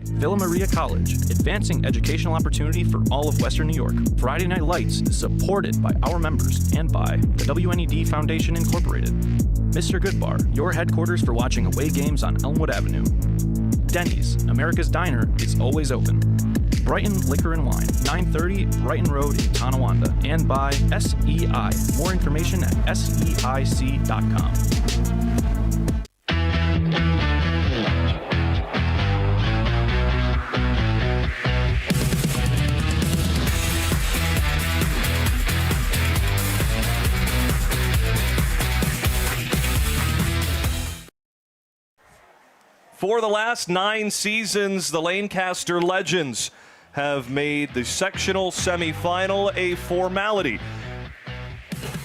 Villa Maria College, advancing educational opportunity for all of Western New York. Friday Night Lights is supported by our members and by the WNED Foundation Incorporated. Mr. Goodbar, your headquarters for watching away games on Elmwood Avenue. Denny's, America's Diner, is always open. Brighton Liquor and Wine, 930 Brighton Road in Tonawanda. And by SEI. More information at seic.com. For the last 9 seasons, the Lancaster Legends have made the sectional semifinal a formality.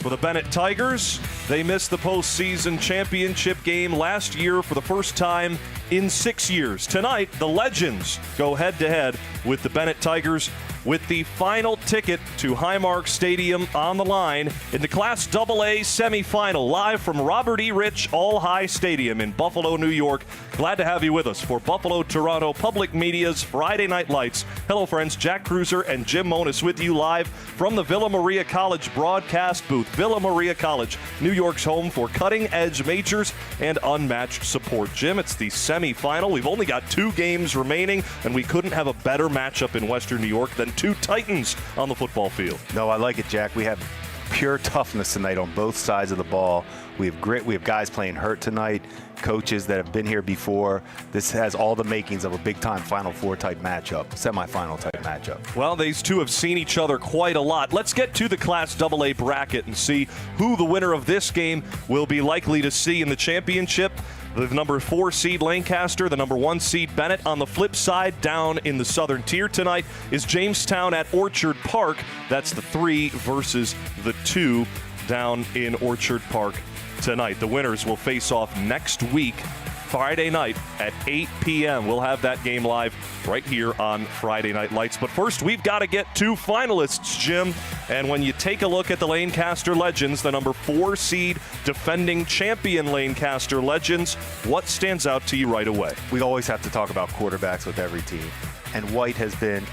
For the Bennett Tigers, they missed the postseason championship game last year for the first time in 6 years. Tonight, the Legends go head-to-head with the Bennett Tigers with the final ticket to Highmark Stadium on the line in the Class AA semifinal, live from Robert E. Rich All-High Stadium in Buffalo, New York. Glad to have you with us for Buffalo Toronto Public Media's Friday Night Lights. Hello, friends. Jack Kreuzer and Jim Monos with you live from the Villa Maria College broadcast booth. Villa Maria College, New York's home for cutting-edge majors and unmatched support. Jim, it's the semifinal. We've only got 2 games remaining, and we couldn't have a better matchup in Western New York than 2 Titans on the football field. No, I like it, Jack. We have pure toughness tonight on both sides of the ball. We have grit. We have guys playing hurt tonight, coaches that have been here before. This has all the makings of a big-time Final Four type matchup, semifinal type matchup. Well, these two have seen each other quite a lot. Let's get to the Class AA bracket and see who the winner of this game will be likely to see in the championship. The number 4 seed Lancaster, the number 1 seed Bennett. On the flip side, down in the southern tier tonight is Jamestown at Orchard Park. That's the 3 versus the 2 down in Orchard Park tonight. The winners will face off next week, Friday night at 8 p.m. We'll have that game live right here on Friday Night Lights. But first, we've got to get 2 finalists, Jim. And when you take a look at the Lancaster Legends, the number 4 seed defending champion Lancaster Legends, what stands out to you right away? We always have to talk about quarterbacks with every team. And White has been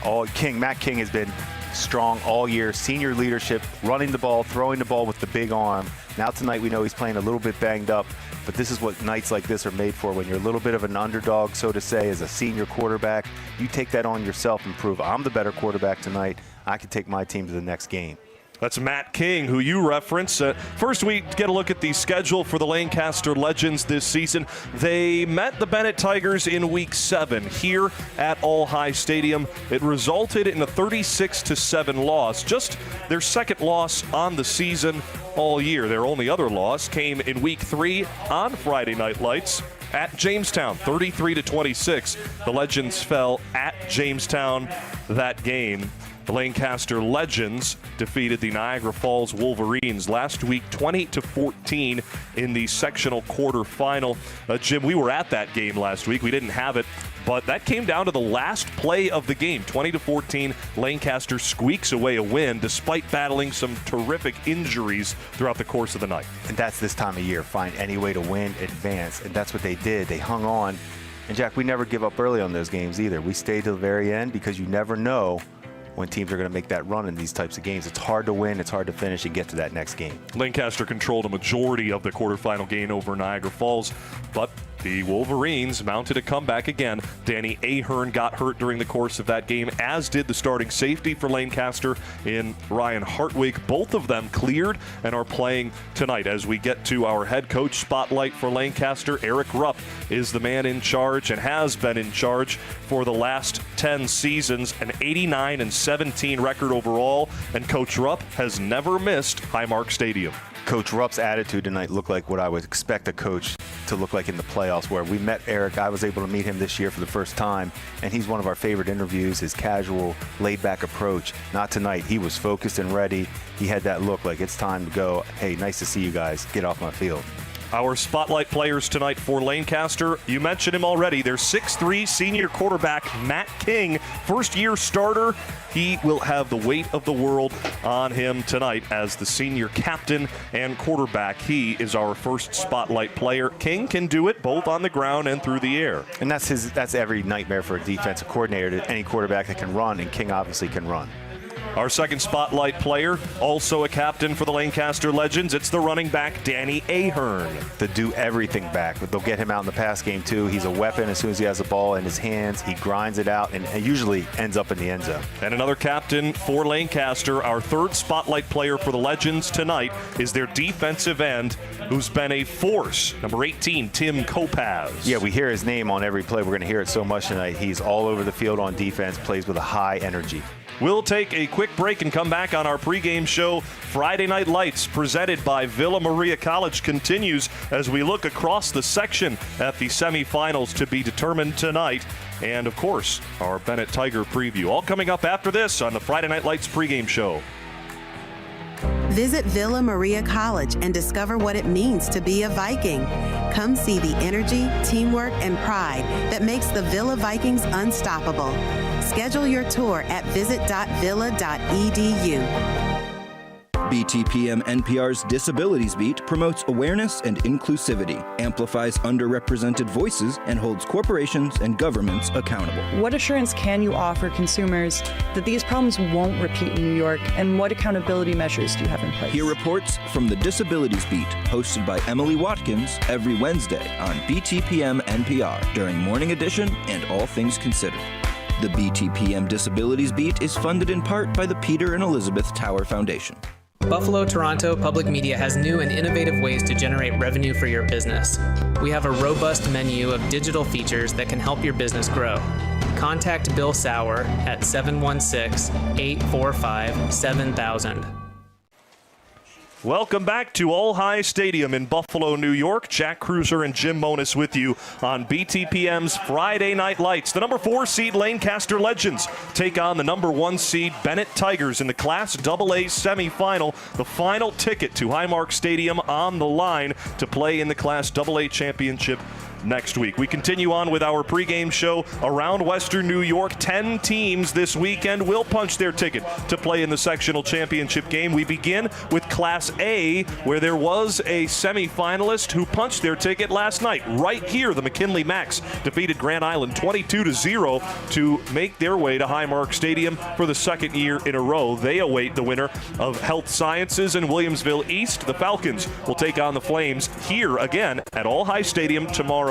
Matt King has been strong all year. Senior leadership, running the ball, throwing the ball with the big arm. Now tonight we know he's playing a little bit banged up, but this is what nights like this are made for. When you're a little bit of an underdog, so to say, as a senior quarterback, you take that on yourself and prove I'm the better quarterback tonight. I can take my team to the next game. That's Matt King, who you reference. First, we get a look at the schedule for the Lancaster Legends this season. They met the Bennett Tigers in Week 7 here at All-High Stadium. It resulted in a 36-7 loss, just their second loss on the season all year. Their only other loss came in Week 3 on Friday Night Lights at Jamestown, 33-26. The Legends fell at Jamestown that game. The Lancaster Legends defeated the Niagara Falls Wolverines last week 20-14 in the sectional quarterfinal. Jim, we were at that game last week. We didn't have it, but that came down to the last play of the game. 20-14, Lancaster squeaks away a win despite battling some terrific injuries throughout the course of the night. And that's this time of year. Find any way to win, advance, and that's what they did. They hung on. And, Jack, we never give up early on those games either. We stayed to the very end because you never know when teams are going to make that run in these types of games. It's hard to win, it's hard to finish and get to that next game. Lancaster controlled a majority of the quarterfinal game over Niagara Falls, but the Wolverines mounted a comeback again. Danny Ahern got hurt during the course of that game, as did the starting safety for Lancaster in Ryan Hartwig. Both of them cleared and are playing tonight. As we get to our head coach spotlight for Lancaster, Eric Rupp is the man in charge and has been in charge for the last 10 seasons, an 89-17 record overall, and Coach Rupp has never missed Highmark Stadium. Coach Rupp's attitude tonight looked like what I would expect a coach to look like in the playoffs, where we met Eric. I was able to meet him this year for the first time, and he's one of our favorite interviews, his casual, laid-back approach. Not tonight. He was focused and ready. He had that look like it's time to go. Hey, nice to see you guys. Get off my field. Our spotlight players tonight for Lancaster, you mentioned him already. Their 6'3" senior quarterback, Matt King, first-year starter. He will have the weight of the world on him tonight as the senior captain and quarterback. He is our first spotlight player. King can do it both on the ground and through the air. And that's every nightmare for a defensive coordinator, any quarterback that can run, and King obviously can run. Our second spotlight player, also a captain for the Lancaster Legends, it's the running back, Danny Ahern. The do-everything back, but they'll get him out in the pass game too. He's a weapon as soon as he has the ball in his hands. He grinds it out and usually ends up in the end zone. And another captain for Lancaster, our third spotlight player for the Legends tonight, is their defensive end, who's been a force, number 18, Tim Kopaz. Yeah, we hear his name on every play. We're going to hear it so much tonight. He's all over the field on defense, plays with a high energy. We'll take a quick break and come back on our pregame show. Friday Night Lights, presented by Villa Maria College, continues as we look across the section at the semifinals to be determined tonight. And, of course, our Bennett Tiger preview. All coming up after this on the Friday Night Lights pregame show. Visit Villa Maria College and discover what it means to be a Viking. Come see the energy, teamwork, and pride that makes the Villa Vikings unstoppable. Schedule your tour at visit.villa.edu. BTPM NPR's Disabilities Beat promotes awareness and inclusivity, amplifies underrepresented voices, and holds corporations and governments accountable. What assurance can you offer consumers that these problems won't repeat in New York, and what accountability measures do you have in place? Hear reports from the Disabilities Beat, hosted by Emily Watkins every Wednesday on BTPM NPR during Morning Edition and All Things Considered. The BTPM Disabilities Beat is funded in part by the Peter and Elizabeth Tower Foundation. Buffalo Toronto Public Media has new and innovative ways to generate revenue for your business. We have a robust menu of digital features that can help your business grow. Contact Bill Saurer at 716-845-7000. Welcome back to All High Stadium in Buffalo, New York. Jack Kreuzer and Jim Monos with you on BTPM's Friday Night Lights. The number 4 seed Lancaster Legends take on the number 1 seed Bennett Tigers in the Class AA semifinal. The final ticket to Highmark Stadium on the line to play in the Class AA championship next week. We continue on with our pregame show around Western New York. 10 teams this weekend will punch their ticket to play in the sectional championship game. We begin with Class A, where there was a semifinalist who punched their ticket last night. Right here, the McKinley Macs defeated Grand Island 22-0 to make their way to Highmark Stadium for the second year in a row. They await the winner of Health Sciences in Williamsville East. The Falcons will take on the Flames here again at All High Stadium tomorrow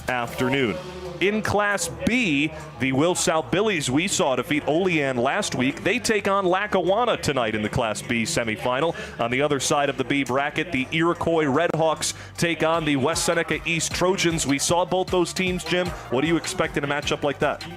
afternoon. In Class B, the Will South Billies we saw defeat Olean last week. They take on Lackawanna tonight in the Class B semifinal. On the other side of the B bracket, the Iroquois Redhawks take on the West Seneca East Trojans. We saw both those teams, Jim. What do you expect in a matchup like that?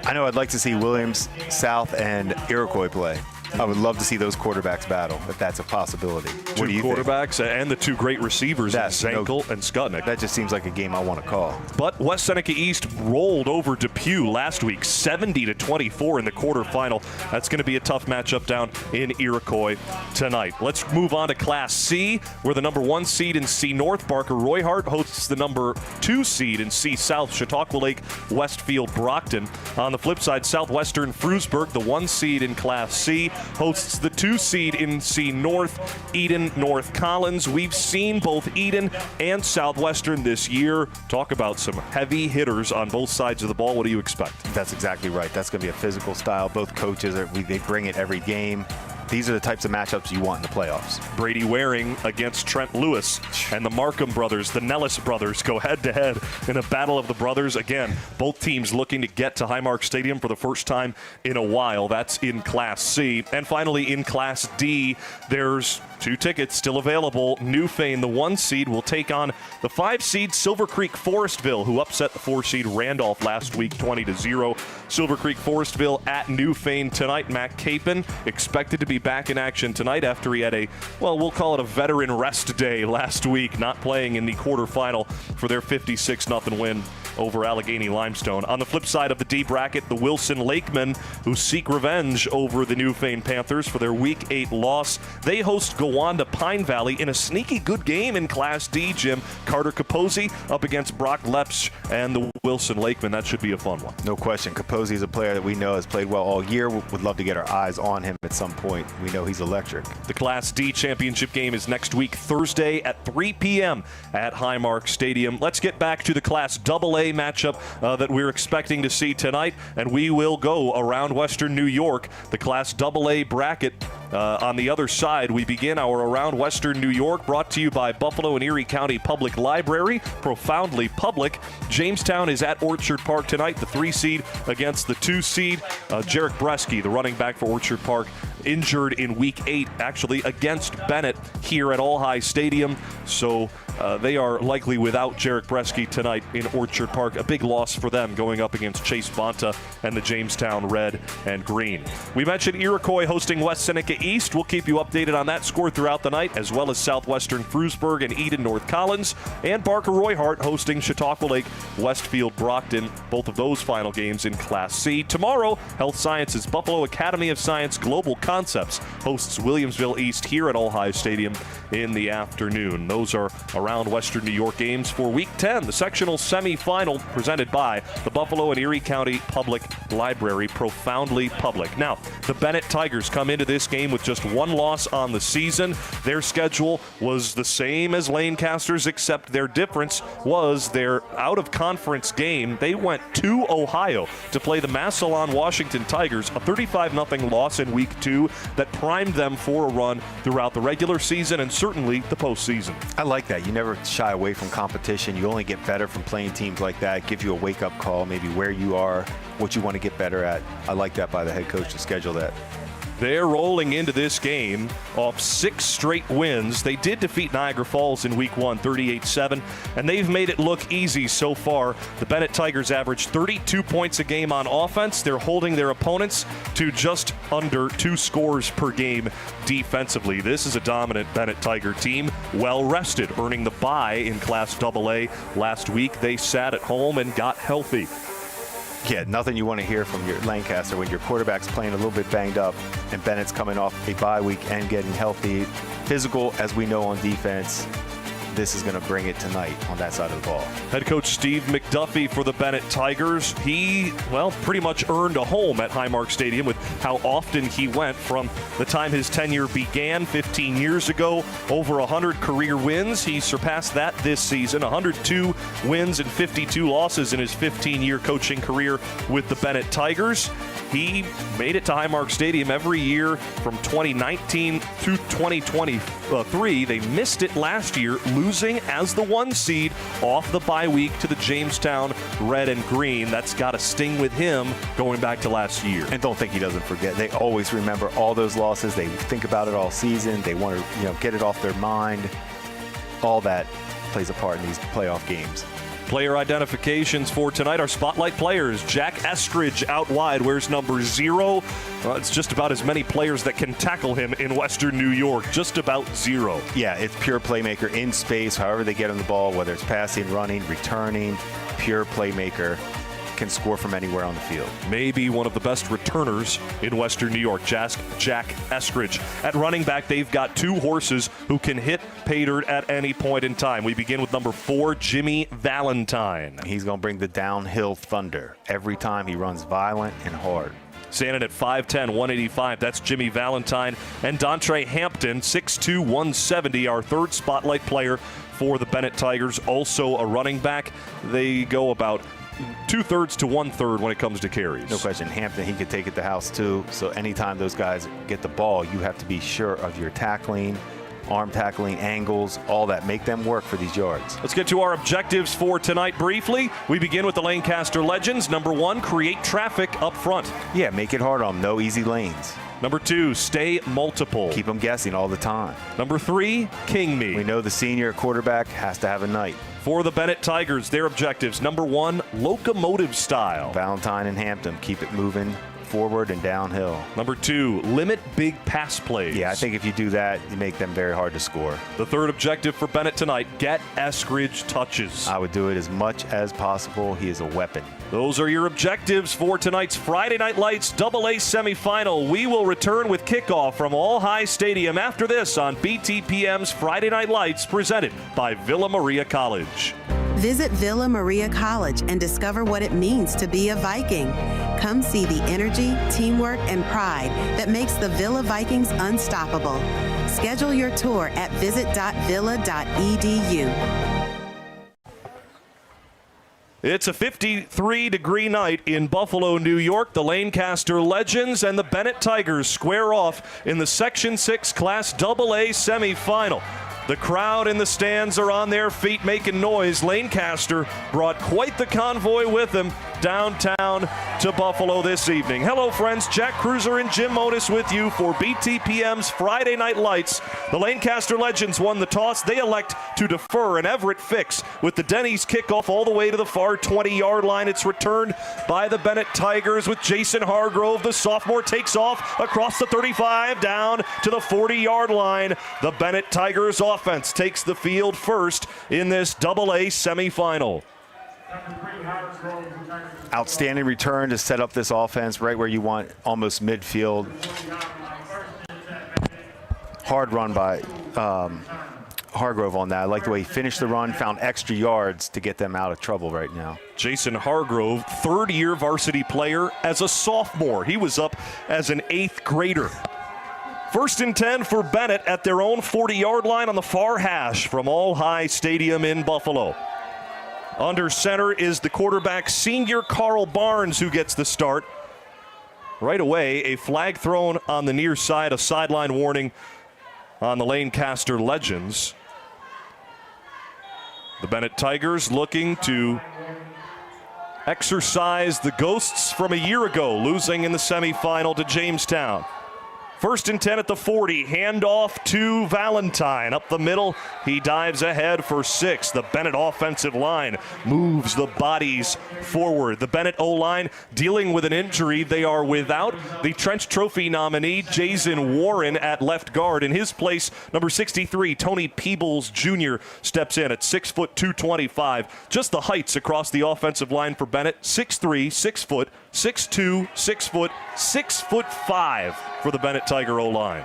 I know I'd like to see Williams, South, and Iroquois play. I would love to see those quarterbacks battle, if that's a possibility. What do you think? Two quarterbacks and the two great receivers, Zankel and Skutnik. That just seems like a game I want to call. But West Seneca East rolled over Depew last week, 70-24 in the quarterfinal. That's going to be a tough matchup down in Iroquois tonight. Let's move on to Class C, where the number 1 seed in C North, Barker Royhart, hosts the number 2 seed in C South, Chautauqua Lake, Westfield, Brockton. On the flip side, Southwestern Frewsburg, the 1 seed in Class C, hosts the 2 seed in C North, Eden North Collins. We've seen both Eden and Southwestern this year. Talk about some heavy hitters on both sides of the ball. What do you expect? That's exactly right. That's going to be a physical style. Both coaches, they bring it every game. These are the types of matchups you want in the playoffs. Brady Waring against Trent Lewis, and the Markham brothers, the Nellis brothers, go head-to-head in a battle of the brothers. Again, both teams looking to get to Highmark Stadium for the first time in a while. That's in Class C. And finally, in Class D, there's 2 tickets still available. Newfane, the 1 seed, will take on the 5 seed Silver Creek Forestville, who upset the 4 seed Randolph last week 20-0. Silver Creek Forestville at Newfane tonight. Matt Capon expected to be back in action tonight after he had we'll call it a veteran rest day last week, not playing in the quarterfinal for their 56-0 win over Allegheny Limestone. On the flip side of the D bracket, the Wilson Lakemen, who seek revenge over the Newfane Panthers for their Week 8 loss. They host Gowanda Pine Valley in a sneaky good game in Class D, Jim. Carter Capozzi up against Brock Lepsch and the Wilson Lakemen. That should be a fun one. No question. Capozzi is a player that we know has played well all year. Would love to get our eyes on him at some point. We know he's electric. The Class D championship game is next week, Thursday at 3 p.m. at Highmark Stadium. Let's get back to the Class AA matchup that we're expecting to see tonight, and we will go around Western New York. The Class AA bracket on the other side. We begin our Around Western New York, brought to you by Buffalo and Erie County Public Library, profoundly public. Jamestown is at Orchard Park tonight, the 3 seed against the 2 seed. Jarek Bresky, the running back for Orchard Park, injured in Week 8, actually, against Bennett here at All-High Stadium. So they are likely without Jarek Bresky tonight in Orchard Park. A big loss for them going up against Chase Bonta and the Jamestown Red and Green. We mentioned Iroquois hosting West Seneca East. We'll keep you updated on that score throughout the night, as well as Southwestern Frewsburg and Eden North Collins, and Barker Royhart hosting Chautauqua Lake Westfield Brockton. Both of those final games in Class C. Tomorrow, Health Sciences Buffalo Academy of Science Global Concepts hosts Williamsville East here at All-High Stadium in the afternoon. Those are around Western New York games for Week 10, the sectional semifinal presented by the Buffalo and Erie County Public Library, profoundly public. Now, the Bennett Tigers come into this game with just 1 loss on the season. Their schedule was the same as Lancaster's, except their difference was their out-of-conference game. They went to Ohio to play the Massillon Washington Tigers, a 35-0 loss in Week 2 that primed them for a run throughout the regular season and certainly the postseason. I like that. You never shy away from competition. You only get better from playing teams like that. It gives you a wake-up call, maybe where you are, what you want to get better at. I like that by the head coach to schedule that. They're rolling into this game off 6 straight wins. They did defeat Niagara Falls in Week 1, 38-7, and they've made it look easy so far. The Bennett Tigers average 32 points a game on offense. They're holding their opponents to just under 2 scores per game defensively. This is a dominant Bennett Tiger team, well rested, earning the bye in Class AA last week. They sat at home and got healthy. Yeah, nothing you want to hear from your Lancaster when your quarterback's playing a little bit banged up and Bennett's coming off a bye week and getting healthy. Physical, as we know, on defense. This is going to bring it tonight on that side of the ball. Head coach Steve McDuffie for the Bennett Tigers. He, well, pretty much earned a home at Highmark Stadium with how often he went from the time his tenure began 15 years ago. Over 100 career wins. He surpassed that this season. 102 wins and 52 losses in his 15-year coaching career with the Bennett Tigers. He made it to Highmark Stadium every year from 2019 through 2023. They missed it last year, losing as the 1 seed off the bye week to the Jamestown Red and Green. That's got a sting with him going back to last year. And don't think he doesn't forget. They always remember all those losses. They think about it all season. They want to, get it off their mind. All that plays a part in these playoff games. Player identifications for tonight are spotlight players. Jack Eskridge out wide wears number 0. It's just about as many players that can tackle him in Western New York. Just about 0. Yeah, it's pure playmaker in space, however they get on the ball, whether it's passing, running, returning, pure playmaker. Can score from anywhere on the field. Maybe one of the best returners in Western New York, Jack Eskridge. At running back, they've got 2 horses who can hit pay dirt at any point in time. We begin with number 4, Jimmy Valentine. He's going to bring the downhill thunder every time he runs violent and hard. Standing at 5'10", 185, that's Jimmy Valentine. And Dontre Hampton, 6'2", 170, our 3rd spotlight player for the Bennett Tigers. Also a running back. They go about 2/3 to 1/3 when it comes to carries. No question. Hampton, he could take it to the house too. So anytime those guys get the ball, you have to be sure of your tackling, arm tackling, angles, all that. Make them work for these yards. Let's get to our objectives for tonight briefly. We begin with the Lancaster Legends. Number 1, create traffic up front. Yeah, make it hard on them. No easy lanes. Number 2, stay multiple. Keep them guessing all the time. Number 3, king me. We know the senior quarterback has to have a night. For the Bennett Tigers, their objectives. Number 1, locomotive style. Valentine and Hampton, keep it moving forward and downhill. Number 2, limit big pass plays. Yeah, I think if you do that, you make them very hard to score. The third objective for Bennett tonight, get Eskridge touches. I would do it as much as possible. He is a weapon. Those are your objectives for tonight's Friday Night Lights AA semifinal. We will return with kickoff from All High Stadium after this on BTPM's Friday Night Lights, presented by Villa Maria College. Visit Villa Maria College and discover what it means to be a Viking. Come see the energy, teamwork, and pride that makes the Villa Vikings unstoppable. Schedule your tour at visit.villa.edu. It's a 53-degree night in Buffalo, New York. The Lancaster Legends and the Bennett Tigers square off in the Section 6 Class AA semifinal. The crowd in the stands are on their feet making noise. Lancaster brought quite the convoy with them downtown to Buffalo this evening. Hello, friends. Jack Kreuzer and Jim Monos with you for BTPM's Friday Night Lights. The Lancaster Legends won the toss. They elect to defer an Everett fix with the Denny's kickoff all the way to the far 20-yard line. It's returned by the Bennett Tigers with Jason Hargrove. The sophomore takes off across the 35 down to the 40-yard line. The Bennett Tigers offense takes the field first in this AA semifinal. Outstanding return to set up this offense right where you want, almost midfield. Hard run by Hargrove on that. I like the way he finished the run, found extra yards to get them out of trouble right now. Jason Hargrove, third-year varsity player as a sophomore. He was up as an 8th grader. 1st and 10 for Bennett at their own 40-yard line on the far hash from All High Stadium in Buffalo. Under center is the quarterback, senior Carl Barnes, who gets the start. Right away, a flag thrown on the near side, a sideline warning on the Lancaster Legends. The Bennett Tigers looking to exercise the ghosts from a year ago, losing in the semifinal to Jamestown. 1st and 10 at the 40, handoff to Valentine. Up the middle, he dives ahead for 6. The Bennett offensive line moves the bodies forward. The Bennett O-line dealing with an injury. They are without the Trench Trophy nominee, Jason Warren, at left guard. In his place, number 63, Tony Peebles Jr. steps in at 6 foot 225. Just the heights across the offensive line for Bennett, 6'3", 6 foot, 6'2", 6 foot, 6'5" for the Bennett Tiger O-line.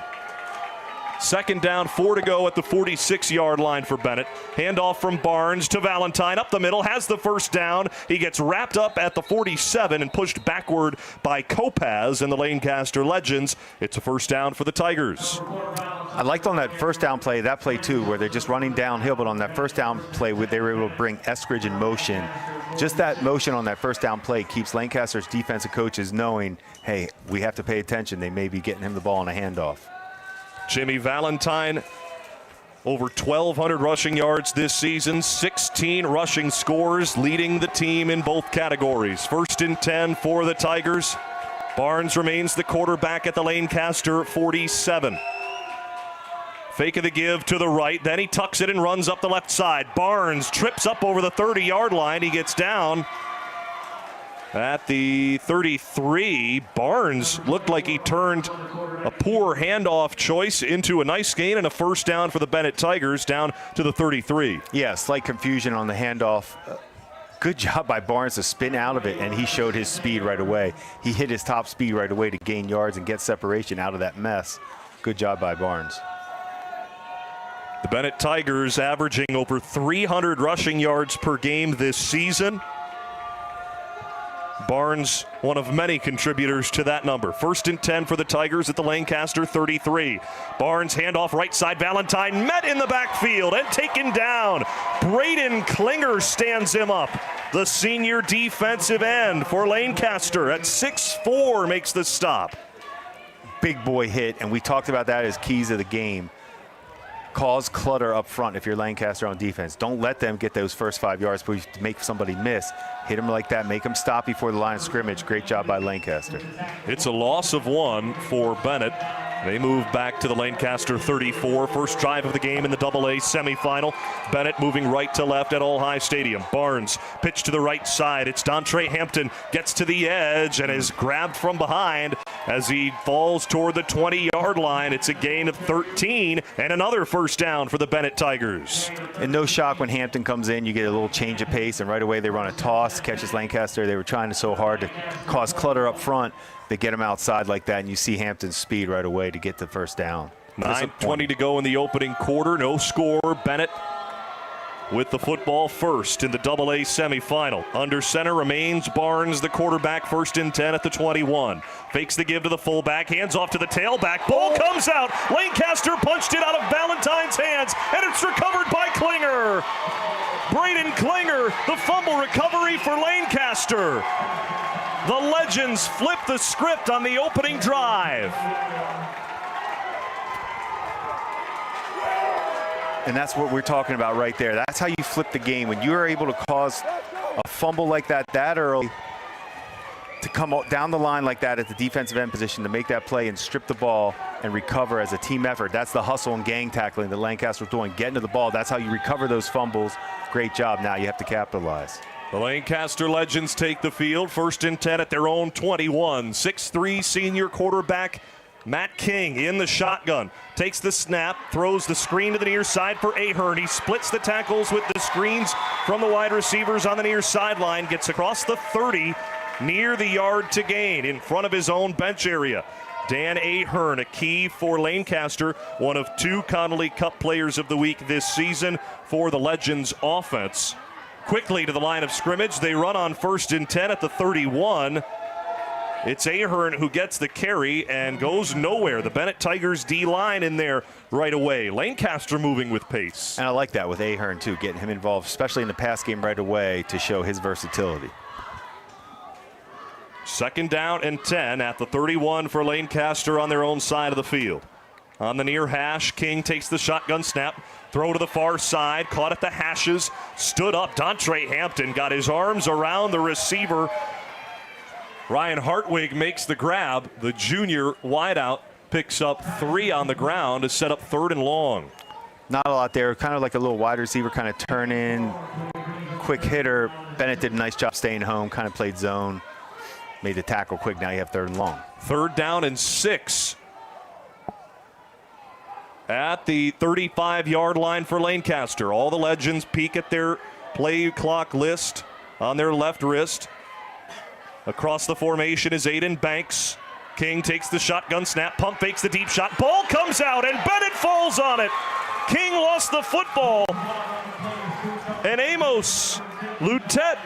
2nd down, 4 to go at the 46-yard line for Bennett. Handoff from Barnes to Valentine. Up the middle, has the 1st down. He gets wrapped up at the 47 and pushed backward by Kopaz and the Lancaster Legends. It's a 1st down for the Tigers. I liked on that 1st down play, that play too, where they're just running downhill, but on that 1st down play, they were able to bring Eskridge in motion. Just that motion on that 1st down play keeps Lancaster's defensive coaches knowing, hey, we have to pay attention. They may be getting him the ball on a handoff. Jimmy Valentine, over 1,200 rushing yards this season, 16 rushing scores, leading the team in both categories. 1st and 10 for the Tigers. Barnes remains the quarterback at the Lancaster 47. Fake of the give to the right, then he tucks it and runs up the left side. Barnes trips up over the 30-yard line. He gets down at the 33. Barnes looked like he turned a poor handoff choice into a nice gain and a 1st down for the Bennett Tigers down to the 33. Yeah, slight confusion on the handoff. Good job by Barnes to spin out of it, and he showed his speed right away. He hit his top speed right away to gain yards and get separation out of that mess. Good job by Barnes. The Bennett Tigers averaging over 300 rushing yards per game this season. Barnes, one of many contributors to that number. 1st and 10 for the Tigers at the Lancaster 33. Barnes handoff right side. Valentine met in the backfield and taken down. Braden Klinger stands him up. The senior defensive end for Lancaster at 6'4" makes the stop. Big boy hit, and we talked about that as keys of the game. Cause clutter up front if you're Lancaster on defense. Don't let them get those first 5 yards to make somebody miss. Hit them like that. Make them stop before the line of scrimmage. Great job by Lancaster. It's a loss of 1 for Bennett. They move back to the Lancaster 34. First drive of the game in the AA semifinal. Bennett moving right to left at All High Stadium. Barnes pitch to the right side. It's Dontre Hampton, gets to the edge and is grabbed from behind as he falls toward the 20-yard line. It's a gain of 13 and another first down for the Bennett Tigers. And no shock when Hampton comes in, you get a little change of pace, and right away they run a toss, catches Lancaster. They were trying so hard to cause clutter up front. They get him outside like that, and you see Hampton's speed right away to get the first down. 9:20 to go in the opening quarter. No score. Bennett with the football first in the AA semifinal. Under center remains Barnes, the quarterback, 1st and 10 at the 21. Fakes the give to the fullback, hands off to the tailback. Ball comes out. Lancaster punched it out of Valentine's hands, and it's recovered by Klinger. Braden Klinger, the fumble recovery for Lancaster. The Legends flip the script on the opening drive. And that's what we're talking about right there. That's how you flip the game. When you are able to cause a fumble like that early, to come down the line like that at the defensive end position, to make that play and strip the ball and recover as a team effort. That's the hustle and gang tackling that Lancaster was doing. Getting to the ball, that's how you recover those fumbles. Great job. Now you have to capitalize. The Lancaster Legends take the field, 1st and 10 at their own 21. 6'3" senior quarterback Matt King in the shotgun. Takes the snap, throws the screen to the near side for Ahern. He splits the tackles with the screens from the wide receivers on the near sideline. Gets across the 30, near the yard to gain, in front of his own bench area. Dan Ahern, a key for Lancaster, one of 2 Connolly Cup Players of the Week this season for the Legends offense. Quickly to the line of scrimmage. They run on 1st and 10 at the 31. It's Ahern who gets the carry and goes nowhere. The Bennett Tigers D-line in there right away. Lancaster moving with pace. And I like that with Ahern too, getting him involved, especially in the pass game right away to show his versatility. 2nd down and 10 at the 31 for Lancaster on their own side of the field. On the near hash, King takes the shotgun snap. Throw to the far side, caught at the hashes, stood up. Dontre Hampton got his arms around the receiver. Ryan Hartwig makes the grab. The junior wideout picks up 3 on the ground to set up 3rd and long. Not a lot there, kind of like a little wide receiver, kind of turn in, quick hitter. Bennett did a nice job staying home, kind of played zone, made the tackle quick. Now you have 3rd and long. 3rd down and 6. At the 35-yard line for Lancaster. All the Legends peek at their play clock list on their left wrist. Across the formation is Aiden Banks. King takes the shotgun snap, pump fakes the deep shot. Ball comes out and Bennett falls on it. King lost the football. And Amos Lutet,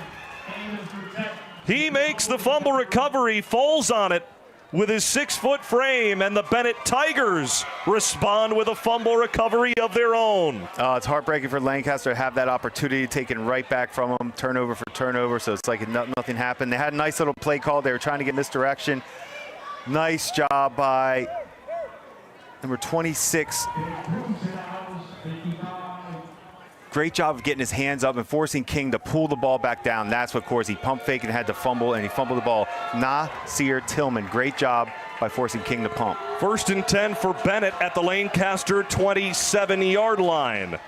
he makes the fumble recovery, falls on it with his 6-foot frame, and the Bennett Tigers respond with a fumble recovery of their own. It's heartbreaking for Lancaster to have that opportunity taken right back from them, turnover for turnover, so it's like nothing happened. They had a nice little play call. They were trying to get misdirection. Nice job by number 26. Great job of getting his hands up and forcing King to pull the ball back down. That's what caused. He pump faked and had to fumble, and he fumbled the ball. Nasir Tillman, great job by forcing King to pump. 1st and 10 for Bennett at the Lancaster 27-yard line.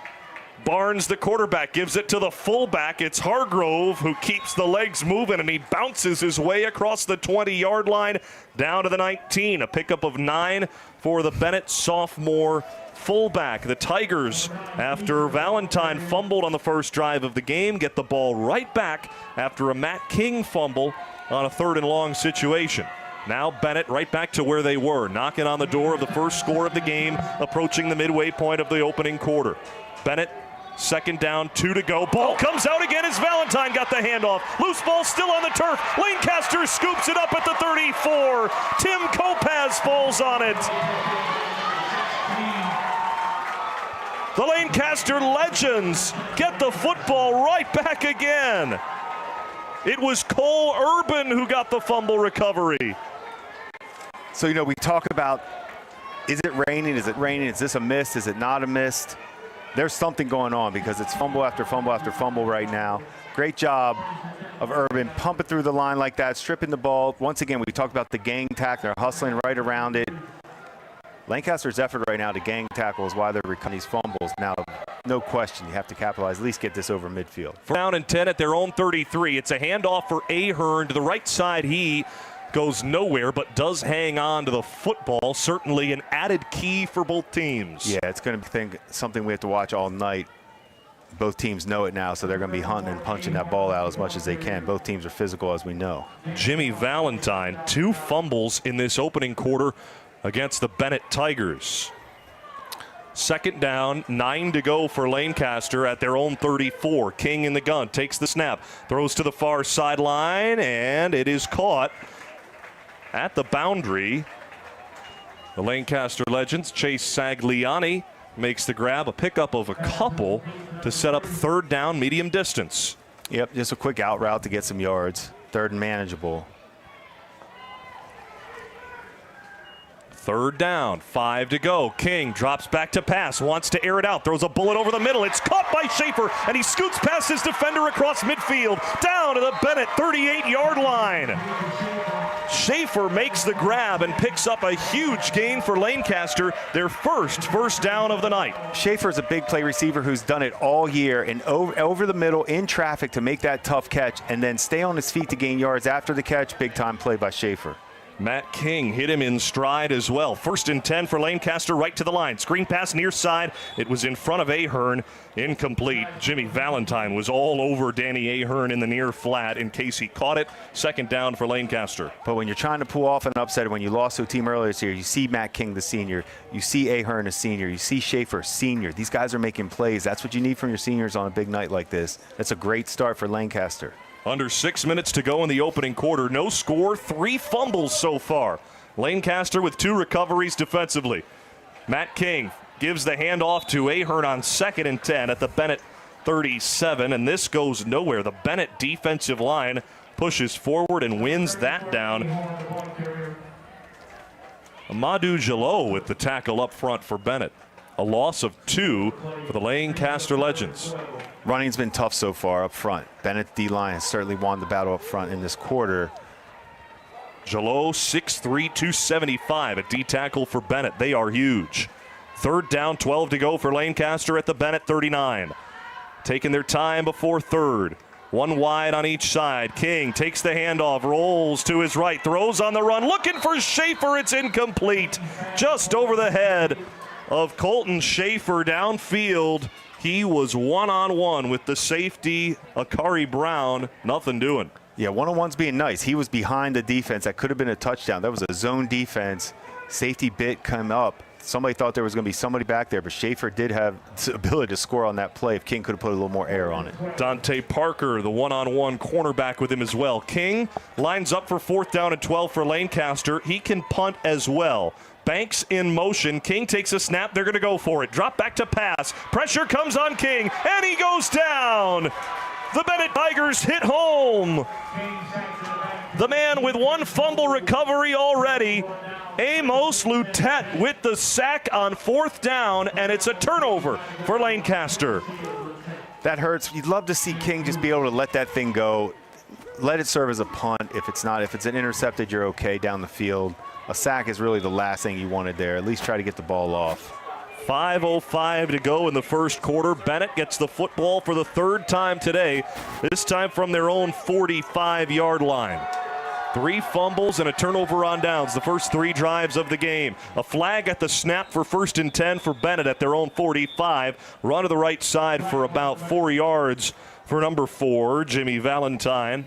Barnes, the quarterback, gives it to the fullback. It's Hargrove who keeps the legs moving, and he bounces his way across the 20-yard line down to the 19. A pickup of 9 for the Bennett sophomore fullback. The Tigers, after Valentine fumbled on the first drive of the game, get the ball right back after a Matt King fumble on a 3rd and long situation. Now Bennett right back to where they were, knocking on the door of the first score of the game, approaching the midway point of the opening quarter. Bennett, 2nd down, 2 to go. Ball comes out again as Valentine got the handoff. Loose ball still on the turf. Lancaster scoops it up at the 34. Tim Kopaz falls on it. The Lancaster Legends get the football right back again. It was Cole Urban who got the fumble recovery. So, we talk about, is it raining? Is it raining? Is this a miss? Is it not a miss? There's something going on because it's fumble after fumble after fumble right now. Great job of Urban pumping through the line like that, stripping the ball. Once again, we talked about the gang tack. They're hustling right around it. Lancaster's effort right now to gang tackle is why they're recovering these fumbles. Now, no question, you have to capitalize, at least get this over midfield. Down and 10 at their own 33. It's a handoff for Ahern to the right side. He goes nowhere, but does hang on to the football. Certainly an added key for both teams. Yeah, it's going to be something we have to watch all night. Both teams know it now, so they're going to be hunting and punching that ball out as much as they can. Both teams are physical, as we know. Jimmy Valentine, 2 fumbles in this opening quarter against the Bennett Tigers. Second down, 9 to go for Lancaster at their own 34. King in the gun, takes the snap, throws to the far sideline, and it is caught at the boundary. The Lancaster Legends, Chase Sagliani, makes the grab, a pickup of a couple to set up third down, medium distance. Yep, just a quick out route to get some yards. Third and manageable. Third down, 5 to go. King drops back to pass, wants to air it out, throws a bullet over the middle. It's caught by Schaefer, and he scoots past his defender across midfield, down to the Bennett 38-yard line. Schaefer makes the grab and picks up a huge gain for Lancaster, their first down of the night. Schaefer's a big play receiver who's done it all year, and over the middle in traffic to make that tough catch and then stay on his feet to gain yards after the catch. Big time play by Schaefer. Matt King hit him in stride as well. 1st and 10 for Lancaster, right to the line. Screen pass near side. It was in front of Ahern. Incomplete. Jimmy Valentine was all over Danny Ahern in the near flat in case he caught it. 2nd down for Lancaster. But when you're trying to pull off an upset, when you lost to a team earlier this year, you see Matt King, the senior. You see Ahern, a senior. You see Schaefer, senior. These guys are making plays. That's what you need from your seniors on a big night like this. That's a great start for Lancaster. Under 6 minutes to go in the opening quarter. No score, 3 fumbles so far. Lancaster with 2 recoveries defensively. Matt King gives the handoff to Ahern on 2nd and 10 at the Bennett 37, and this goes nowhere. The Bennett defensive line pushes forward and wins that down. Amadou Jalot with the tackle up front for Bennett. A loss of 2 for the Lancaster Legends. Running's been tough so far up front. Bennett D-line has certainly won the battle up front in this quarter. Jalot, 6'3", 275, a D tackle for Bennett. They are huge. 3rd down, 12 to go for Lancaster at the Bennett 39. Taking their time before 3rd. 1 wide on each side. King takes the handoff, rolls to his right, throws on the run, looking for Schaefer. It's incomplete. Just over the head of Colton Schaefer downfield. He was one-on-one with the safety, Akari Brown. Nothing doing. Yeah, one-on-one's being nice. He was behind the defense. That could have been a touchdown. That was a zone defense. Safety bit come up. Somebody thought there was going to be somebody back there, but Schaefer did have the ability to score on that play if King could have put a little more air on it. Dante Parker, the one-on-one cornerback with him as well. King lines up for 4th down and 12 for Lancaster. He can punt as well. Banks in motion. King takes a snap. They're going to go for it. Drop back to pass. Pressure comes on King, and he goes down. The Bennett Tigers hit home. The man with 1 fumble recovery already, Amos Lutet with the sack on 4th down, and it's a turnover for Lancaster. That hurts. You'd love to see King just be able to let that thing go. Let it serve as a punt. If it's not, if it's an intercepted, you're okay down the field. A sack is really the last thing you wanted there. At least try to get the ball off. 5:05 to go in the first quarter. Bennett gets the football for the 3rd time today, this time from their own 45-yard line. 3 fumbles and a turnover on downs, the first 3 drives of the game. A flag at the snap for 1st and 10 for Bennett at their own 45. Run to the right side for about 4 yards for number 4, Jimmy Valentine.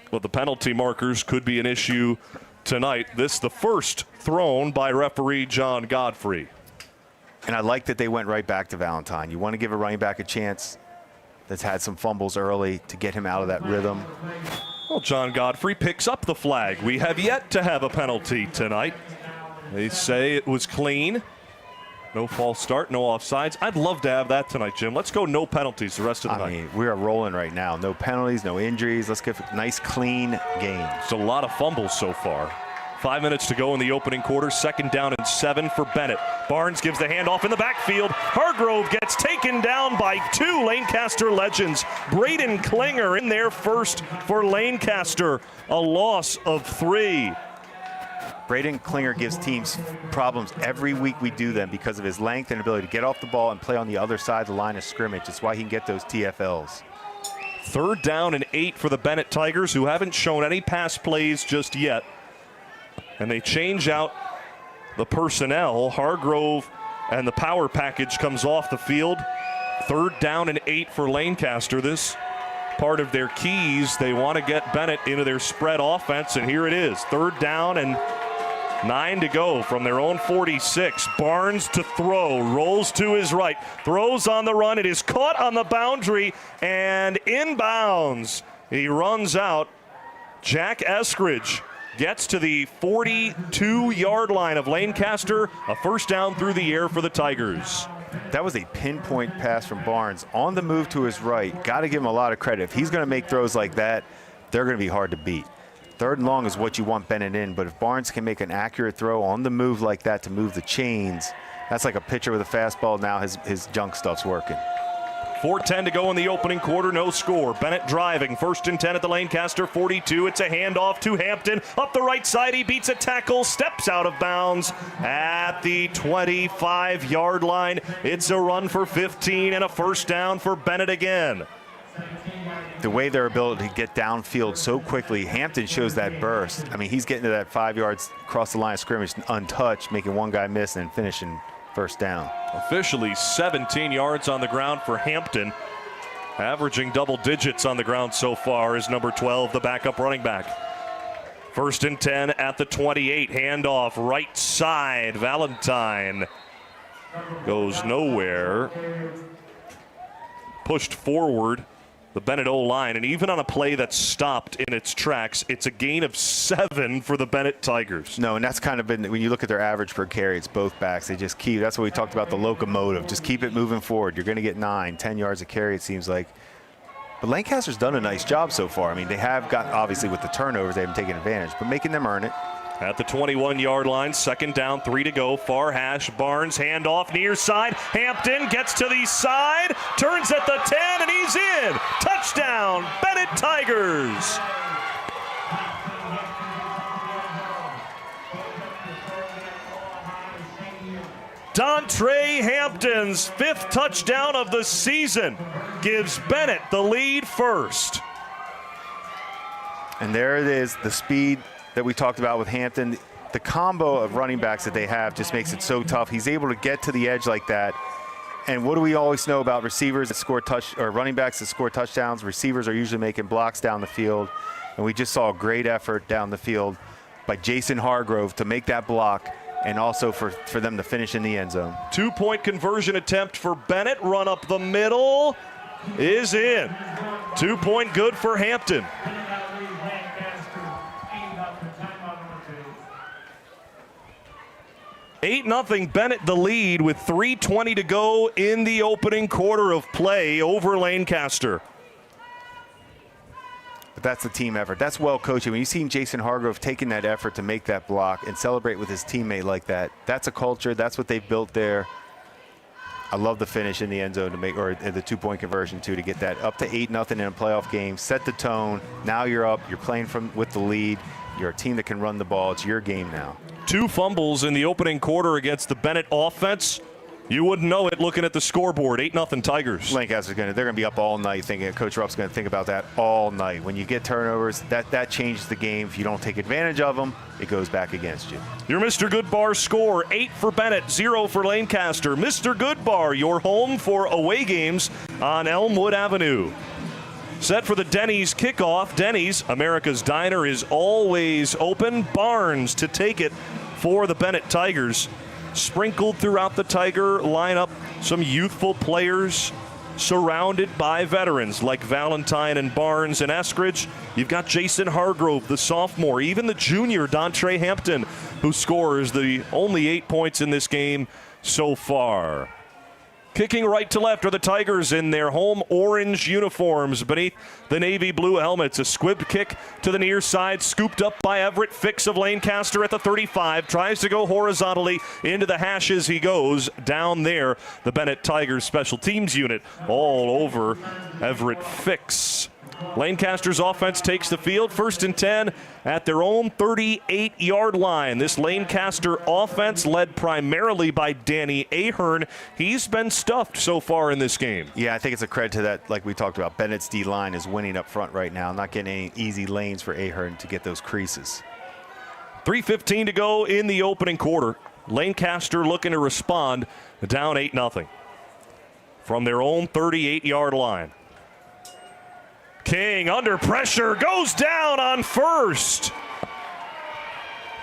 But the penalty markers could be an issue tonight. This the first thrown by referee John Godfrey. And I like that they went right back to Valentine. You want to give a running back a chance that's had some fumbles early to get him out of that rhythm. Well, John Godfrey picks up the flag. We have yet to have a penalty tonight. They say it was clean. No false start, no offsides. I'd love to have that tonight, Jim. Let's go no penalties the rest of the night. I mean, we are rolling right now. No penalties, no injuries. Let's get a nice, clean game. It's a lot of fumbles so far. 5 minutes to go in the opening quarter. 2nd down and 7 for Bennett. Barnes gives the handoff in the backfield. Hargrove gets taken down by 2 Lancaster legends. Braden Klinger in there first for Lancaster. A loss of 3. Braden Klinger gives teams problems every week we do them because of his length and ability to get off the ball and play on the other side of the line of scrimmage. It's why he can get those TFLs. 3rd down and 8 for the Bennett Tigers, who haven't shown any pass plays just yet. And they change out the personnel. Hargrove and the power package comes off the field. 3rd down and 8 for Lancaster. This part of their keys. They want to get Bennett into their spread offense, and here it is. 3rd down and 9 to go from their own 46. Barnes to throw, rolls to his right, throws on the run. It is caught on the boundary and inbounds. He runs out. Jack Eskridge gets to the 42-yard line of Lancaster. A 1st down through the air for the Tigers. That was a pinpoint pass from Barnes on the move to his right. Got to give him a lot of credit. If he's going to make throws like that, they're going to be hard to beat. 3rd and long is what you want Bennett in, but if Barnes can make an accurate throw on the move like that to move the chains, that's like a pitcher with a fastball. Now his junk stuff's working. 4:10 to go in the opening quarter, no score. Bennett driving, 1st and 10 at the Lancaster 42. It's a handoff to Hampton. Up the right side, he beats a tackle, steps out of bounds at the 25-yard line. It's a run for 15 and a 1st down for Bennett again. The way their ability to get downfield so quickly, Hampton shows that burst. I mean, he's getting to that 5 yards across the line of scrimmage untouched, making one guy miss and finishing 1st down. Officially 17 yards on the ground for Hampton. Averaging double digits on the ground so far is number 12, the backup running back. 1st and 10 at the 28. Handoff right side. Valentine goes nowhere. Pushed forward. The Bennett O-line, and even on a play that's stopped in its tracks, it's a gain of 7 for the Bennett Tigers. No, and that's kind of been, when you look at their average per carry, it's both backs. They just keep, that's what we talked about, the locomotive. Just keep it moving forward. You're going to get 9, 10 yards a carry, it seems like. But Lancaster's done a nice job so far. I mean, they have got, obviously with the turnovers, they haven't taken advantage, but making them earn it. At the 21-yard line, 2nd down, 3 to go. Far hash, Barnes, handoff, near side. Hampton gets to the side, turns at the 10, and he's in. Touchdown, Bennett Tigers. Dontre Hampton's 5th touchdown of the season gives Bennett the lead 1st. And there it is, the speed that we talked about with Hampton. The combo of running backs that they have just makes it so tough. He's able to get to the edge like that. And what do we always know about receivers that score running backs that score touchdowns? Receivers are usually making blocks down the field. And we just saw a great effort down the field by Jason Hargrove to make that block and also for them to finish in the end zone. 2-point conversion attempt for Bennett. Run up the middle is in. 2-point good for Hampton. 8-0 Bennett the lead with 3:20 to go in the opening quarter of play over Lancaster. But that's the team effort. That's well coaching. When you see Jason Hargrove taking that effort to make that block and celebrate with his teammate like that, that's a culture. That's what they've built there. I love the finish in the end zone to make, or the 2-point conversion too, to get that up to 8-0 in a playoff game. Set the tone. Now you're up. You're playing with the lead. You're a team that can run the ball. It's your game now. 2 fumbles in the opening quarter against the Bennett offense. You wouldn't know it looking at the scoreboard. 8-0 Tigers. Lancaster's they're gonna be up all night thinking. Coach Rupp's gonna think about that all night. When you get turnovers, that changes the game. If you don't take advantage of them, it goes back against you. Your Mr. Goodbar score: 8 for Bennett, 0 for Lancaster. Mr. Goodbar, your home for away games on Elmwood Avenue. Set for the Denny's kickoff. Denny's, America's Diner, is always open. Barnes to take it for the Bennett Tigers. Sprinkled throughout the Tiger lineup, some youthful players surrounded by veterans like Valentine and Barnes and Eskridge. You've got Jason Hargrove, the sophomore, even the junior Dontre Hampton, who scores the only 8 points in this game so far. Kicking right to left are the Tigers in their home orange uniforms beneath the navy blue helmets. A squib kick to the near side, scooped up by Everett Fix of Lancaster at the 35. Tries to go horizontally into the hashes. He goes down there. The Bennett Tigers special teams unit all over Everett Fix. Lancaster's offense takes the field, 1st and 10 at their own 38-yard line. This Lancaster offense led primarily by Danny Ahern. He's been stuffed so far in this game. Yeah, I think it's a credit to that, like we talked about. Bennett's D-line is winning up front right now, not getting any easy lanes for Ahern to get those creases. 3:15 to go in the opening quarter. Lancaster looking to respond, down 8-0 from their own 38-yard line. King under pressure, goes down on first.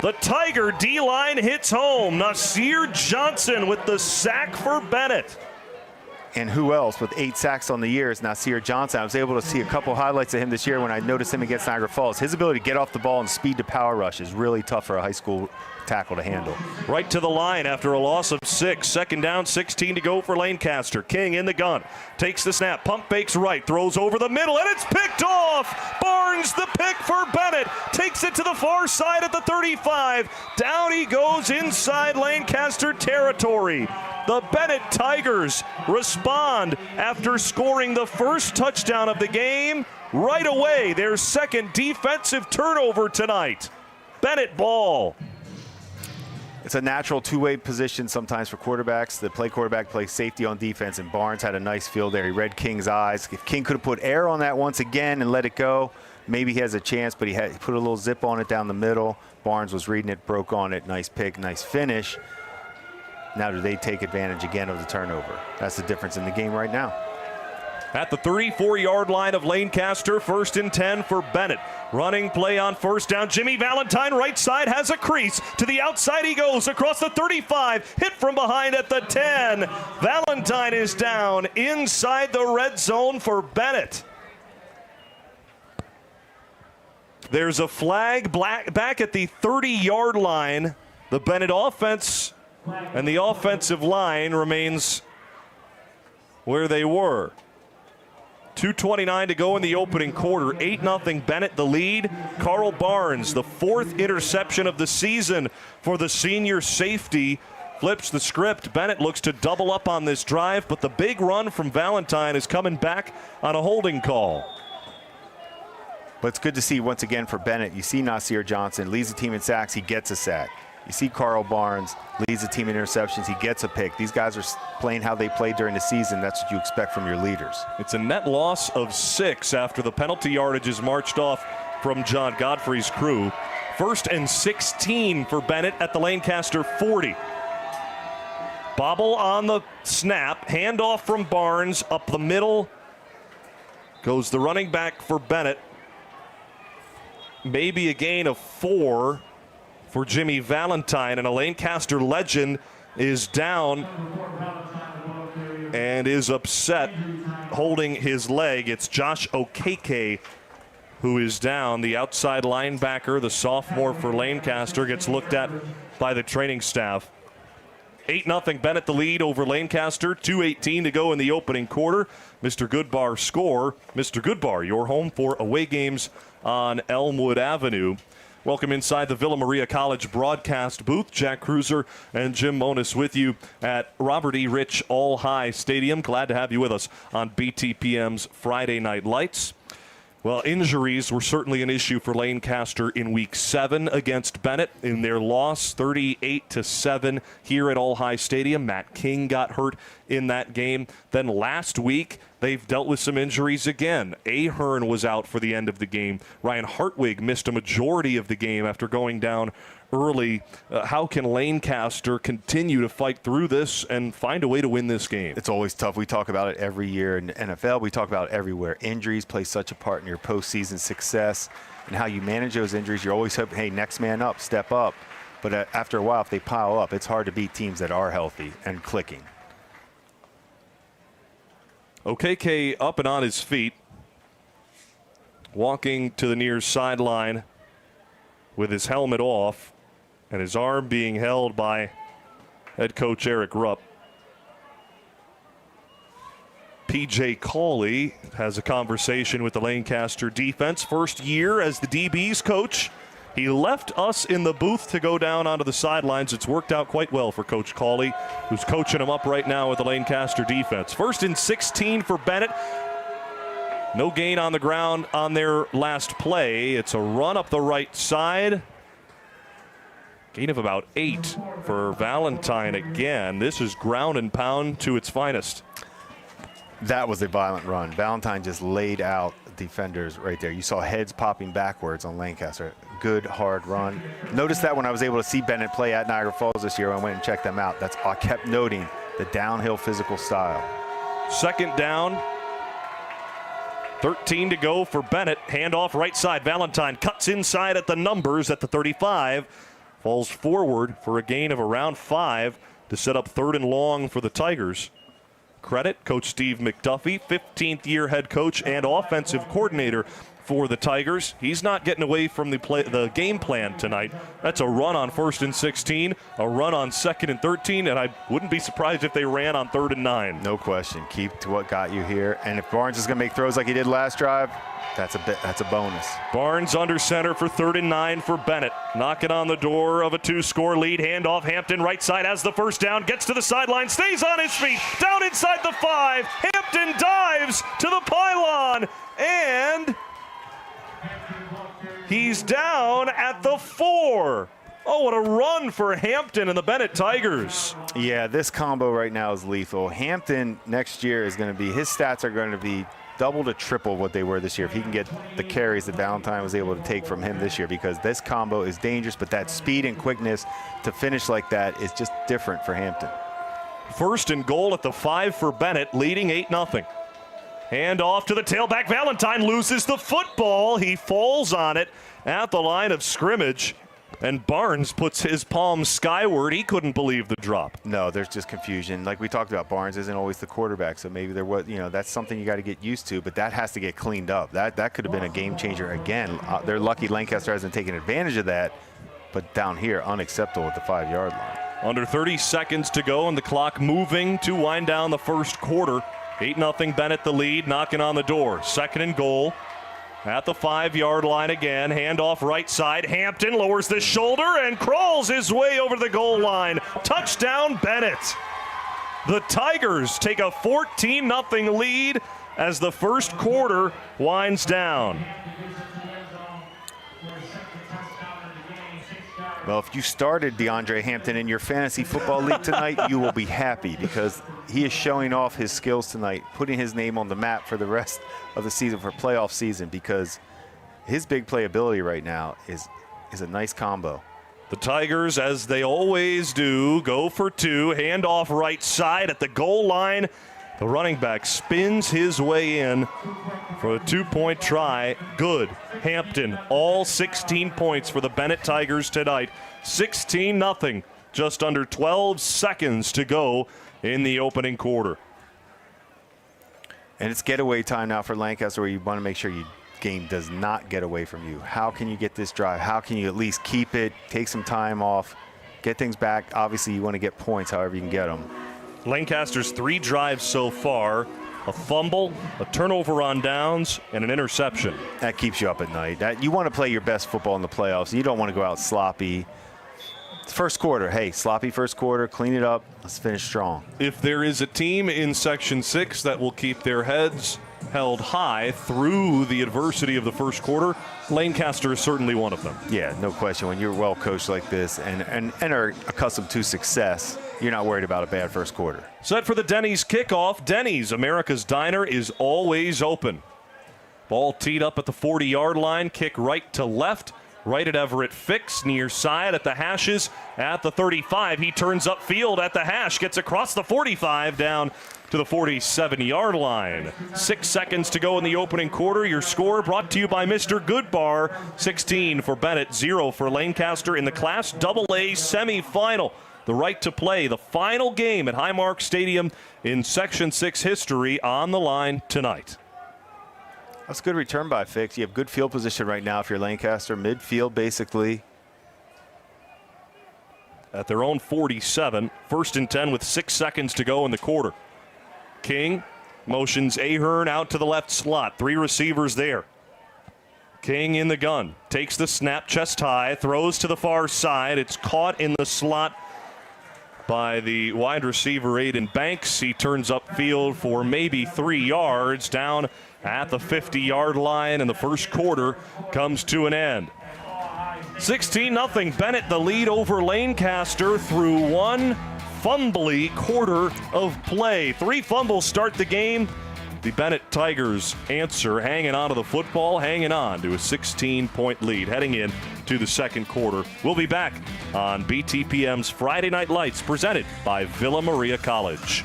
The Tiger D-line hits home. Nasir Johnson with the sack for Bennett. And who else with 8 sacks on the year is Nasir Johnson. I was able to see a couple highlights of him this year when I noticed him against Niagara Falls. His ability to get off the ball and speed to power rush is really tough for a high school tackle to handle. Right to the line after a loss of 6. 2nd down, 16 to go for Lancaster. King in the gun, takes the snap, pump fakes right, throws over the middle, and it's picked off. Barnes the pick for Bennett, takes it to the far side at the 35. Down he goes inside Lancaster territory. The Bennett Tigers respond after scoring the first touchdown of the game right away. Their second defensive turnover tonight. Bennett ball. It's a natural two-way position sometimes for quarterbacks. The quarterback plays safety on defense, and Barnes had a nice field there. He read King's eyes. If King could have put air on that once again and let it go, maybe he has a chance, but he put a little zip on it down the middle. Barnes was reading it, broke on it. Nice pick, nice finish. Now do they take advantage again of the turnover? That's the difference in the game right now. At the 34-yard line of Lancaster, 1st and 10 for Bennett. Running play on 1st down. Jimmy Valentine, right side, has a crease. To the outside he goes, across the 35. Hit from behind at the 10. Valentine is down inside the red zone for Bennett. There's a flag back at the 30-yard line. The Bennett offense and the offensive line remains where they were. 2:29 to go in the opening quarter. 8-0 Bennett the lead. Carl Barnes, the 4th interception of the season for the senior safety, flips the script. Bennett looks to double up on this drive, but the big run from Valentine is coming back on a holding call. But it's good to see once again for Bennett. You see Nasir Johnson leads the team in sacks, he gets a sack. You see Carl Barnes leads the team in interceptions, he gets a pick. These guys are playing how they played during the season. That's what you expect from your leaders. It's a net loss of 6 after the penalty yardage is marched off from John Godfrey's crew. 1st and 16 for Bennett at the Lancaster 40. Bobble on the snap, handoff from Barnes, up the middle goes the running back for Bennett. Maybe a gain of 4 for Jimmy Valentine, and a Lancaster legend is down and is upset, holding his leg. It's Josh Okeke who is down. The outside linebacker, the sophomore for Lancaster, gets looked at by the training staff. 8-0 Bennett the lead over Lancaster. 2:18 to go in the opening quarter. Mr. Goodbar score. Mr. Goodbar, your home for away games on Elmwood Avenue. Welcome inside the Villa Maria College broadcast booth. Jack Kreuzer and Jim Monos with you at Robert E. Rich All-High Stadium. Glad to have you with us on BTPM's Friday Night Lights. Well, injuries were certainly an issue for Lancaster in Week 7 against Bennett in their loss 38-7 here at All-High Stadium. Matt King got hurt in that game. Then last week, they've dealt with some injuries again. Ahern was out for the end of the game. Ryan Hartwig missed a majority of the game after going down early. How can Lancaster continue to fight through this and find a way to win this game? It's always tough. We talk about it every year in the NFL. We talk about it everywhere. Injuries play such a part in your postseason success and how you manage those injuries. You're always hoping, hey, next man up, step up. But after a while, if they pile up, it's hard to beat teams that are healthy and clicking. Okeke up and on his feet, walking to the near sideline with his helmet off and his arm being held by head coach Eric Rupp. P.J. Cawley has a conversation with the Lancaster defense. First year as the DB's coach. He left us in the booth to go down onto the sidelines. It's worked out quite well for Coach Cawley, who's coaching him up right now with the Lancaster defense. 1st and 16 for Bennett. No gain on the ground on their last play. It's a run up the right side. Gain of about 8 for Valentine again. This is ground and pound to its finest. That was a violent run. Valentine just laid out defenders right there. You saw heads popping backwards on Lancaster. Good, hard run. Notice that when I was able to see Bennett play at Niagara Falls this year, I went and checked them out. I kept noting the downhill physical style. Second down. 13 to go for Bennett. Handoff right side. Valentine cuts inside at the numbers at the 35. Falls forward for a gain of around 5 to set up 3rd and long for the Tigers. Credit Coach Steve McDuffie, 15th year head coach and offensive coordinator for the Tigers. He's not getting away from the game plan tonight. That's a run on 1st and 16, a run on 2nd and 13, and I wouldn't be surprised if they ran on 3rd and 9. No question. Keep to what got you here. And if Barnes is going to make throws like he did last drive, that's a bonus. Barnes under center for 3rd and 9 for Bennett. Knocking on the door of a 2-score lead. Handoff. Hampton right side has the first down. Gets to the sideline. Stays on his feet. Down inside the 5. Hampton dives to the pylon. And he's down at the 4. Oh, what a run for Hampton and the Bennett Tigers. Yeah, this combo right now is lethal. Hampton next year is going to be, his stats are going to be double to triple what they were this year if he can get the carries that Valentine was able to take from him this year, because this combo is dangerous, but that speed and quickness to finish like that is just different for Hampton. 1st and goal at the 5 for Bennett, leading 8-0. Hand off to the tailback. Valentine loses the football. He falls on it at the line of scrimmage. And Barnes puts his palm skyward. He couldn't believe the drop. No, there's just confusion. Like we talked about, Barnes isn't always the quarterback, so maybe there was, that's something you got to get used to, but that has to get cleaned up. That could have been a game changer again. They're lucky Lancaster hasn't taken advantage of that, but down here, unacceptable at the 5-yard line. Under 30 seconds to go, and the clock moving to wind down the first quarter. 8-0 Bennett the lead, knocking on the door. 2nd and goal. At the 5-yard line again, handoff right side. Hampton lowers the shoulder and crawls his way over the goal line. Touchdown, Bennett. The Tigers take a 14-0 lead as the first quarter winds down. Well, if you started DeAndre Hampton in your fantasy football league tonight, you will be happy, because he is showing off his skills tonight, putting his name on the map for the rest of the season, for playoff season, because his big playability right now is a nice combo. The Tigers, as they always do, go for 2. Handoff right side at the goal line. The running back spins his way in for a 2-point try. Good. Hampton, all 16 points for the Bennett Tigers tonight. 16-0. Just under 12 seconds to go in the opening quarter. And it's getaway time now for Lancaster, where you want to make sure your game does not get away from you. How can you get this drive? How can you at least keep it, take some time off, get things back? Obviously, you want to get points however you can get them. Lancaster's 3 drives so far: a fumble, a turnover on downs, and an interception. That keeps you up at night. You want to play your best football in the playoffs. You don't want to go out sloppy. First quarter, hey, sloppy first quarter, clean it up, let's finish strong. If there is a team in Section 6 that will keep their heads held high through the adversity of the first quarter, Lancaster is certainly one of them. Yeah, no question. When you're well coached like this and are accustomed to success, you're not worried about a bad first quarter. Set for the Denny's kickoff. Denny's, America's Diner, is always open. Ball teed up at the 40-yard line, kick right to left. Right at Everett Fix, near side at the hashes at the 35. He turns upfield at the hash, gets across the 45 down to the 47-yard line. 6 seconds to go in the opening quarter. Your score brought to you by Mr. Goodbar. 16 for Bennett, 0 for Lancaster in the Class AA semifinal. The right to play the final game at Highmark Stadium in Section 6 history on the line tonight. That's a good return by Fix. You have good field position right now if you're Lancaster. Midfield, basically. At their own 47. 1st and 10 with 6 seconds to go in the quarter. King motions Ahern out to the left slot. 3 receivers there. King in the gun. Takes the snap, chest high. Throws to the far side. It's caught in the slot by the wide receiver Aiden Banks. He turns upfield for maybe 3 yards. Down at the 50-yard line, and the first quarter comes to an end. 16-0, Bennett the lead over Lancaster through one fumbly quarter of play. 3 fumbles start the game. The Bennett Tigers answer, hanging on to the football, hanging on to a 16-point lead, heading in to the second quarter. We'll be back on BTPM's Friday Night Lights, presented by Villa Maria College.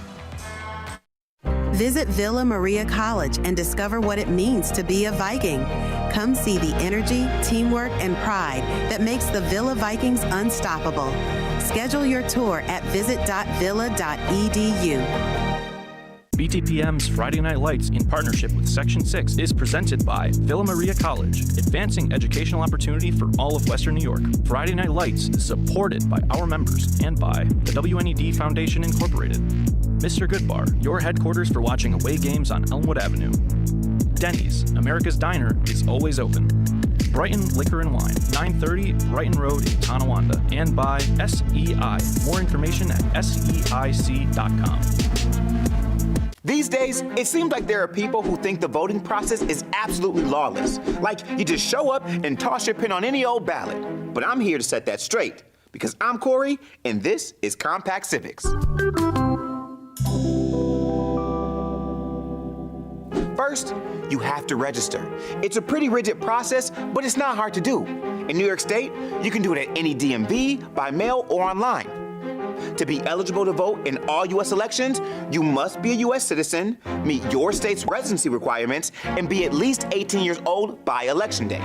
Visit Villa Maria College and discover what it means to be a Viking. Come see the energy, teamwork, and pride that makes the Villa Vikings unstoppable. Schedule your tour at visit.villa.edu. BTPM's Friday Night Lights, in partnership with Section 6, is presented by Villa Maria College, advancing educational opportunity for all of Western New York. Friday Night Lights is supported by our members and by the WNED Foundation Incorporated. Mr. Goodbar, your headquarters for watching away games on Elmwood Avenue. Denny's, America's Diner, is always open. Brighton Liquor and Wine, 930 Brighton Road in Tonawanda. And by SEI. More information at SEIC.com. These days, it seems like there are people who think the voting process is absolutely lawless. Like you just show up and toss your pin on any old ballot. But I'm here to set that straight, because I'm Corey, and this is Compact Civics. First, you have to register. It's a pretty rigid process, but it's not hard to do. In New York State, you can do it at any DMV, by mail, or online. To be eligible to vote in all U.S. elections, you must be a U.S. citizen, meet your state's residency requirements, and be at least 18 years old by Election Day.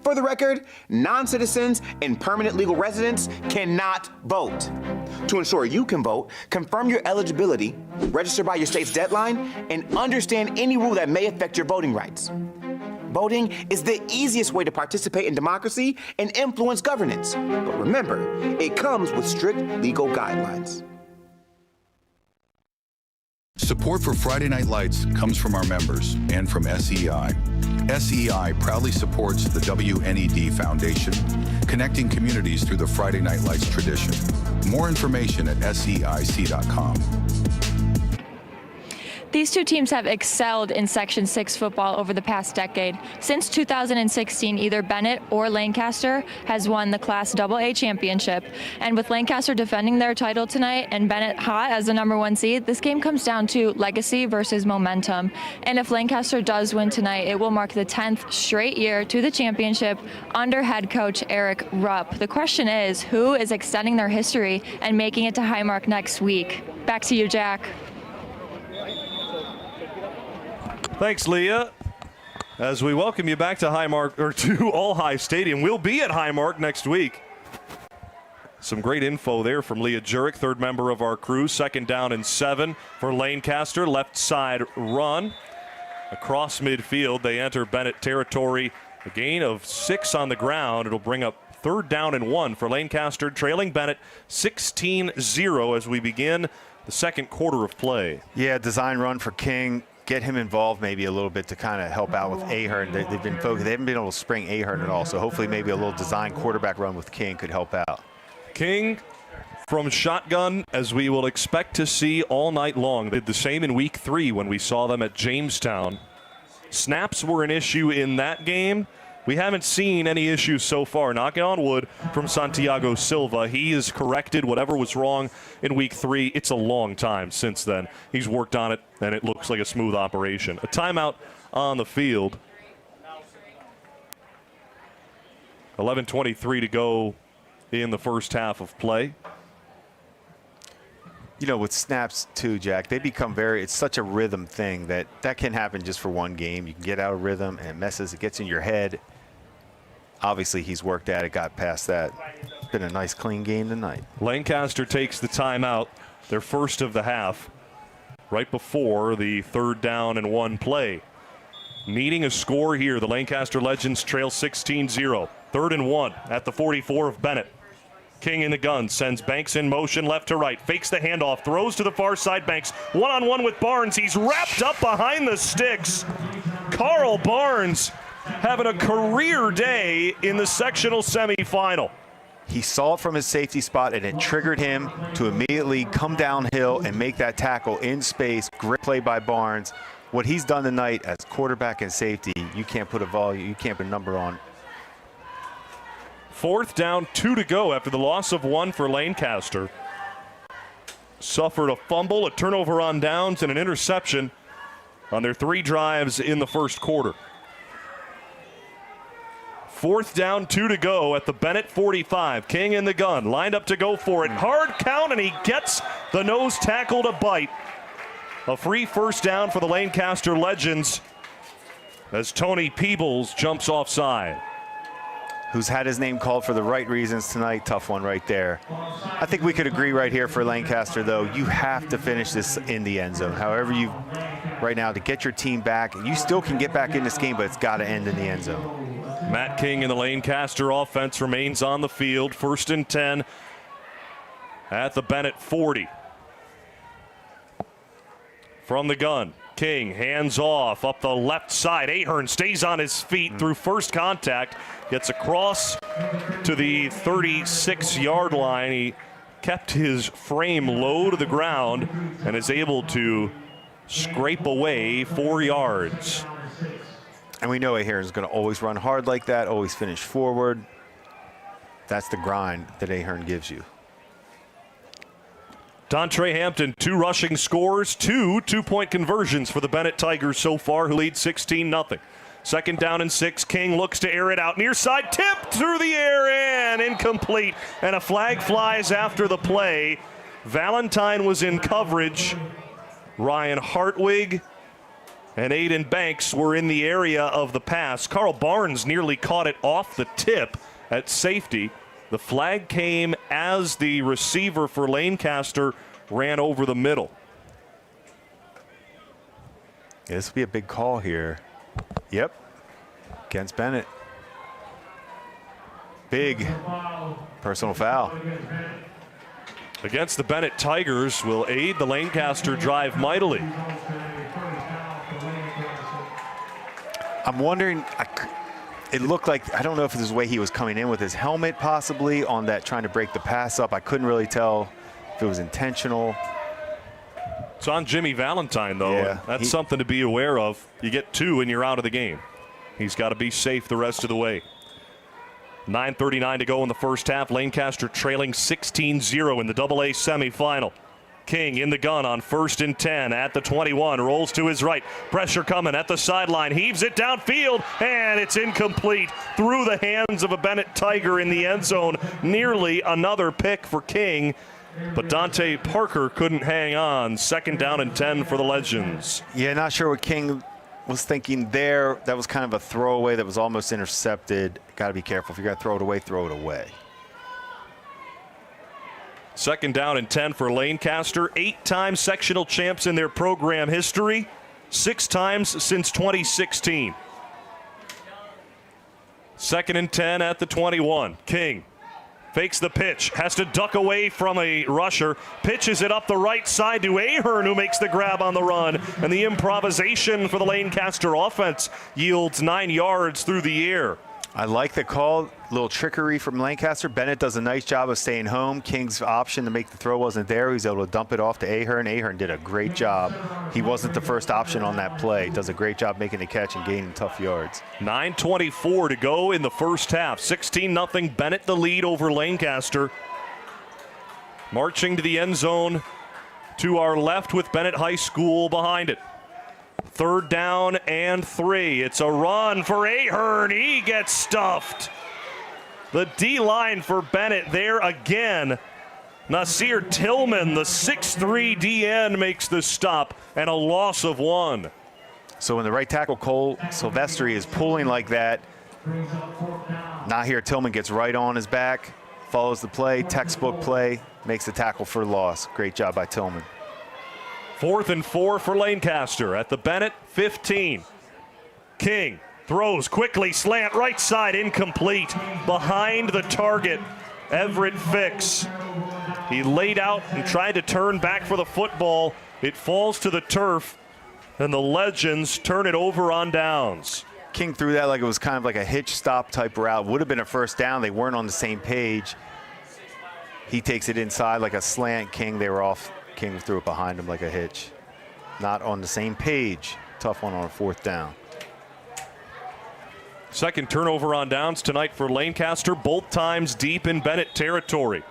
For the record, non-citizens and permanent legal residents cannot vote. To ensure you can vote, confirm your eligibility, register by your state's deadline, and understand any rule that may affect your voting rights. Voting is the easiest way to participate in democracy and influence governance. But remember, it comes with strict legal guidelines. Support for Friday Night Lights comes from our members and from SEI. SEI proudly supports the WNED Foundation, connecting communities through the Friday Night Lights tradition. More information at SEIC.com. These two teams have excelled in Section 6 football over the past decade. Since 2016, either Bennett or Lancaster has won the Class AA championship. And with Lancaster defending their title tonight and Bennett hot as the #1 seed, this game comes down to legacy versus momentum. And if Lancaster does win tonight, it will mark the 10th straight year to the championship under head coach Eric Rupp. The question is, who is extending their history and making it to Highmark next week? Back to you, Jack. Thanks, Leah. As we welcome you back to Highmark, or to All High Stadium. We'll be at Highmark next week. Some great info there from Leah Jurek, third member of our crew. 2nd down and 7 for Lancaster. Left side run. Across midfield, they enter Bennett territory. A gain of 6 on the ground. It'll bring up 3rd down and 1 for Lancaster, trailing Bennett 16-0 as we begin the second quarter of play. Yeah, design run for King. Get him involved maybe a little bit to kind of help out with Ahern. They've been focused. They haven't been able to spring Ahern at all, so hopefully maybe a little design quarterback run with King could help out. King from shotgun, as we will expect to see all night long. They did the same in week 3 when we saw them at Jamestown. Snaps were an issue in that game. We haven't seen any issues so far, knocking on wood, from Santiago Silva. He has corrected whatever was wrong in week 3. It's a long time since then. He's worked on it, and it looks like a smooth operation. A timeout on the field. 11:23 to go in the first half of play. You know, with snaps too, Jack, they become it's such a rhythm thing that can happen just for one game. You can get out of rhythm and it gets in your head. Obviously, he's worked at it, got past that. It's been a nice, clean game tonight. Lancaster takes the timeout, their first of the half, right before the 3rd down and 1 play. Needing a score here, the Lancaster Legends trail 16-0. 3rd and 1 at the 44 of Bennett. King in the gun, sends Banks in motion left to right, fakes the handoff, throws to the far side. Banks one-on-one with Barnes. He's wrapped up behind the sticks. Carl Barnes having a career day in the sectional semifinal. He saw it from his safety spot, and it triggered him to immediately come downhill and make that tackle in space. Great play by Barnes. what he's done tonight as quarterback and safety, you can't put a number on. 4th down, 2 to go after the loss of 1 for Lancaster. Suffered a fumble, a turnover on downs, and an interception on their 3 drives in the first quarter. 4th down, 2 to go at the Bennett 45. King in the gun, lined up to go for it. Hard count, and he gets the nose tackle to bite. A free first down for the Lancaster Legends as Tony Peebles jumps offside. Who's had his name called for the right reasons tonight. Tough one right there. I think we could agree right here for Lancaster, though. You have to finish this in the end zone. However right now, to get your team back, you still can get back in this game, but it's got to end in the end zone. Matt King and the Lancaster offense remains on the field. 1st and 10 at the Bennett 40. From the gun, King hands off up the left side. Ahern stays on his feet through first contact. Gets across to the 36-yard line. He kept his frame low to the ground and is able to scrape away 4 yards. And we know Ahern is going to always run hard like that, always finish forward. That's the grind that Ahern gives you. Dontre Hampton, 2 rushing scores, 2 two-point conversions for the Bennett Tigers so far, who lead 16-0. 2nd down and 6. King looks to air it out. Near side, tipped through the air and incomplete. And a flag flies after the play. Valentine was in coverage. Ryan Hartwig and Aiden Banks were in the area of the pass. Carl Barnes nearly caught it off the tip at safety. The flag came as the receiver for Lancaster ran over the middle. Yeah, this will be a big call here. Yep, against Bennett. Big personal foul. Against the Bennett Tigers will aid the Lancaster drive mightily. I'm wondering, it looked like, I don't know if it was the way he was coming in with his helmet possibly on that, trying to break the pass up. I couldn't really tell if it was intentional. It's on Jimmy Valentine, though. Yeah, that's something to be aware of. You get 2 and you're out of the game. He's got to be safe the rest of the way. 9:39 to go in the first half. Lancaster trailing 16-0 in the AA semifinal. King in the gun on 1st and 10 at the 21. Rolls to his right. Pressure coming at the sideline. Heaves it downfield, and it's incomplete. Through the hands of a Bennett Tiger in the end zone. Nearly another pick for King. But Dante Parker couldn't hang on. 2nd down and 10 for the Legends. Yeah, not sure what King was thinking there. That was kind of a throwaway that was almost intercepted. Got to be careful. If you're going to throw it away, throw it away. 2nd down and 10 for Lancaster. 8-time sectional champs in their program history. 6 times since 2016. 2nd and 10 at the 21. King fakes the pitch, has to duck away from a rusher, pitches it up the right side to Ahern, who makes the grab on the run, and the improvisation for the Lancaster offense yields 9 yards through the air. I like the call. A little trickery from Lancaster. Bennett does a nice job of staying home. King's option to make the throw wasn't there. He was able to dump it off to Ahern. Ahern did a great job. He wasn't the first option on that play. Does a great job making the catch and gaining tough yards. 9:24 to go in the first half. 16-0 Bennett the lead over Lancaster. Marching to the end zone to our left with Bennett High School behind it. 3rd down and 3. It's a run for Ahern. He gets stuffed. The D-line for Bennett there again. Nasir Tillman, the 6'3 DN, makes the stop, and a loss of 1. So when the right tackle, Cole Silvestri, is pulling like that, Nahir Tillman gets right on his back, follows the play, textbook play, makes the tackle for loss. Great job by Tillman. 4th and 4 for Lancaster at the Bennett 15. King throws quickly, slant right side, incomplete. Behind the target, Everett Fix. He laid out and tried to turn back for the football. It falls to the turf, and the Legends turn it over on downs. King threw that like it was kind of like a hitch stop type route. Would have been a first down. They weren't on the same page. He takes it inside like a slant. King, they were off. King threw it behind him like a hitch. Not on the same page. tough one on a 4th down. Second turnover on downs tonight for Lancaster, both times deep in Bennett territory.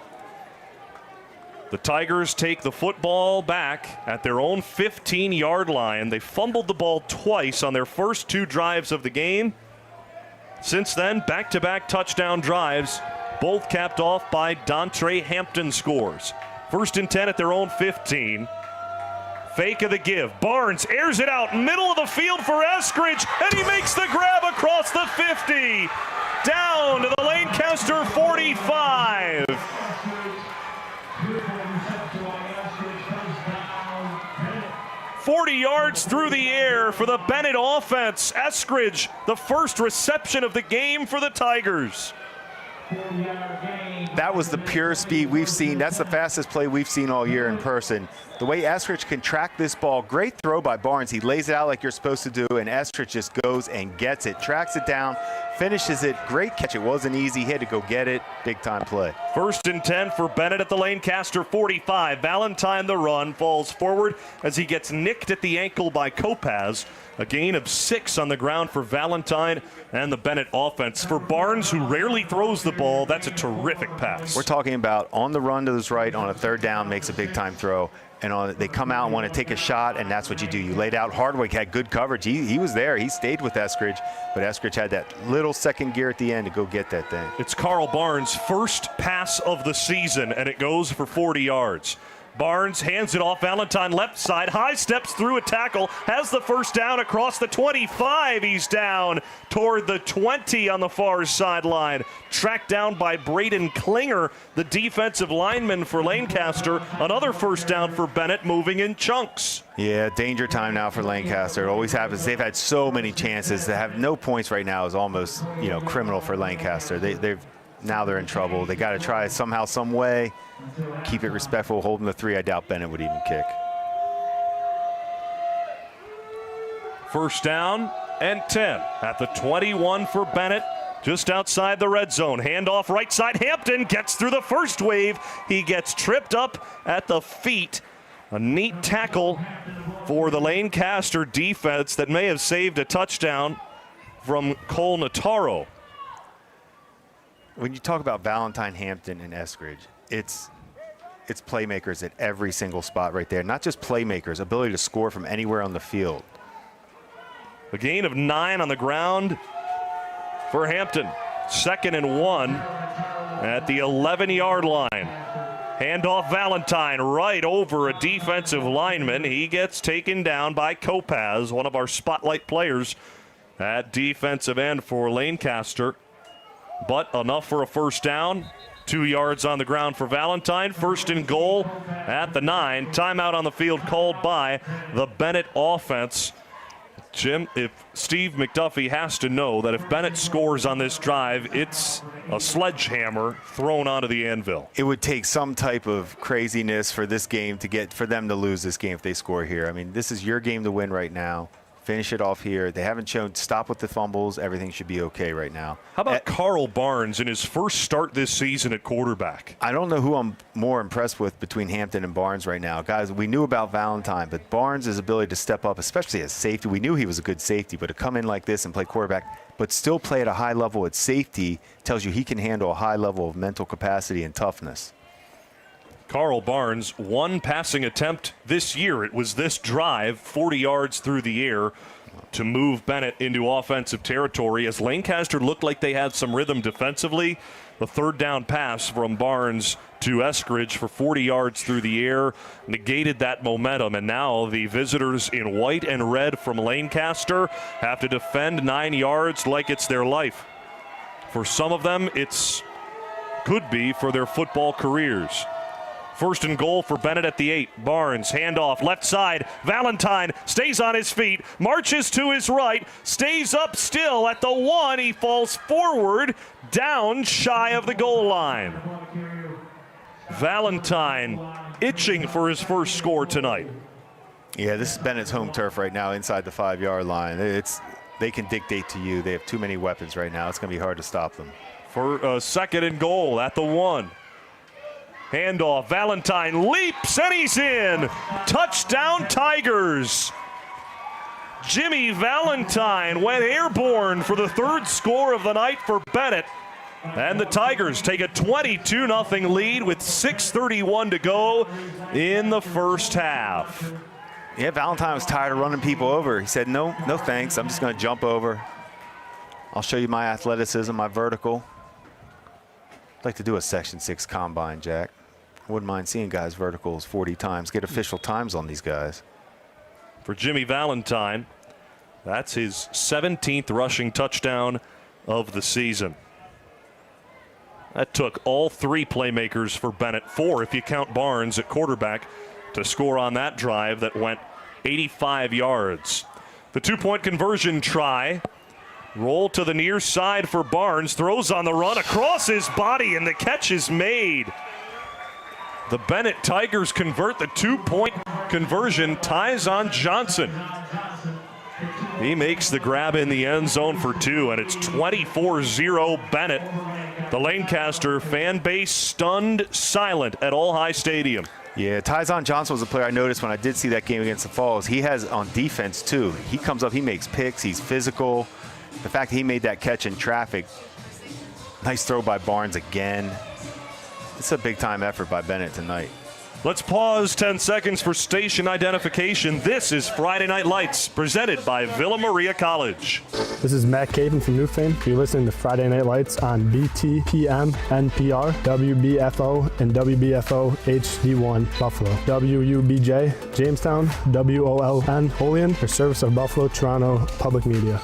The Tigers take the football back at their own 15-yard line. They fumbled the ball twice on their first 2 drives of the game. Since then, back-to-back touchdown drives, both capped off by Dontre Hampton scores. 1st and 10 at their own 15. Fake of the give. Barnes airs it out, middle of the field for Eskridge, and he makes the grab across the 50. Down to the Lancaster 45. "40 yards through the air for the Bennett offense. Eskridge, the first reception of the game for the Tigers." That was the pure speed we've seen. That's the fastest play we've seen all year in person. The way Eskridge can track this ball, great throw by Barnes. He lays it out like you're supposed to do, and Eskridge just goes and gets it, tracks it down, finishes it. Great catch. It wasn't easy. He had to go get it. Big time play. 1st and 10 for Bennett at the Lancaster 45. Valentine, the run, falls forward as he gets nicked at the ankle by Kopaz. A gain of 6 on the ground for Valentine and the Bennett offense. For Barnes, who rarely throws the ball, that's a terrific pass. We're talking about on the run to his right on a 3rd down, makes a big time throw. And they come out and want to take a shot, and that's what you do. You laid out. Hardwick had good coverage. He was there. He stayed with Eskridge, but Eskridge had that little second gear at the end to go get that thing. It's Carl Barnes' first pass of the season, and it goes for 40 yards. Barnes hands it off. Valentine left side. High steps through a tackle. Has the first down across the 25. He's down toward the 20 on the far sideline. Tracked down by Braden Klinger, the defensive lineman for Lancaster. Another first down for Bennett, moving in chunks. Yeah, danger time now for Lancaster. It always happens. They've had so many chances. To have no points right now is almost, criminal for Lancaster. Now they're in trouble. They got to try somehow, some way, keep it respectful, hold them to 3. I doubt Bennett would even kick. First down and 10 at the 21 for Bennett, just outside the red zone. Handoff right side. Hampton gets through the first wave. He gets tripped up at the feet. A neat tackle for the Lancaster defense that may have saved a touchdown from Cole Nataro. When you talk about Valentine, Hampton, and Eskridge, it's playmakers at every single spot right there. Not just playmakers, ability to score from anywhere on the field. A gain of 9 on the ground for Hampton. 2nd and 1 at the 11-yard line. Handoff Valentine right over a defensive lineman. He gets taken down by Kopaz, one of our spotlight players at defensive end for Lancaster. But enough for a first down. 2 yards on the ground for Valentine. 1st and goal at the 9. Timeout on the field called by the Bennett offense. Jim, if Steve McDuffie has to know that if Bennett scores on this drive, it's a sledgehammer thrown onto the anvil. It would take some type of craziness for this game for them to lose this game if they score here. I mean, this is your game to win right now. Finish it off here. They haven't shown stop with the fumbles. Everything should be okay right now. How about Carl Barnes in his first start this season at quarterback? I don't know who I'm more impressed with between Hampton and Barnes right now. Guys, we knew about Valentine, but Barnes' ability to step up, especially as safety. We knew he was a good safety, but to come in like this and play quarterback, but still play at a high level at safety tells you he can handle a high level of mental capacity and toughness. Carl Barnes, 1 passing attempt this year. It was this drive, 40 yards through the air to move Bennett into offensive territory. As Lancaster looked like they had some rhythm defensively, the 3rd down pass from Barnes to Eskridge for 40 yards through the air negated that momentum. And now the visitors in white and red from Lancaster have to defend 9 yards like it's their life. For some of them, could be for their football careers. 1st and goal for Bennett at the 8. Barnes, handoff, left side. Valentine stays on his feet, marches to his right, stays up still at the 1. He falls forward, down shy of the goal line. Valentine itching for his first score tonight. Yeah, this is Bennett's home turf right now inside the 5-yard line. They can dictate to you. They have too many weapons right now. It's going to be hard to stop them. For a 2nd and goal at the 1. Handoff, Valentine leaps and he's in. Touchdown Tigers. Jimmy Valentine went airborne for the third score of the night for Bennett. And the Tigers take a 22-0 lead with 6:31 to go in the first half. Yeah, Valentine was tired of running people over. He said, no thanks. I'm just going to jump over. I'll show you my athleticism, my vertical. I'd like to do a Section 6 combine, Jack. I wouldn't mind seeing guys verticals 40 times, get official times on these guys. For Jimmy Valentine, that's his 17th rushing touchdown of the season. That took all three playmakers for Bennett, 4 if you count Barnes at quarterback, to score on that drive that went 85 yards. The 2-point conversion try. Roll to the near side for Barnes. Throws on the run across his body, and the catch is made. The Bennett Tigers convert the 2-point conversion. Tyson Johnson. He makes the grab in the end zone for 2, and it's 24-0 Bennett. The Lancaster fan base stunned silent at All High Stadium. Yeah, Tyson Johnson was a player I noticed when I did see that game against the Falls. He has on defense, too. He comes up, he makes picks, he's physical. The fact that he made that catch in traffic, nice throw by Barnes again. It's a big-time effort by Bennett tonight. Let's pause 10 seconds for station identification. This is Friday Night Lights, presented by Villa Maria College. This is Matt Caven from Newfane. You're listening to Friday Night Lights on BTPM, NPR, WBFO, and WBFO HD1 Buffalo. WUBJ, Jamestown, WOLN, Olean, for service of Buffalo, Toronto Public Media.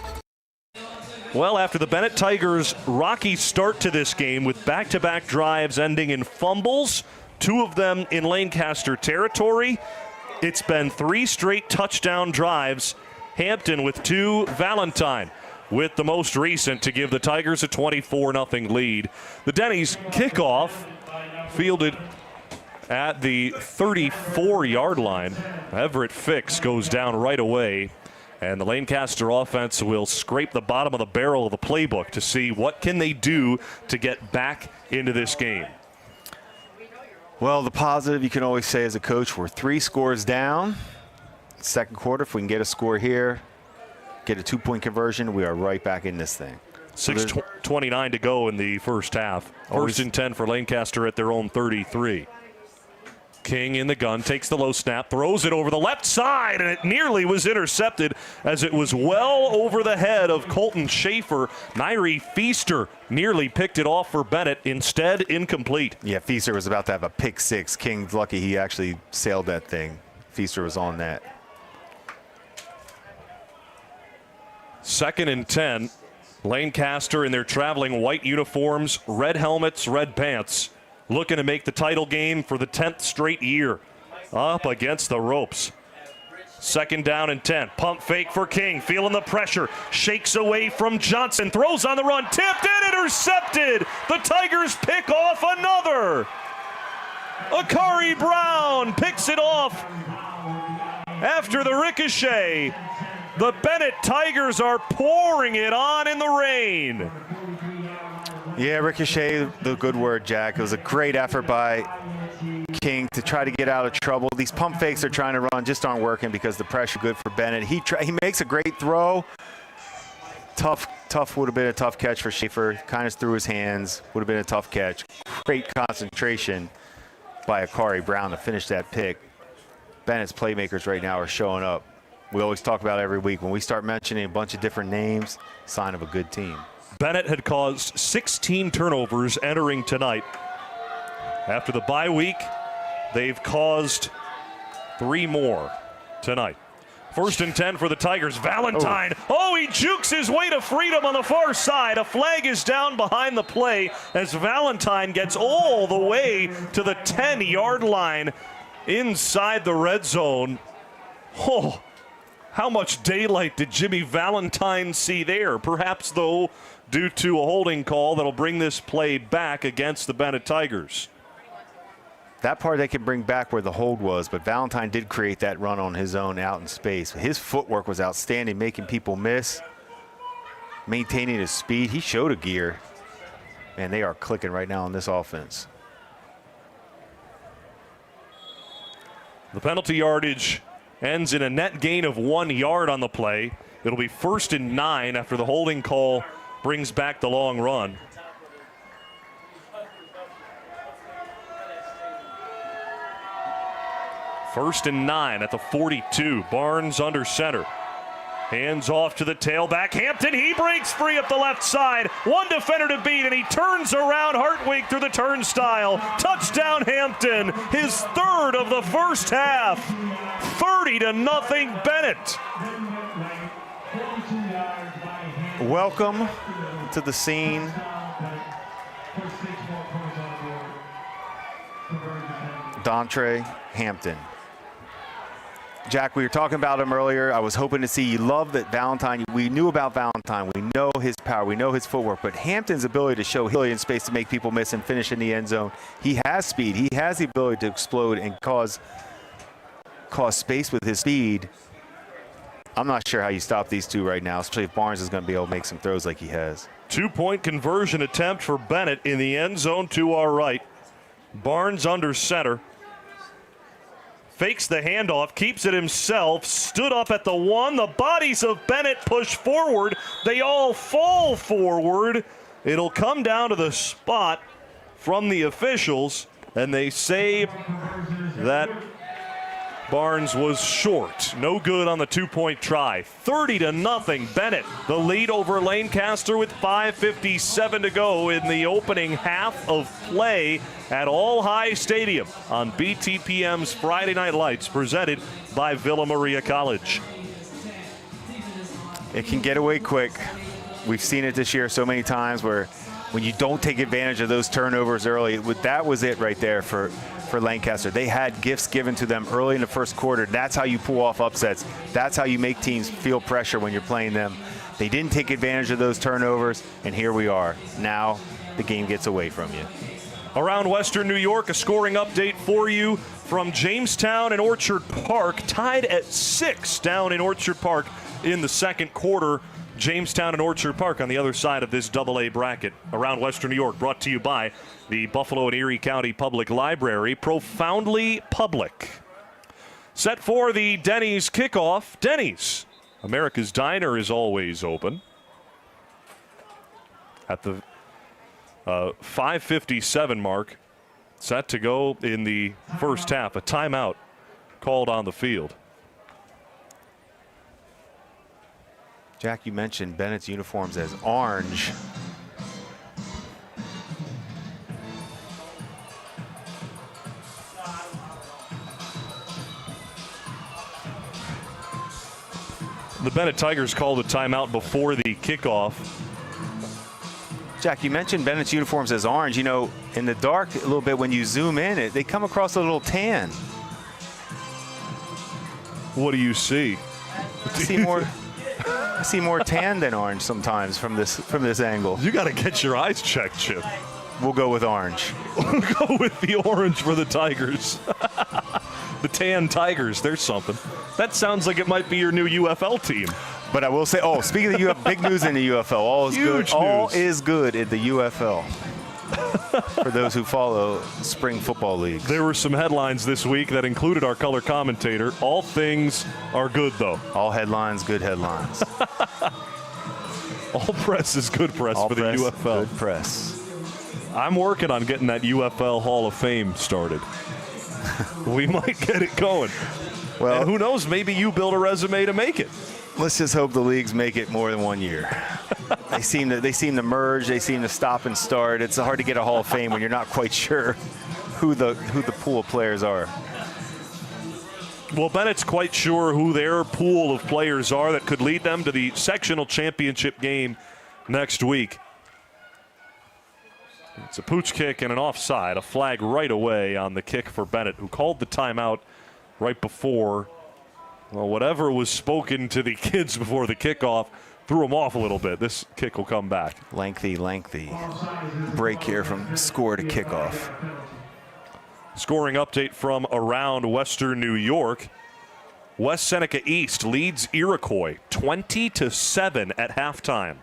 Well, after the Bennett Tigers' rocky start to this game with back-to-back drives ending in fumbles, 2 of them in Lancaster territory, it's been 3 straight touchdown drives. Hampton with 2, Valentine with the most recent to give the Tigers a 24-0 lead. The Denny's kickoff fielded at the 34-yard line. Everett Fix goes down right away. And the Lancaster offense will scrape the bottom of the barrel of the playbook to see what can they do to get back into this game. Well, the positive you can always say as a coach, we're 3 scores down. Second quarter, if we can get a score here, get a 2-point conversion, we are right back in this thing. 6:29 to go in the first half. First and 10 for Lancaster at their own 33. King in the gun, takes the low snap, throws it over the left side, and it nearly was intercepted as it was well over the head of Colton Schaefer. Nairi Feaster nearly picked it off for Bennett, instead incomplete. Yeah, Feaster was about to have a pick 6. King's lucky he actually sailed that thing. Feaster was on that. 2nd and 10. Lancaster in their traveling white uniforms, red helmets, red pants, looking to make the title game for the 10th straight year. Up against the ropes. 2nd down and 10. Pump fake for King. Feeling the pressure. Shakes away from Johnson. Throws on the run. Tipped and intercepted. The Tigers pick off another. Akari Brown picks it off after the ricochet. The Bennett Tigers are pouring it on in the rain. Yeah, ricochet, the good word, Jack. It was a great effort by King to try to get out of trouble. These pump fakes they're trying to run just aren't working because the pressure good for Bennett. He makes a great throw. Tough would have been a tough catch for Schaefer. Kind of through his hands. Would have been a tough catch. Great concentration by Akari Brown to finish that pick. Bennett's playmakers right now are showing up. We always talk about every week. When we start mentioning a bunch of different names, sign of a good team. Bennett had caused 16 turnovers entering tonight. After the bye week, they've caused 3 more tonight. 1st and 10 for the Tigers. Valentine. Oh, he jukes his way to freedom on the far side. A flag is down behind the play as Valentine gets all the way to the 10-yard line inside the red zone. Oh, how much daylight did Jimmy Valentine see there? Perhaps, though, due to a holding call that'll bring this play back against the Bennett Tigers. That part they can bring back where the hold was, but Valentine did create that run on his own out in space. His footwork was outstanding, making people miss, maintaining his speed. He showed a gear. Man, they are clicking right now on this offense. The penalty yardage ends in a net gain of 1 yard on the play. It'll be 1st and 9 after the holding call brings back the long run. First and 9 at the 42. Barnes under center. Hands off to the tailback. Hampton, he breaks free up the left side. One defender to beat, and he turns around Hartwig through the turnstile. Touchdown Hampton, his 3rd of the first half. 30-0 Bennett. Welcome to the scene. Dontre Hampton. Jack, we were talking about him earlier. I was hoping to see, you love that Valentine. We knew about Valentine. We know his power. We know his footwork. But Hampton's ability to show in space to make people miss and finish in the end zone. He has speed. He has the ability to explode and cause space with his speed. I'm not sure how you stop these two right now, especially if Barnes is going to be able to make some throws like he has. 2-point conversion attempt for Bennett in the end zone to our right. Barnes under center. Fakes the handoff, keeps it himself, stood up at the 1. The bodies of Bennett push forward. They all fall forward. It'll come down to the spot from the officials, and they say that Barnes was short. No good on the 2-point try. 30-0 Bennett. The lead over Lancaster with 5:57 to go in the opening half of play at All High Stadium on BTPM's Friday Night Lights, presented by Villa Maria College. It can get away quick. We've seen it this year so many times where when you don't take advantage of those turnovers early, that was it right there for Lancaster. They had gifts given to them early in the first quarter. That's how you pull off upsets. That's how you make teams feel pressure when you're playing them. They didn't take advantage of those turnovers, and here we are. Now the game gets away from you. Around Western New York, a scoring update for you from Jamestown and Orchard Park. Tied at 6 down in Orchard Park in the second quarter. Jamestown and Orchard Park on the other side of this AA bracket. Around Western New York, brought to you by the Buffalo and Erie County Public Library, profoundly public. Set for the Denny's kickoff. Denny's, America's Diner, is always open. At the 5:57 mark, set to go in the first half. A timeout called on the field. Jack, you mentioned Bennett's uniforms as orange. The Bennett Tigers called a timeout before the kickoff. Jack, you mentioned Bennett's uniforms as orange. You know, in the dark a little bit, when you zoom in, they come across a little tan. What do you see? I see more tan than orange sometimes from this angle. You got to get your eyes checked, Chip. We'll go with orange. We'll go with the orange for the Tigers. The tan Tigers, there's something. That sounds like it might be your new UFL team. But I will say, speaking of the UFL, big news in the UFL. All is good. All is good in the UFL. For those who follow spring football leagues. There were some headlines this week that included our color commentator. All things are good, though. All headlines, good headlines. All press is good press for the UFL. Good press. I'm working on getting that UFL Hall of Fame started. We might get it going. Well, and who knows? Maybe you build a resume to make it. Let's just hope the leagues make it more than 1 year. They seem to merge. They seem to stop and start. It's hard to get a Hall of Fame when you're not quite sure who the pool of players are. Well, Bennett's quite sure who their pool of players are that could lead them to the sectional championship game next week. It's a pooch kick and an offside, a flag right away on the kick for Bennett, who called the timeout right before. Well, whatever was spoken to the kids before the kickoff threw them off a little bit. This kick will come back. Lengthy break here from score to kickoff. Scoring update from around Western New York. West Seneca East leads Iroquois 20-7 at halftime.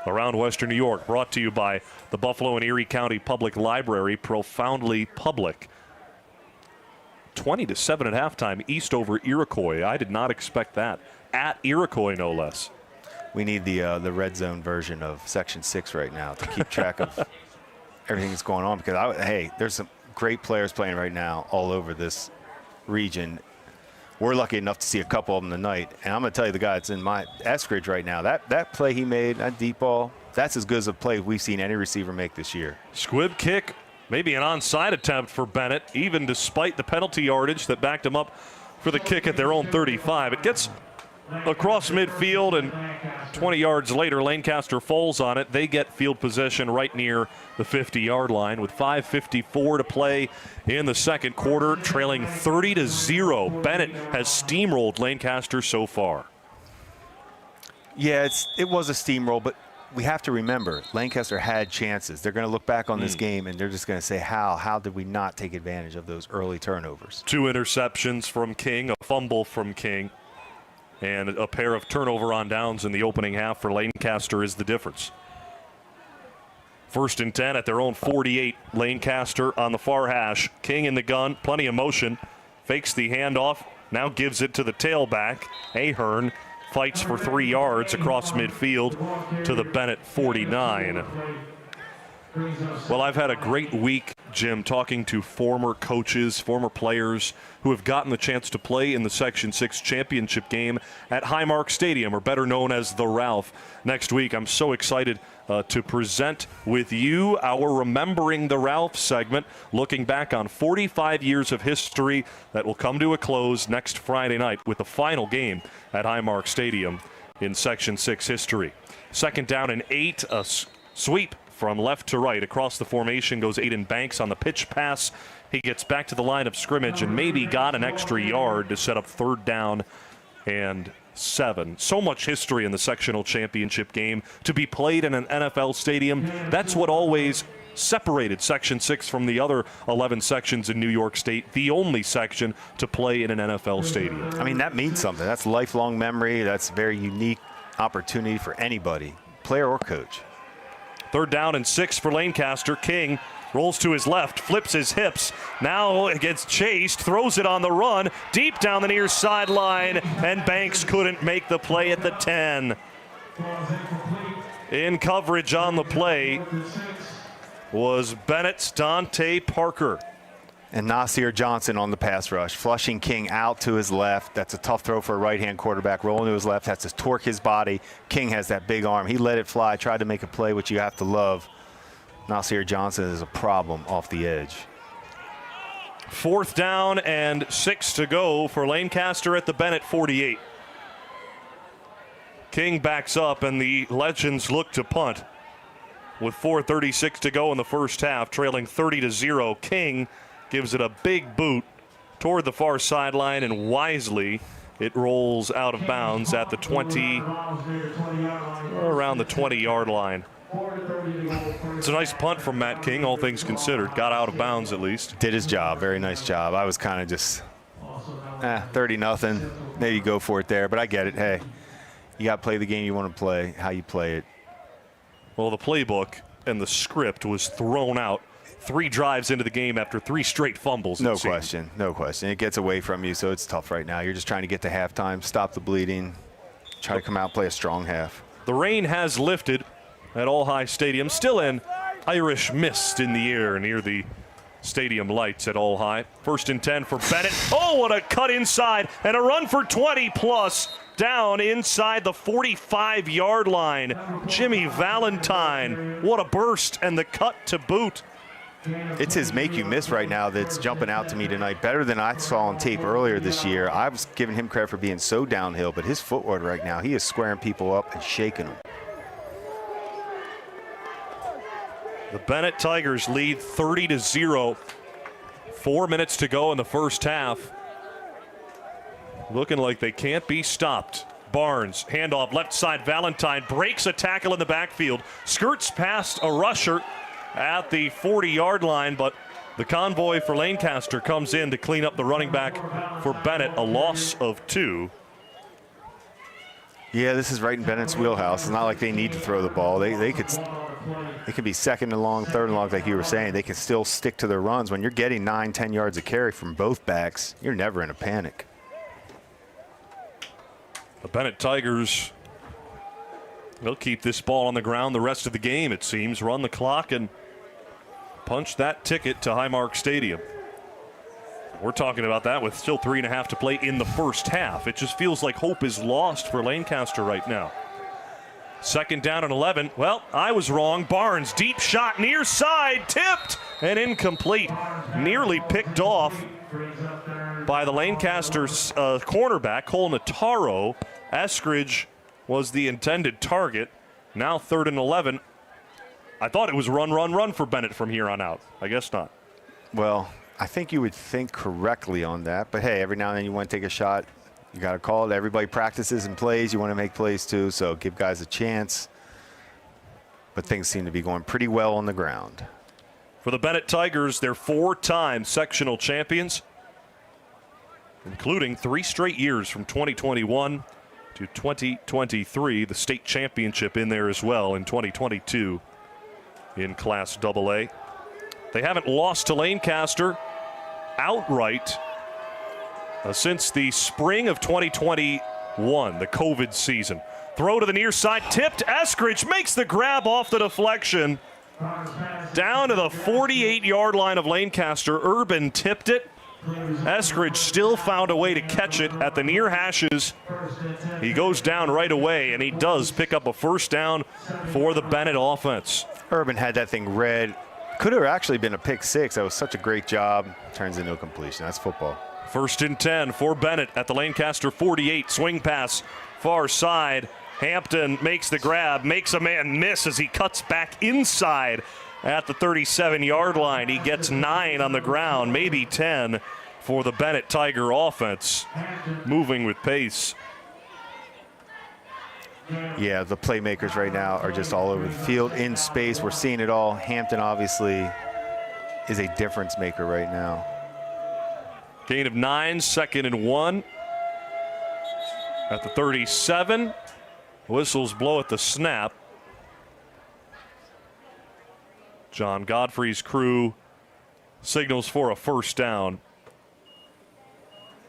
Around Western New York, brought to you by the Buffalo and Erie County Public Library, profoundly public. 20-7 at halftime, East over Iroquois. I did not expect that. At Iroquois, no less. We need the red zone version of Section 6 right now to keep track of everything that's going on. Because, hey, there's some great players playing right now all over this region. We're lucky enough to see a couple of them tonight. And I'm going to tell you, the guy that's in my Eskridge right now, that play he made, that deep ball, that's as good as a play we've seen any receiver make this year. Squib kick, maybe an onside attempt for Bennett, even despite the penalty yardage that backed him up for the kick at their own 35. It gets across midfield, and 20 yards later, Lancaster falls on it. They get field possession right near the 50-yard line with 5:54 to play in the second quarter, trailing 30-0. Bennett has steamrolled Lancaster so far. Yeah, it was a steamroll, but we have to remember, Lancaster had chances. They're going to look back on this game, and they're just going to say, how did we not take advantage of those early turnovers? 2 interceptions from King, a fumble from King, and a pair of turnover on downs in the opening half for Lancaster is the difference. 1st and 10 at their own 48. Lancaster on the far hash. King in the gun, plenty of motion. Fakes the handoff, now gives it to the tailback. Ahern fights for 3 yards across midfield to the Bennett 49. Well, I've had a great week, Jim, talking to former coaches, former players who have gotten the chance to play in the Section 6 championship game at Highmark Stadium, or better known as the Ralph. Next week, I'm so excited to present with you our Remembering the Ralph segment, looking back on 45 years of history that will come to a close next Friday night with the final game at Highmark Stadium in Section 6 history. 2nd down and 8, a sweep from left to right. Across the formation goes Aiden Banks on the pitch pass. He gets back to the line of scrimmage and maybe got an extra yard to set up 3rd down and 7. So much history in the sectional championship game to be played in an NFL stadium. That's what always separated Section 6 from the other 11 sections in New York State, the only section to play in an NFL stadium. I mean, that means something. That's lifelong memory. That's a very unique opportunity for anybody, player or coach. 3rd down and 6 for Lancaster. King rolls to his left, flips his hips. Now gets chased, throws it on the run, deep down the near sideline, and Banks couldn't make the play at the 10. In coverage on the play was Bennett's Dante Parker. And Nasir Johnson on the pass rush, flushing King out to his left. That's a tough throw for a right-hand quarterback. Rolling to his left, has to torque his body. King has that big arm. He let it fly, tried to make a play, which you have to love. Nasir Johnson is a problem off the edge. 4th down and 6 to go for Lancaster at the Bennett 48. King backs up, and the Legends look to punt with 4:36 to go in the first half, trailing 30-0. King gives it a big boot toward the far sideline, and wisely it rolls out of bounds at the 20, around the 20-yard line. It's a nice punt from Matt King, all things considered. Got out of bounds at least. Did his job, very nice job. I was kind of just 30-0. Maybe go for it there, but I get it. Hey, you got to play the game you want to play, how you play it. Well, the playbook and the script was thrown out 3 drives into the game after 3 straight fumbles. No question, no question. It gets away from you, so it's tough right now. You're just trying to get to halftime, stop the bleeding, try to come out and play a strong half. The rain has lifted at All High Stadium. Still an Irish mist in the air near the stadium lights at All High. 1st and 10 for Bennett. Oh, what a cut inside, and a run for 20+ down inside the 45-yard line. Jimmy Valentine, what a burst, and the cut to boot. It's his make you miss right now that's jumping out to me tonight. Better than I saw on tape earlier this year. I was giving him credit for being so downhill, but his footwork right now, he is squaring people up and shaking them. The Bennett Tigers lead 30-0. 4 minutes to go in the first half. Looking like they can't be stopped. Barnes, handoff left side. Valentine breaks a tackle in the backfield. Skirts past a rusher at the 40-yard line, but the convoy for Lancaster comes in to clean up the running back for Bennett. A loss of 2. Yeah, this is right in Bennett's wheelhouse. It's not like they need to throw the ball. They could be second and long, third and long, like you were saying. They can still stick to their runs. When you're getting 9-10 yards of carry from both backs, you're never in a panic. The Bennett Tigers, they'll keep this ball on the ground the rest of the game, it seems. Run the clock and punch that ticket to Highmark Stadium. We're talking about that with still 3.5 to play in the first half. It just feels like hope is lost for Lancaster right now. Second down and 11. Well, I was wrong. Barnes, deep shot near side, tipped and incomplete. Nearly picked off by the Lancaster's cornerback, Cole Nataro. Eskridge was the intended target. Now 3rd and 11. I thought it was run for Bennett from here on out. I guess not. Well, I think you would think correctly on that. But, hey, every now and then you want to take a shot. You got to call it. Everybody practices and plays. You want to make plays too, so give guys a chance. But things seem to be going pretty well on the ground. For the Bennett Tigers, they're 4-time sectional champions, including 3 straight years from 2021 to 2023. The state championship in there as well in 2022 in Class AA. They haven't lost to Lancaster outright since the spring of 2021, the COVID season. Throw to the near side, tipped. Eskridge makes the grab off the deflection. Down to the 48-yard line of Lancaster. Urban tipped it. Eskridge still found a way to catch it at the near hashes. He goes down right away, and he does pick up a first down for the Bennett offense. Urban had that thing read. Could have actually been a pick six. That was such a great job. Turns into a completion. That's football. 1st and 10 for Bennett at the Lancaster 48. Swing pass far side. Hampton makes the grab, makes a man miss as he cuts back inside at the 37-yard line. He gets 9 on the ground, maybe 10 for the Bennett Tiger offense. Moving with pace. Yeah, the playmakers right now are just all over the field, in space. We're seeing it all. Hampton obviously is a difference maker right now. Gain of 9, 2nd and 1. At the 37. Whistles blow at the snap. John Godfrey's crew signals for a first down.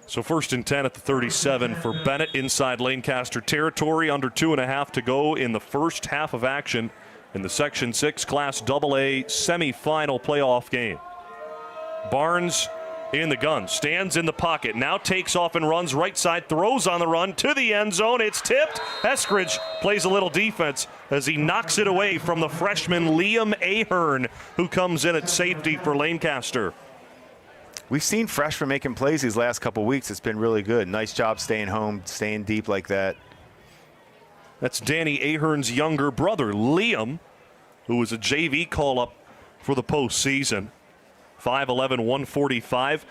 So 1st and 10 at the 37 for Bennett inside Lancaster territory. Under 2.5 to go in the first half of action in the Section 6 Class AA semifinal playoff game. Barnes in the gun, stands in the pocket, now takes off and runs right side, throws on the run to the end zone. It's tipped. Eskridge plays a little defense as he knocks it away from the freshman Liam Ahern, who comes in at safety for Lancaster. We've seen freshmen making plays these last couple weeks. It's been really good. Nice job staying home, staying deep like that. That's Danny Ahern's younger brother, Liam, who was a JV call-up for the postseason. 5'11", 145.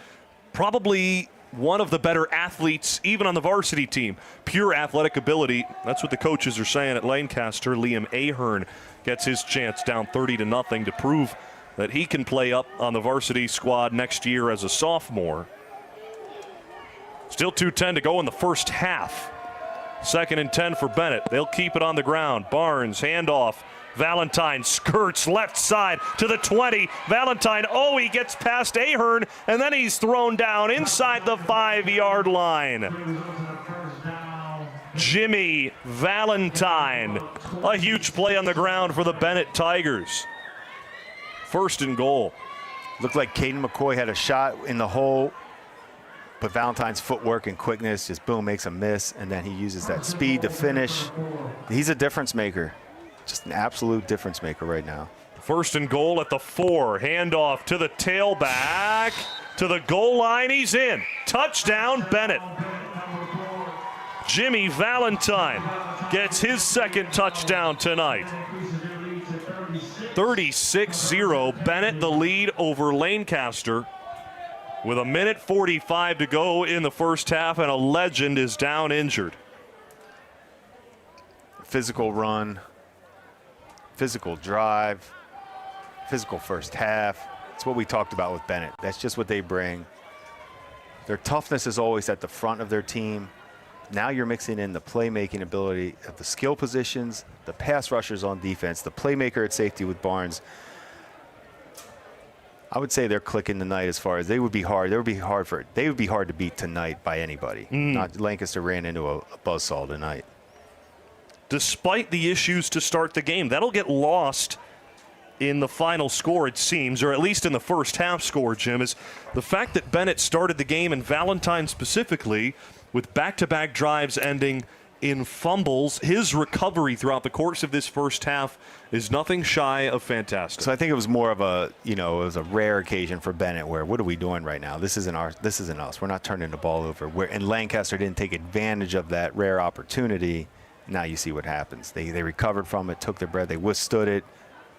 Probably one of the better athletes, even on the varsity team. Pure athletic ability. That's what the coaches are saying at Lancaster. Liam Ahern gets his chance down 30-0 to prove that he can play up on the varsity squad next year as a sophomore. Still 2:10 to go in the first half. 2nd and 10 for Bennett. They'll keep it on the ground. Barnes, handoff. Valentine skirts left side to the 20. Valentine, he gets past Ahern, and then he's thrown down inside the 5-yard line. Jimmy Valentine, a huge play on the ground for the Bennett Tigers. 1st and goal. Looked like Caden McCoy had a shot in the hole, but Valentine's footwork and quickness just boom, makes a miss, and then he uses that speed to finish. He's a difference maker. Just an absolute difference maker right now. 1st and goal at the 4. Handoff to the tailback. To the goal line, he's in. Touchdown, Bennett. Jimmy Valentine gets his 2nd touchdown tonight. 36-0, Bennett the lead over Lancaster with 1:45 to go in the first half, and a legend is down injured. Physical run. Physical drive, physical first half. It's what we talked about with Bennett. That's just what they bring. Their toughness is always at the front of their team. Now you're mixing in the playmaking ability of the skill positions, the pass rushers on defense, the playmaker at safety with Barnes. I would say they're clicking tonight as far as they would be hard. They would be hard to beat tonight by anybody. Not Lancaster ran into a buzzsaw tonight. Despite the issues to start the game, that'll get lost in the final score, it seems, or at least in the first half score, Jim, is the fact that Bennett started the game, and Valentine specifically, with back-to-back drives ending in fumbles. His recovery throughout the course of this first half is nothing shy of fantastic. So I think it was more of a, it was a rare occasion for Bennett where, what are we doing right now? This isn't us. We're not turning the ball over. And Lancaster didn't take advantage of that rare opportunity. Now you see what happens. They recovered from it, took their breath, they withstood it.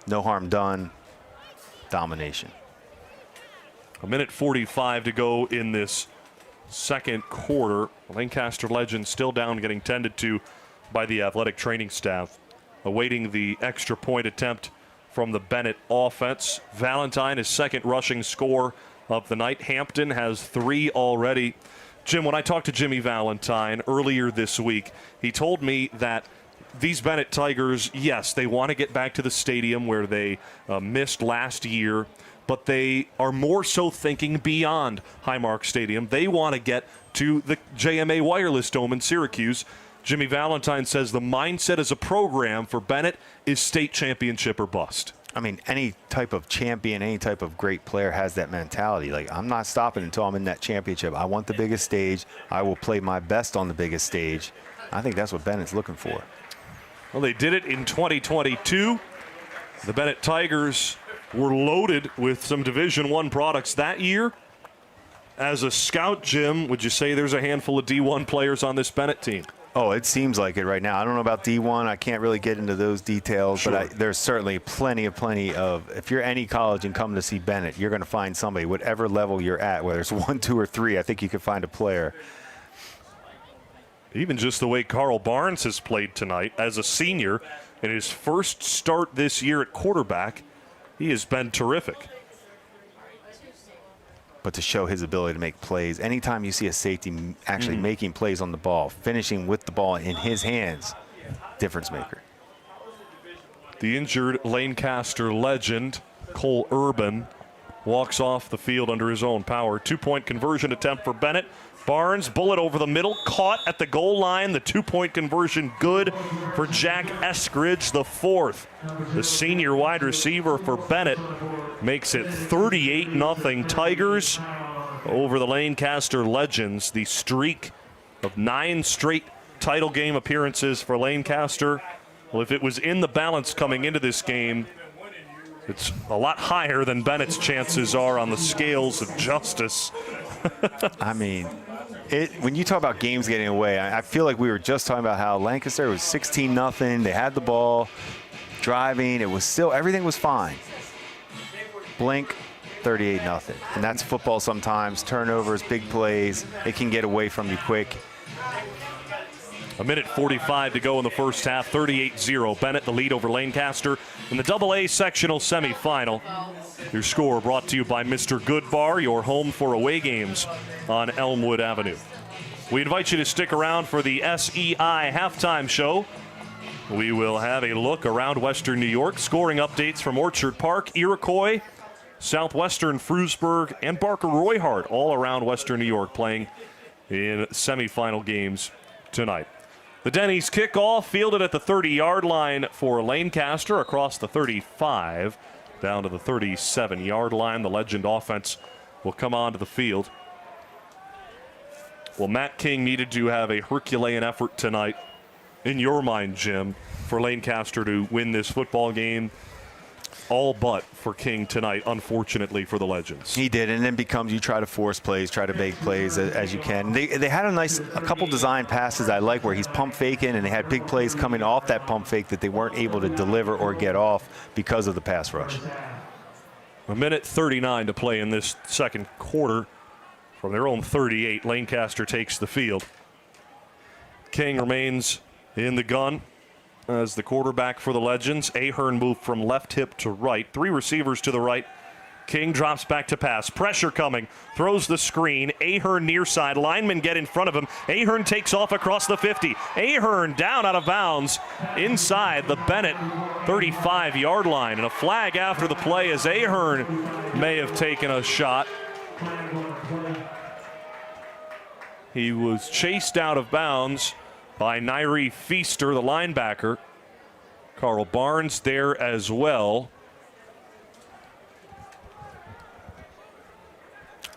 No harm done. Domination. 1:45 to go in this second quarter. Lancaster Legends still down, getting tended to by the athletic training staff, awaiting the extra point attempt from the Bennett offense. Valentine, his second rushing score of the night. Hampton has 3 already. Jim, when I talked to Jimmy Valentine earlier this week, he told me that these Bennett Tigers, yes, they want to get back to the stadium where they missed last year, but they are more so thinking beyond Highmark Stadium. They want to get to the JMA Wireless Dome in Syracuse. Jimmy Valentine says the mindset as a program for Bennett is state championship or bust. I mean, any type of champion, any type of great player has that mentality. Like, I'm not stopping until I'm in that championship. I want the biggest stage. I will play my best on the biggest stage. I think that's what Bennett's looking for. Well, they did it in 2022. The Bennett Tigers were loaded with some Division I products that year. As a scout, Jim, would you say there's a handful of D1 players on this Bennett team? Oh, it seems like it right now. I don't know about D1. I can't really get into those details, Sure. but there's certainly plenty of, if you're any college and come to see Bennett, you're going to find somebody, whatever level you're at, whether it's 1, 2, or 3, I think you can find a player. Even just the way Carl Barnes has played tonight as a senior in his first start this year at quarterback, he has been terrific. But to show his ability to make plays, anytime you see a safety actually making plays on the ball, finishing with the ball in his hands, difference maker. The injured Lancaster legend, Cole Urban, walks off the field under his own power. 2-point conversion attempt for Bennett. Barnes, bullet over the middle, caught at the goal line. The 2-point conversion good for Jack Eskridge, the 4th. The senior wide receiver for Bennett makes it 38-0 Tigers over the Lancaster Legends. The streak of 9 straight title game appearances for Lancaster. Well, if it was in the balance coming into this game, it's a lot higher than Bennett's chances are on the scales of justice. I mean, when you talk about games getting away, I feel like we were just talking about how Lancaster was 16-0. They had the ball, driving. It was still, everything was fine. Blink, 38-0. And that's football sometimes. Turnovers, big plays. It can get away from you quick. 1:45 to go in the first half. 38-0. Bennett the lead over Lancaster in the AA sectional semifinal. Your score brought to you by Mr. Goodbar, your home for away games on Elmwood Avenue. We invite you to stick around for the SEI halftime show. We will have a look around Western New York, scoring updates from Orchard Park, Iroquois, Southwestern Frewsburg, and Barker Royhart, all around Western New York playing in semifinal games tonight. The Denny's kickoff fielded at the 30-yard line for Lancaster, across the 35, down to the 37-yard line. The Legend offense will come onto the field. Well, Matt King needed to have a Herculean effort tonight, in your mind, Jim, for Lancaster to win this football game. All but for King tonight, unfortunately for the Legends. He did, and then becomes you try to force plays, try to make plays as you can. They had a couple design passes I like where he's pump faking, and they had big plays coming off that pump fake that they weren't able to deliver or get off because of the pass rush. 1:39 to play in this second quarter. From their own 38, Lancaster takes the field. King remains in the gun as the quarterback for the Legends. Ahern moved from left hip to right. 3 receivers to the right King drops back to pass. Pressure coming. Throws the screen. Ahern near side. Linemen get in front of him. Ahern takes off across the 50. Ahern down out of bounds inside the Bennett 35-yard line. And a flag after the play as Ahern may have taken a shot. He was chased out of bounds by Nairi Feaster, the linebacker. Carl Barnes there as well.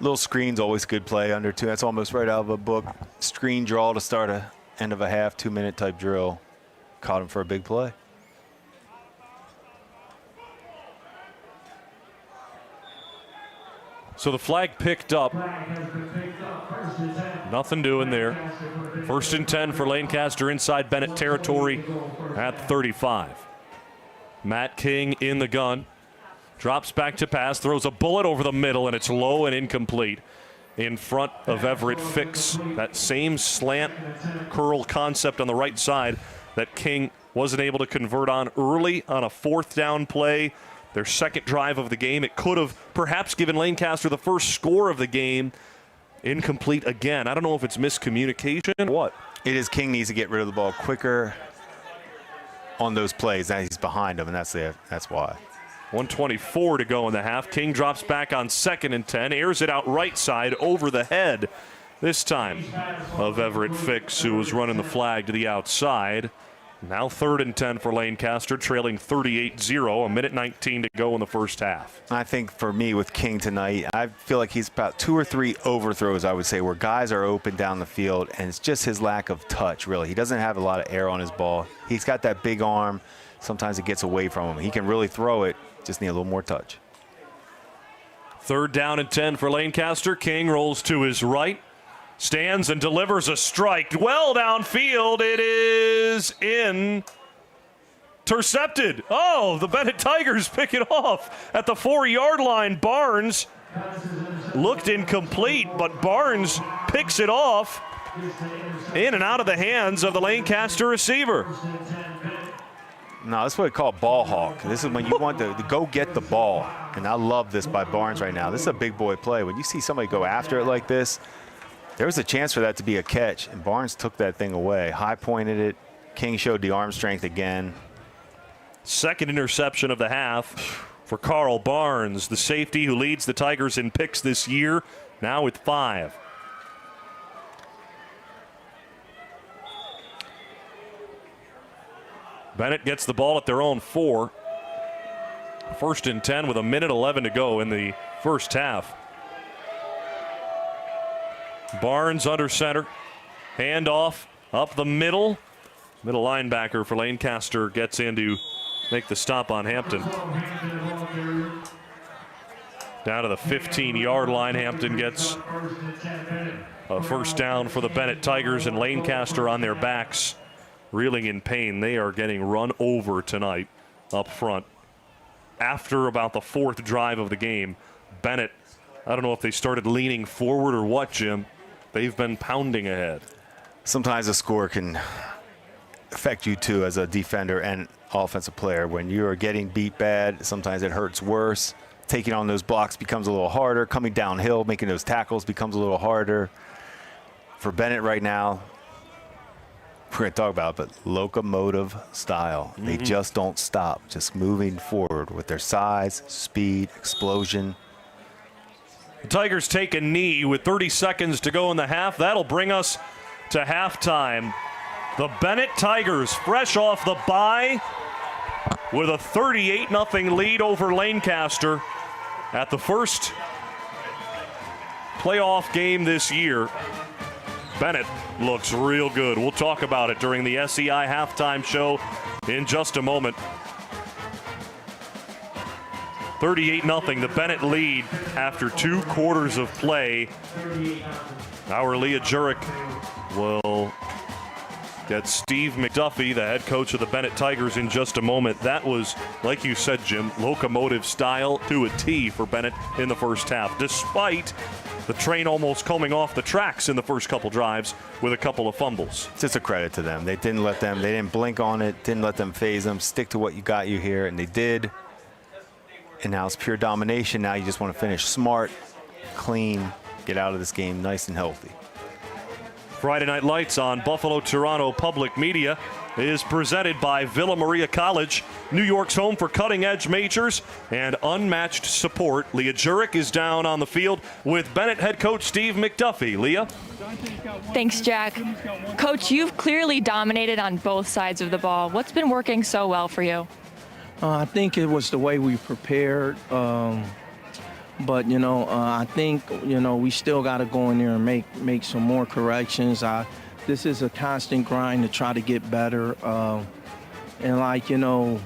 Little screen's always good play under two. That's almost right out of a book. Screen draw to start a end of a half, 2-minute type drill. Caught him for a big play. So the flag picked up. Nothing doing there. 1st and 10 for Lancaster inside Bennett territory at 35. Matt King in the gun. Drops back to pass, throws a bullet over the middle, and it's low and incomplete in front of Everett Fix. That same slant curl concept on the right side that King wasn't able to convert on early on a 4th down play. Their second drive of the game. It could have perhaps given Lancaster the first score of the game. Incomplete again. I don't know if it's miscommunication or what. It is. King needs to get rid of the ball quicker on those plays. Now he's behind him, and that's why. 1:24 to go in the half. King drops back on 2nd and 10. Airs it out right side over the head this time of Everett Fix, who was running the flag to the outside. Now 3rd and 10 for Lancaster, trailing 38-0, a minute 19 to go in the first half. I think for me with King tonight, I feel like he's about 2 or 3 overthrows, I would say, where guys are open down the field, and it's just his lack of touch, really. He doesn't have a lot of air on his ball. He's got that big arm. Sometimes it gets away from him. He can really throw it, just need a little more touch. 3rd down and 10 for Lancaster. King rolls to his right. Stands and delivers a strike. Well downfield. It is intercepted. Oh, the Bennett Tigers pick it off at the 4-yard line. Barnes looked incomplete, but Barnes picks it off in and out of the hands of the Lancaster receiver. No, that's what we call ball hawk. This is when you want to go get the ball. And I love this by Barnes right now. This is a big boy play. When you see somebody go after it like this, there was a chance for that to be a catch, and Barnes took that thing away. High pointed it. King showed the arm strength again. 2nd interception of the half for Carl Barnes, the safety who leads the Tigers in picks this year, now with 5. Bennett gets the ball at their own 4. 1st and 10 with a minute 11 to go in the first half. Barnes under center. Handoff up the middle. Middle linebacker for Lancaster gets in to make the stop on Hampton. Down to the 15-yard line. Hampton gets a 1st down for the Bennett Tigers, and Lancaster on their backs, reeling in pain. They are getting run over tonight up front. After about the 4th drive of the game, Bennett, I don't know if they started leaning forward or what, Jim. They've been pounding ahead. Sometimes a score can affect you too as a defender and offensive player. When you are getting beat bad, sometimes it hurts worse. Taking on those blocks becomes a little harder. Coming downhill, making those tackles becomes a little harder. For Bennett right now, we're going to talk about it, but locomotive style. They just don't stop, just moving forward with their size, speed, explosion. The Tigers take a knee with 30 seconds to go in the half. That'll bring us to halftime. The Bennett Tigers, fresh off the bye, with a 38-0 lead over Lancaster at the first playoff game this year. Bennett looks real good. We'll talk about it during the SEI halftime show in just a moment. 38-0, the Bennett lead after 2 quarters of play. Our Leah Jurek will get Steve McDuffie, the head coach of the Bennett Tigers, in just a moment. That was, like you said, Jim, locomotive style to a T for Bennett in the first half, despite the train almost coming off the tracks in the first couple drives with a couple of fumbles. It's just a credit to them. They didn't blink on it, didn't let them phase them, stick to what you got you here, and they did. And now it's pure domination. Now you just want to finish smart, clean, get out of this game nice and healthy. Friday Night Lights on Buffalo Toronto Public Media is presented by Villa Maria College, New York's home for cutting-edge majors and unmatched support. Leah Jurek is down on the field with Bennett head coach Steve McDuffie. Leah? Thanks, Jack. Coach, you've clearly dominated on both sides of the ball. What's been working so well for you? I think it was the way we prepared. But, I think, we still got to go in there and make some more corrections. This is a constant grind to try to get better. And,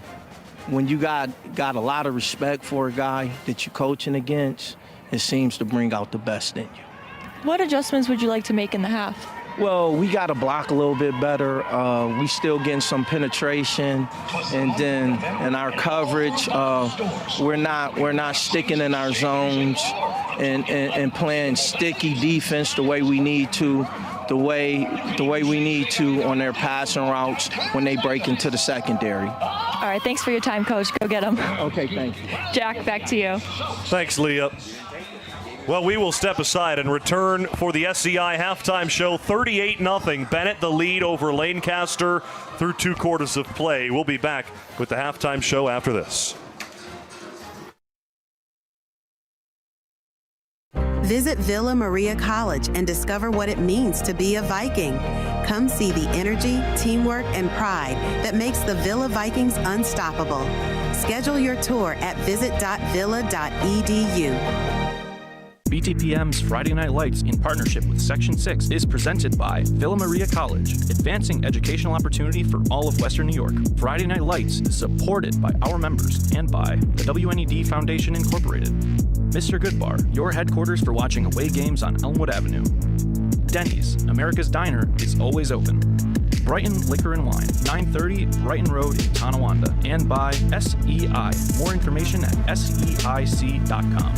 when you got a lot of respect for a guy that you're coaching against, it seems to bring out the best in you. What adjustments would you like to make in the half? Well, we got to block a little bit better. We still getting some penetration, and then in our coverage, we're not sticking in our zones and playing sticky defense the way we need to, the way we need to on their passing routes when they break into the secondary. All right, thanks for your time, Coach. Go get them. Okay, thank you. Jack, back to you. Thanks, Leah. Well, we will step aside and return for the SCI halftime show. 38-0. Bennett the lead over Lancaster through 2 quarters of play. We'll be back with the halftime show after this. Visit Villa Maria College and discover what it means to be a Viking. Come see the energy, teamwork, and pride that makes the Villa Vikings unstoppable. Schedule your tour at visit.villa.edu. BTPM's Friday Night Lights in partnership with Section 6 is presented by Villa Maria College, advancing educational opportunity for all of Western New York. Friday Night Lights is supported by our members and by the WNED Foundation Incorporated. Mr. Goodbar, your headquarters for watching away games on Elmwood Avenue. Denny's, America's Diner, is always open. Brighton Liquor and Wine, 930 Brighton Road in Tonawanda. And by SEI. More information at seic.com.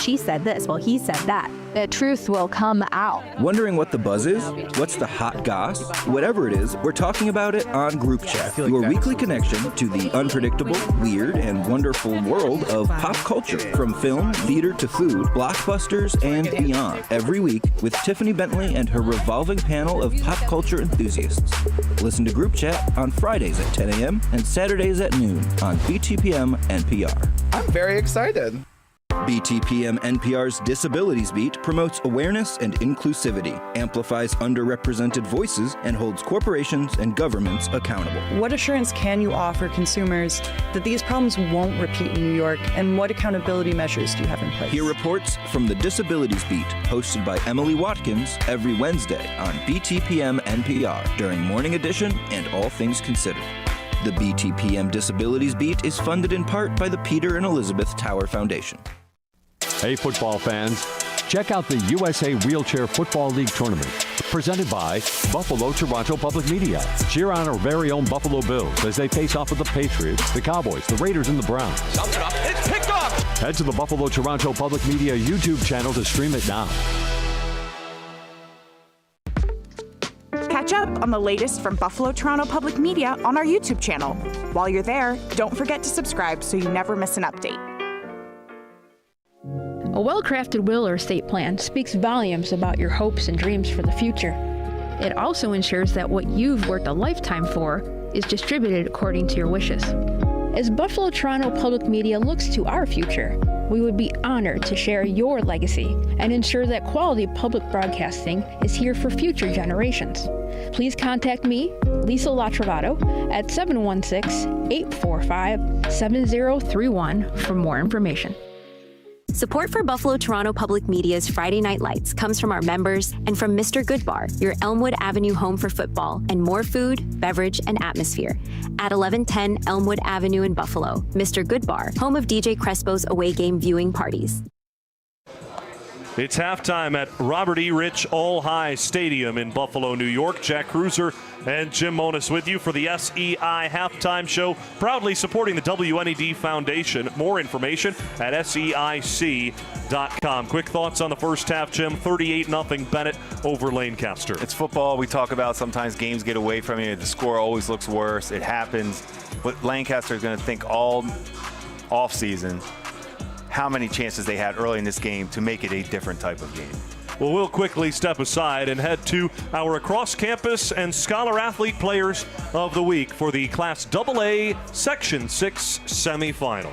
She said this, well, he said that. The truth will come out. Wondering what the buzz is? What's the hot goss? Whatever it is, we're talking about it on Group Chat, your weekly connection to the unpredictable, weird, and wonderful world of pop culture, from film, theater to food, blockbusters, and beyond. Every week with Tiffany Bentley and her revolving panel of pop culture enthusiasts. Listen to Group Chat on Fridays at 10 a.m. and Saturdays at noon on BTPM NPR. I'm very excited. BTPM NPR's Disabilities Beat promotes awareness and inclusivity, amplifies underrepresented voices, and holds corporations and governments accountable. What assurance can you offer consumers that these problems won't repeat in New York, and what accountability measures do you have in place? Hear reports from the Disabilities Beat, hosted by Emily Watkins, every Wednesday on BTPM NPR during Morning Edition and All Things Considered. The BTPM Disabilities Beat is funded in part by the Peter and Elizabeth Tower Foundation. Hey, football fans, check out the USA Wheelchair Football League Tournament, presented by Buffalo Toronto Public Media. Cheer on our very own Buffalo Bills as they face off with the Patriots, the Cowboys, the Raiders, and the Browns. It's picked up! Head to the Buffalo Toronto Public Media YouTube channel to stream it now. Catch up on the latest from Buffalo Toronto Public Media on our YouTube channel. While you're there, don't forget to subscribe so you never miss an update. A well-crafted will or estate plan speaks volumes about your hopes and dreams for the future. It also ensures that what you've worked a lifetime for is distributed according to your wishes. As Buffalo Toronto Public Media looks to our future, we would be honored to share your legacy and ensure that quality public broadcasting is here for future generations. Please contact me, Lisa Latrovato, at 716-845-7031 for more information. Support for Buffalo Toronto Public Media's Friday Night Lights comes from our members and from Mr. Goodbar, your Elmwood Avenue home for football and more food, beverage, and atmosphere. At 1110 Elmwood Avenue in Buffalo, Mr. Goodbar, home of DJ Crespo's away game viewing parties. It's halftime at Robert E. Rich All-High Stadium in Buffalo, New York. Jack Kreuzer and Jim Monos with you for the SEI Halftime Show, proudly supporting the WNED Foundation. More information at SEIC.com. Quick thoughts on the first half, Jim. 38-0 Bennett over Lancaster. It's football. We talk about sometimes games get away from you. The score always looks worse. It happens. But Lancaster is going to think all offseason how many chances they had early in this game to make it a different type of game. Well, we'll quickly step aside and head to our across-campus and Scholar Athlete Players of the Week for the Class AA Section 6 semifinal.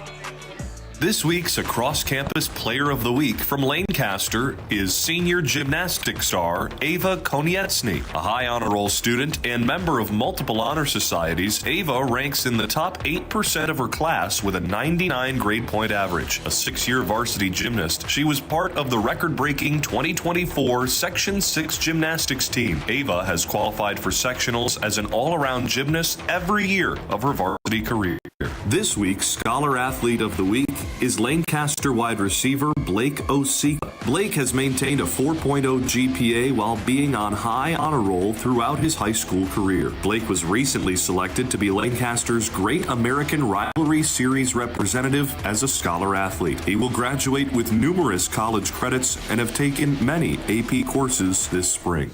This week's across-campus Player of the Week from Lancaster is senior gymnastics star Ava Konieczny. A high honor roll student and member of multiple honor societies, Ava ranks in the top 8% of her class with a 99 grade point average. A 6-year varsity gymnast, she was part of the record-breaking 2024 Section 6 gymnastics team. Ava has qualified for sectionals as an all-around gymnast every year of her varsity career. This week's Scholar Athlete of the Week is Lancaster wide receiver Blake Osika. Blake has maintained a 4.0 GPA while being on high honor roll throughout his high school career. Blake was recently selected to be Lancaster's Great American Rivalry Series representative as a Scholar Athlete. He will graduate with numerous college credits and have taken many AP courses this spring.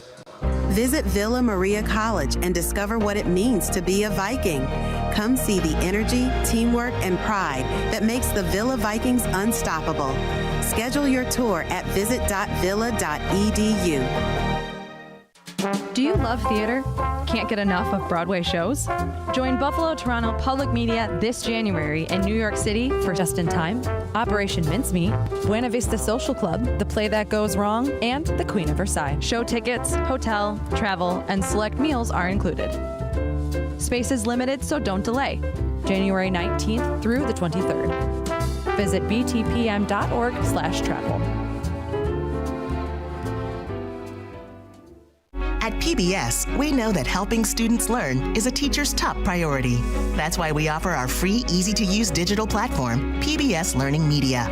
Visit Villa Maria College and discover what it means to be a Viking. Come see the energy, teamwork, and pride that makes the Villa Vikings unstoppable. Schedule your tour at visit.villa.edu. Do you love theater? Can't get enough of Broadway shows? Join Buffalo Toronto Public Media this January in New York City for Just in Time, Operation Mincemeat, Buena Vista Social Club, The Play That Goes Wrong, and The Queen of Versailles. Show tickets, hotel, travel, and select meals are included. Space is limited, so don't delay. January 19th through the 23rd. Visit btpm.org/travel. At PBS, we know that helping students learn is a teacher's top priority. That's why we offer our free, easy-to-use digital platform, PBS Learning Media.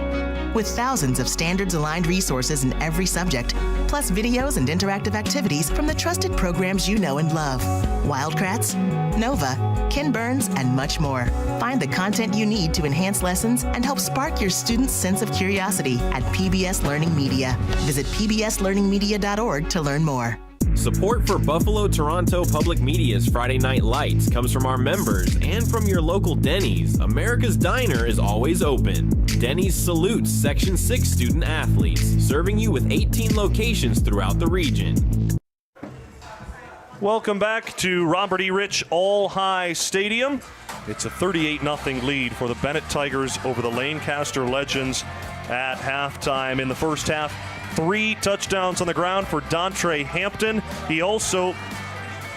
With thousands of standards-aligned resources in every subject, plus videos and interactive activities from the trusted programs you know and love. Wildcrats, Nova, Ken Burns, and much more. Find the content you need to enhance lessons and help spark your students' sense of curiosity at PBS Learning Media. Visit pbslearningmedia.org to learn more. Support for Buffalo Toronto Public Media's Friday Night Lights comes from our members and from your local Denny's. America's Diner is always open. Denny's salutes Section 6 student athletes, serving you with 18 locations throughout the region. Welcome back to Robert E. Rich All-High Stadium. It's a 38-0 lead for the Bennett Tigers over the Lancaster Legends at halftime. In the first half, 3 touchdowns on the ground for Dontre Hampton. He also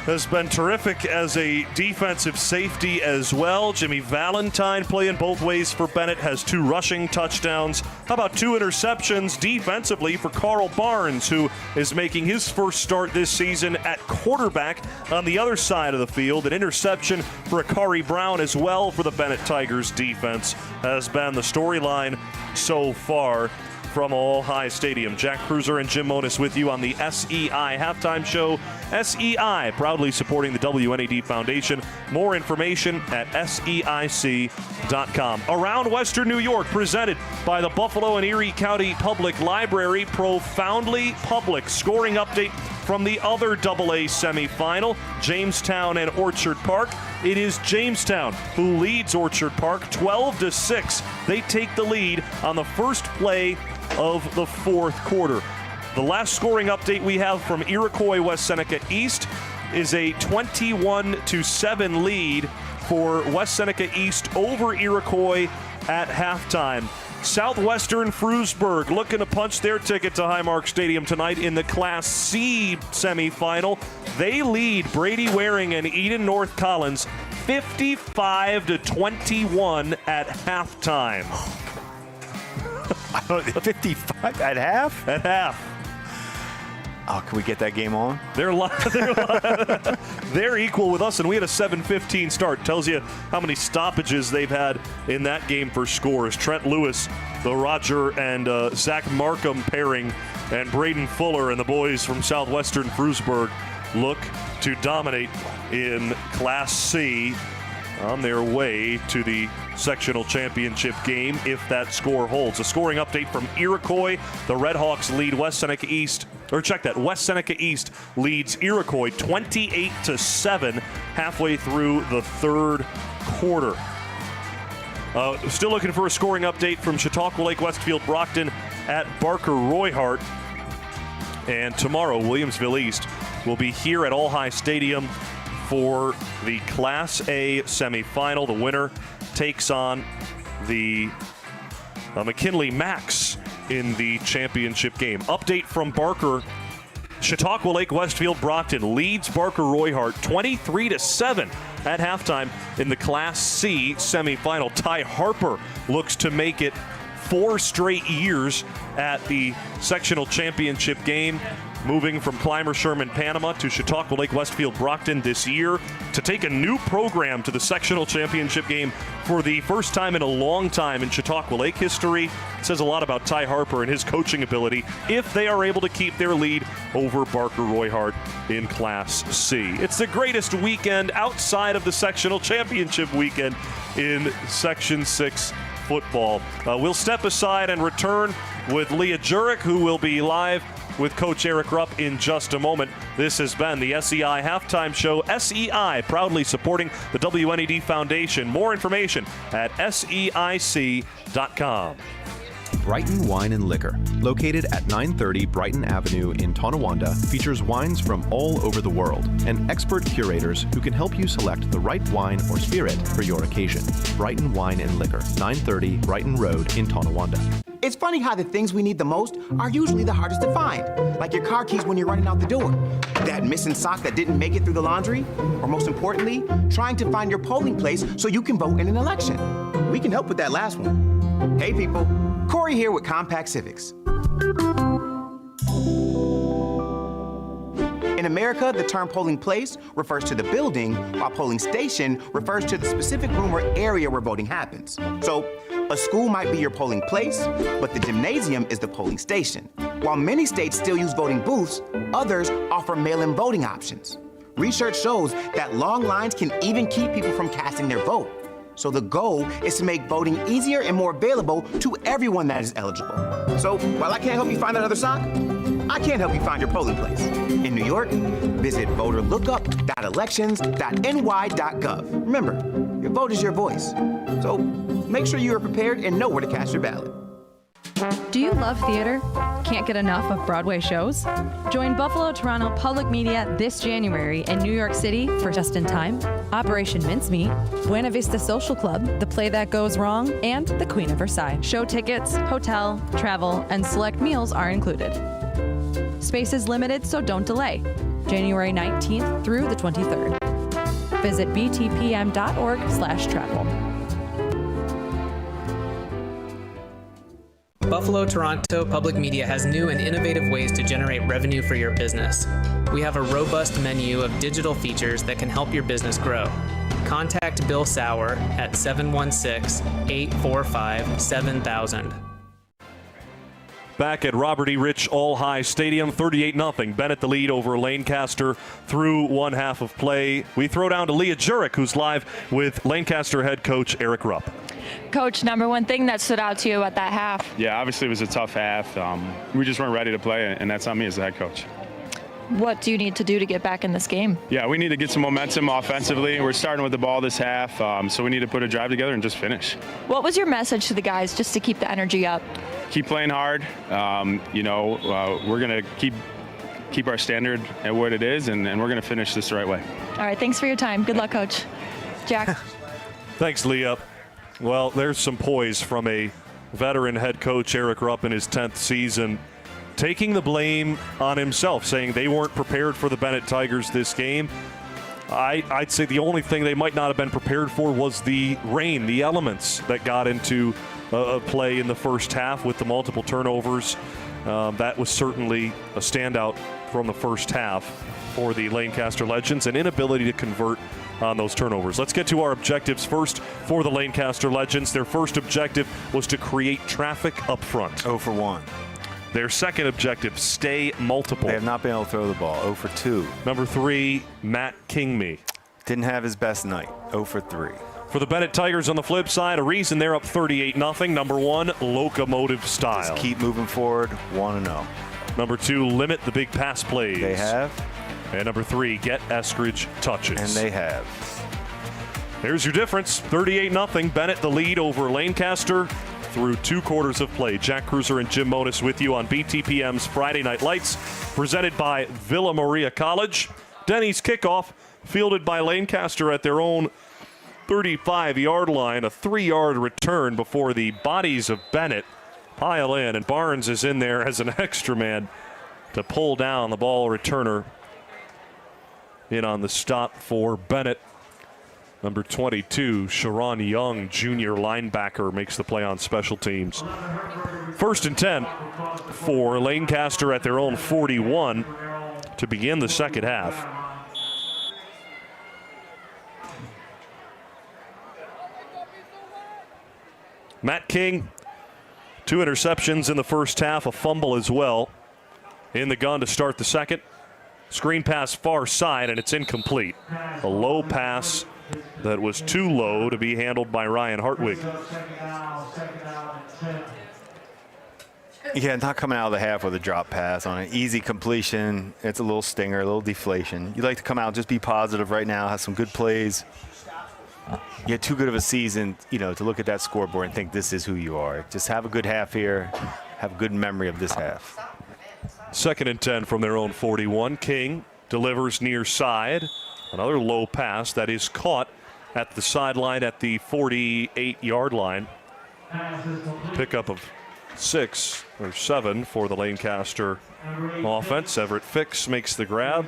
has been terrific as a defensive safety as well. Jimmy Valentine playing both ways for Bennett, has 2 rushing touchdowns. How about 2 interceptions defensively for Carl Barnes, who is making his first start this season at quarterback on the other side of the field. An interception for Akari Brown as well for the Bennett Tigers defense has been the storyline so far from All-High Stadium. Jack Kreuzer and Jim Monos with you on the SEI Halftime Show. SEI proudly supporting the WNED Foundation. More information at SEIC.com. Around Western New York, presented by the Buffalo and Erie County Public Library. Profoundly Public scoring update from the other AA semifinal, Jamestown and Orchard Park. It is Jamestown who leads Orchard Park 12-6. They take the lead on the first play of the fourth quarter. The last scoring update we have from Iroquois West Seneca East is a 21-7 lead for West Seneca East over Iroquois at halftime. Southwestern Frewsburg looking to punch their ticket to Highmark Stadium tonight in the Class C semifinal. They lead Brady Waring and Eden North Collins 55-21 at halftime. 55 at half? At half. Oh, can we get that game on? They're equal with us, and we had a 7:15 start. Tells you how many stoppages they've had in that game for scores. Trent Lewis, the Roger and Zach Markham pairing And Braden Fuller and the boys from Southwestern Frewsburg look to dominate in Class C on their way to the sectional championship game if that score holds. A scoring update from Iroquois. The Redhawks lead West Seneca East. West Seneca East leads Iroquois 28-7 halfway through the third quarter. Still looking for a scoring update from Chautauqua Lake Westfield Brockton at Barker Royhart. And tomorrow, Williamsville East will be here at All High Stadium for the Class A semifinal. The winner takes on the McKinley Max in the championship game. Update from Barker. Chautauqua Lake Westfield Brockton leads Barker Royhart 23-7 at halftime in the Class C semifinal. Ty Harper looks to make it 4 straight years at the sectional championship game, moving from Clymer Sherman Panama to Chautauqua Lake Westfield Brockton this year to take a new program to the sectional championship game for the first time in a long time in Chautauqua Lake history. It says a lot about Ty Harper and his coaching ability if they are able to keep their lead over Barker Royhart in Class C. It's the greatest weekend outside of the sectional championship weekend in Section 6 football. We'll step aside and return with Leah Jurek, who will be live with Coach Eric Rupp in just a moment. This has been the SEI Halftime Show. SEI proudly supporting the WNED Foundation. More information at SEIC.com. Brighton Wine and Liquor, located at 930 Brighton Avenue in Tonawanda, features wines from all over the world and expert curators who can help you select the right wine or spirit for your occasion. Brighton Wine and Liquor, 930 Brighton Road in Tonawanda. It's funny how the things we need the most are usually the hardest to find, like your car keys when you're running out the door, that missing sock that didn't make it through the laundry, or most importantly, trying to find your polling place so you can vote in an election. We can help with that last one. Hey people, Corey here with Compact Civics. In America, the term polling place refers to the building, while polling station refers to the specific room or area where voting happens. So, a school might be your polling place, but the gymnasium is the polling station. While many states still use voting booths, others offer mail-in voting options. Research shows that long lines can even keep people from casting their vote. So the goal is to make voting easier and more available to everyone that is eligible. So while I can't help you find that other sock, I can help you find your polling place. In New York, visit voterlookup.elections.ny.gov. Remember, your vote is your voice. So make sure you are prepared and know where to cast your ballot. Do you love theater? Can't get enough of Broadway shows? Join Buffalo Toronto Public Media this January in New York City for Just in Time, Operation Mincemeat, Buena Vista Social Club, The Play That Goes Wrong, and The Queen of Versailles. Show tickets, hotel, travel, and select meals are included. Space is limited, so don't delay. January 19th through the 23rd. Visit btpm.org/travel. Buffalo Toronto Public Media has new and innovative ways to generate revenue for your business. We have a robust menu of digital features that can help your business grow. Contact Bill Saurer at 716-845-7000. Back at Robert E. Rich All-High Stadium, 38-0. Bennett the lead over Lancaster through one half of play. We throw down to Leah Jurek, who's live with Lancaster head coach Eric Rupp. Coach, number one thing that stood out to you at that half? Yeah, obviously it was a tough half. We just weren't ready to play, and that's on me as the head coach. What do you need to do to get back in this game? Yeah, we need to get some momentum offensively. We're starting with the ball this half, so we need to put a drive together and just finish. What was your message to the guys just to keep the energy up? Keep playing hard. We're going to keep our standard at what it is, and we're going to finish this the right way. All right, thanks for your time. Good luck, Coach. Jack. Thanks, Leah. Well, there's some poise from a veteran head coach, Eric Rupp, in his 10th season, taking the blame on himself, saying they weren't prepared for the Bennett Tigers this game. I'd say the only thing they might not have been prepared for was the rain, the elements that got into play in the first half with the multiple turnovers. That was certainly a standout from the first half for the Lancaster Legends, an inability to convert on those turnovers. Let's get to our objectives first for the Lancaster Legends. Their first objective was to create traffic up front. 0 for 1. Their second objective, stay multiple. They have not been able to throw the ball. 0 for 2. Number 3, Matt Kingme. Didn't have his best night. 0 for 3. For the Bennett Tigers on the flip side, a reason they're up 38-0. Number 1, locomotive style. Just keep moving forward, 1-0. Number 2, limit the big pass plays. They have. And number 3, get Eskridge touches. And they have. Here's your difference, 38-0. Bennett the lead over Lancaster through 2 quarters of play. Jack Kreuzer and Jim Monos with you on BTPM's Friday Night Lights, presented by Villa Maria College. Denny's kickoff, fielded by Lancaster at their own 35-yard line. A 3-yard return before the bodies of Bennett pile in, and Barnes is in there as an extra man to pull down the ball returner. In on the stop for Bennett. Number 22, Sharon Young, junior linebacker, makes the play on special teams. 1st and 10 for Lancaster at their own 41 to begin the second half. Matt King, 2 interceptions in the first half, a fumble as well. In the gun to start the second. Screen pass far side, and it's incomplete. A low pass that was too low to be handled by Ryan Hartwig. Yeah, not coming out of the half with a drop pass on an easy completion. It's a little stinger, a little deflation. You like to come out, just be positive right now, have some good plays. You had too good of a season, to look at that scoreboard and think this is who you are. Just have a good half here, have a good memory of this half. 2nd and 10 from their own 41. King delivers near side. Another low pass that is caught at the sideline at the 48-yard line. Pickup of 6 or 7 for the Lancaster offense. Everett Fix makes the grab.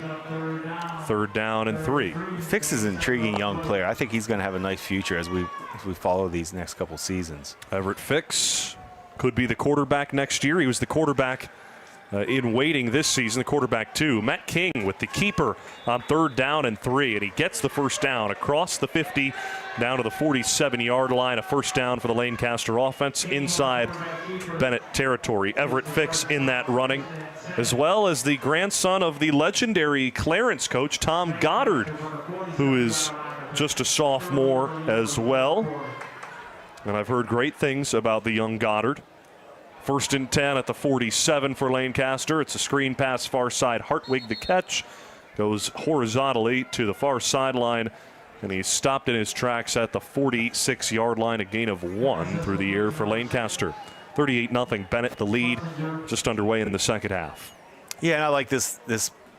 3rd down and 3. Fix is an intriguing young player. I think he's going to have a nice future as we follow these next couple seasons. Everett Fix could be the quarterback next year. He was the quarterback in waiting this season, the quarterback 2. Matt King with the keeper on 3rd down and 3, and he gets the first down across the 50 down to the 47-yard line. A first down for the Lancaster offense inside Bennett territory. Everett Fix in that running, as well as the grandson of the legendary Clarence coach, Tom Goddard, who is just a sophomore as well. And I've heard great things about the young Goddard. 1st and 10 at the 47 for Lancaster. It's a screen pass far side. Hartwig the catch. Goes horizontally to the far sideline, and he's stopped in his tracks at the 46-yard line. A gain of 1 through the air for Lancaster. 38-0. Bennett the lead, just underway in the second half. Yeah, and I like this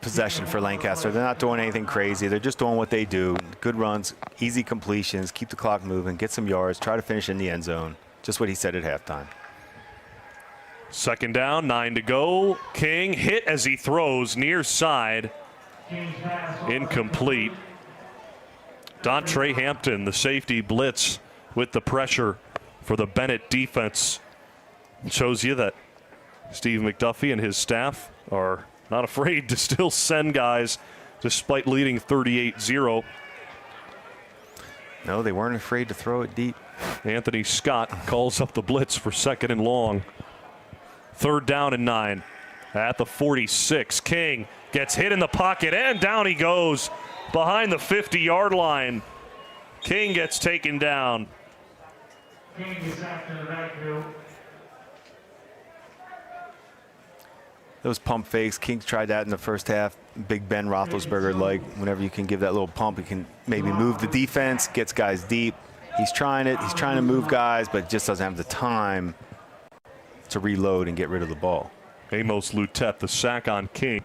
possession for Lancaster. They're not doing anything crazy. They're just doing what they do. Good runs, easy completions, keep the clock moving, get some yards, try to finish in the end zone. Just what he said at halftime. 2nd down, 9 to go. King hit as he throws near side. Incomplete. Dontre Hampton, the safety blitz with the pressure for the Bennett defense. It shows you that Steve McDuffie and his staff are not afraid to still send guys despite leading 38-0. No, they weren't afraid to throw it deep. Anthony Scott calls up the blitz for 2nd and long. 3rd down and 9 at the 46. King gets hit in the pocket, and down he goes behind the 50-yard line. King gets taken down. Those pump fakes, King tried that in the first half. Big Ben Roethlisberger, like whenever you can give that little pump, you can maybe move the defense, gets guys deep. He's trying it. He's trying to move guys, but just doesn't have the time to reload and get rid of the ball. Amos Lutet, the sack on King,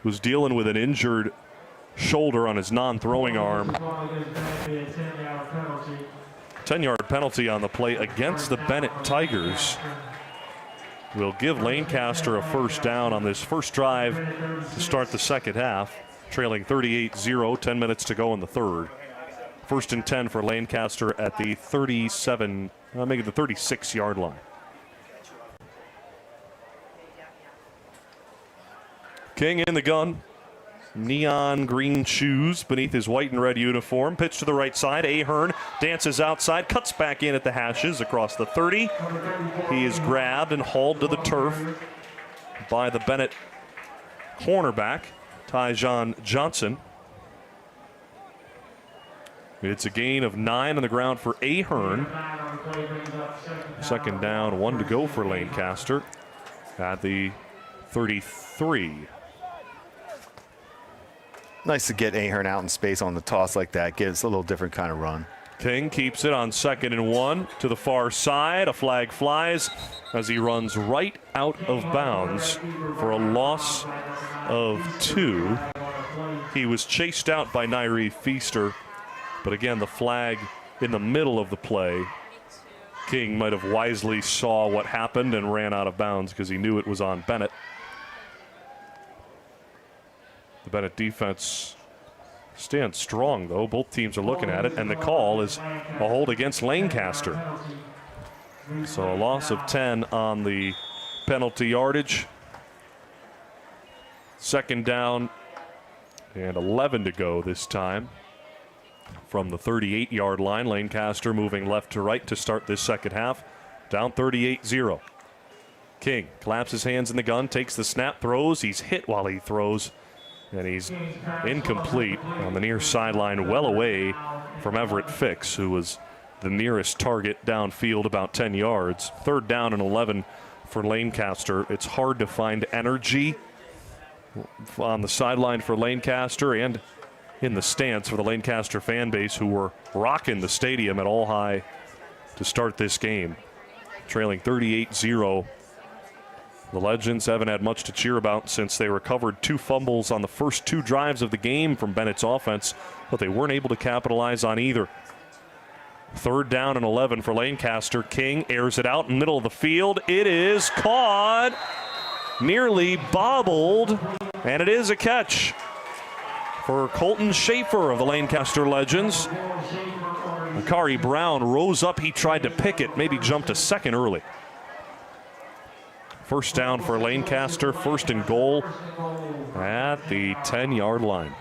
was dealing with an injured shoulder on his non-throwing arm. 10-yard penalty on the play against the Bennett Tigers. Will give Lancaster a first down on this first drive to start the second half, trailing 38-0, 10 minutes to go in the third. 1st and 10 for Lancaster at the 36-yard line. King in the gun. Neon green shoes beneath his white and red uniform. Pitch to the right side. Ahern dances outside, cuts back in at the hashes across the 30. He is grabbed and hauled to the turf by the Bennett cornerback, Tyjon Johnson. It's a gain of 9 on the ground for Ahern. Second down, 1 to go for Lancaster at the 33. Nice to get Ahern out in space on the toss like that. Gives a little different kind of run. King keeps it on 2nd and 1 to the far side. A flag flies as he runs right out of bounds for a loss of 2. He was chased out by Nairi Feaster, but again, the flag in the middle of the play. King might have wisely saw what happened and ran out of bounds because he knew it was on Bennett. The Bennett defense stands strong, though. Both teams are looking at it, and the call is a hold against Lancaster. So a loss of 10 on the penalty yardage. Second down and 11 to go this time from the 38-yard line. Lancaster moving left to right to start this second half. Down 38-0. King claps his hands in the gun, takes the snap, throws. He's hit while he throws, and he's incomplete on the near sideline, well away from Everett Fix, who was the nearest target downfield, about 10 yards. Third down and 11 for Lancaster. It's hard to find energy on the sideline for Lancaster and in the stands for the Lancaster fan base, who were rocking the stadium at all high to start this game. Trailing 38-0. The Legends haven't had much to cheer about since they recovered 2 fumbles on the first 2 drives of the game from Bennett's offense, but they weren't able to capitalize on either. Third down and 11 for Lancaster. King airs it out in the middle of the field. It is caught, nearly bobbled, and it is a catch for Colton Schaefer of the Lancaster Legends. Akari Brown rose up. He tried to pick it, maybe jumped a second early. First down for Lancaster, 1st and goal at the 10-yard line.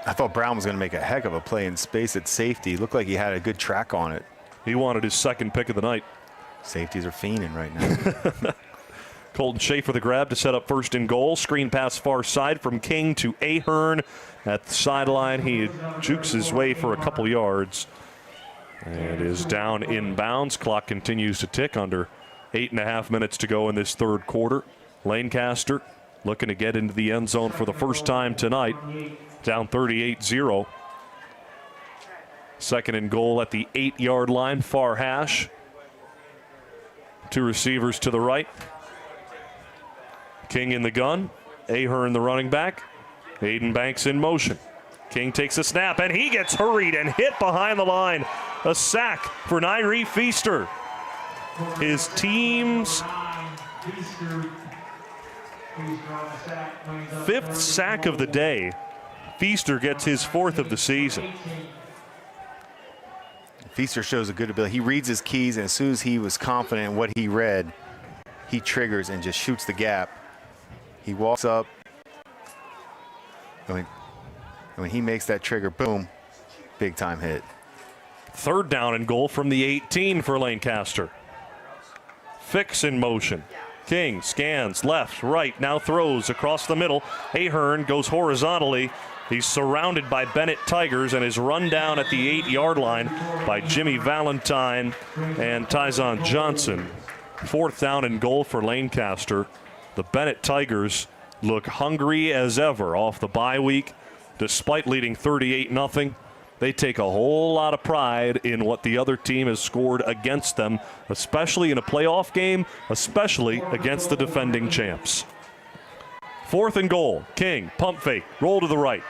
I thought Brown was going to make a heck of a play in space at safety. Looked like he had a good track on it. He wanted his 2nd pick of the night. Safeties are fiending right now. Colton Schaefer the grab to set up 1st and goal. Screen pass far side from King to Ahern at the sideline. He jukes his way for a couple yards and is down in bounds. Clock continues to tick, under 8.5 minutes to go in this third quarter. Lancaster looking to get into the end zone for the first time tonight. Down 38-0. 2nd and goal at the 8-yard line, far hash. 2 receivers to the right. King in the gun. Ahern the running back. Aiden Banks in motion. King takes a snap, and he gets hurried and hit behind the line. A sack for Nairi Feaster. His team's 5th sack of the day. Feaster gets his 4th of the season. Feaster shows a good ability. He reads his keys, and as soon as he was confident in what he read, he triggers and just shoots the gap. He walks up. When he makes that trigger, boom, big time hit. 3rd down and goal from the 18 for Lancaster. Fix in motion. King scans left, right, now throws across the middle. Ahern goes horizontally. He's surrounded by Bennett Tigers and is run down at the 8-yard line by Jimmy Valentine and Tyjon Johnson. 4th down and goal for Lancaster. The Bennett Tigers look hungry as ever off the bye week. Despite leading 38-0, they take a whole lot of pride in what the other team has scored against them, especially in a playoff game, especially against the defending champs. 4th and goal. King, pump fake, roll to the right.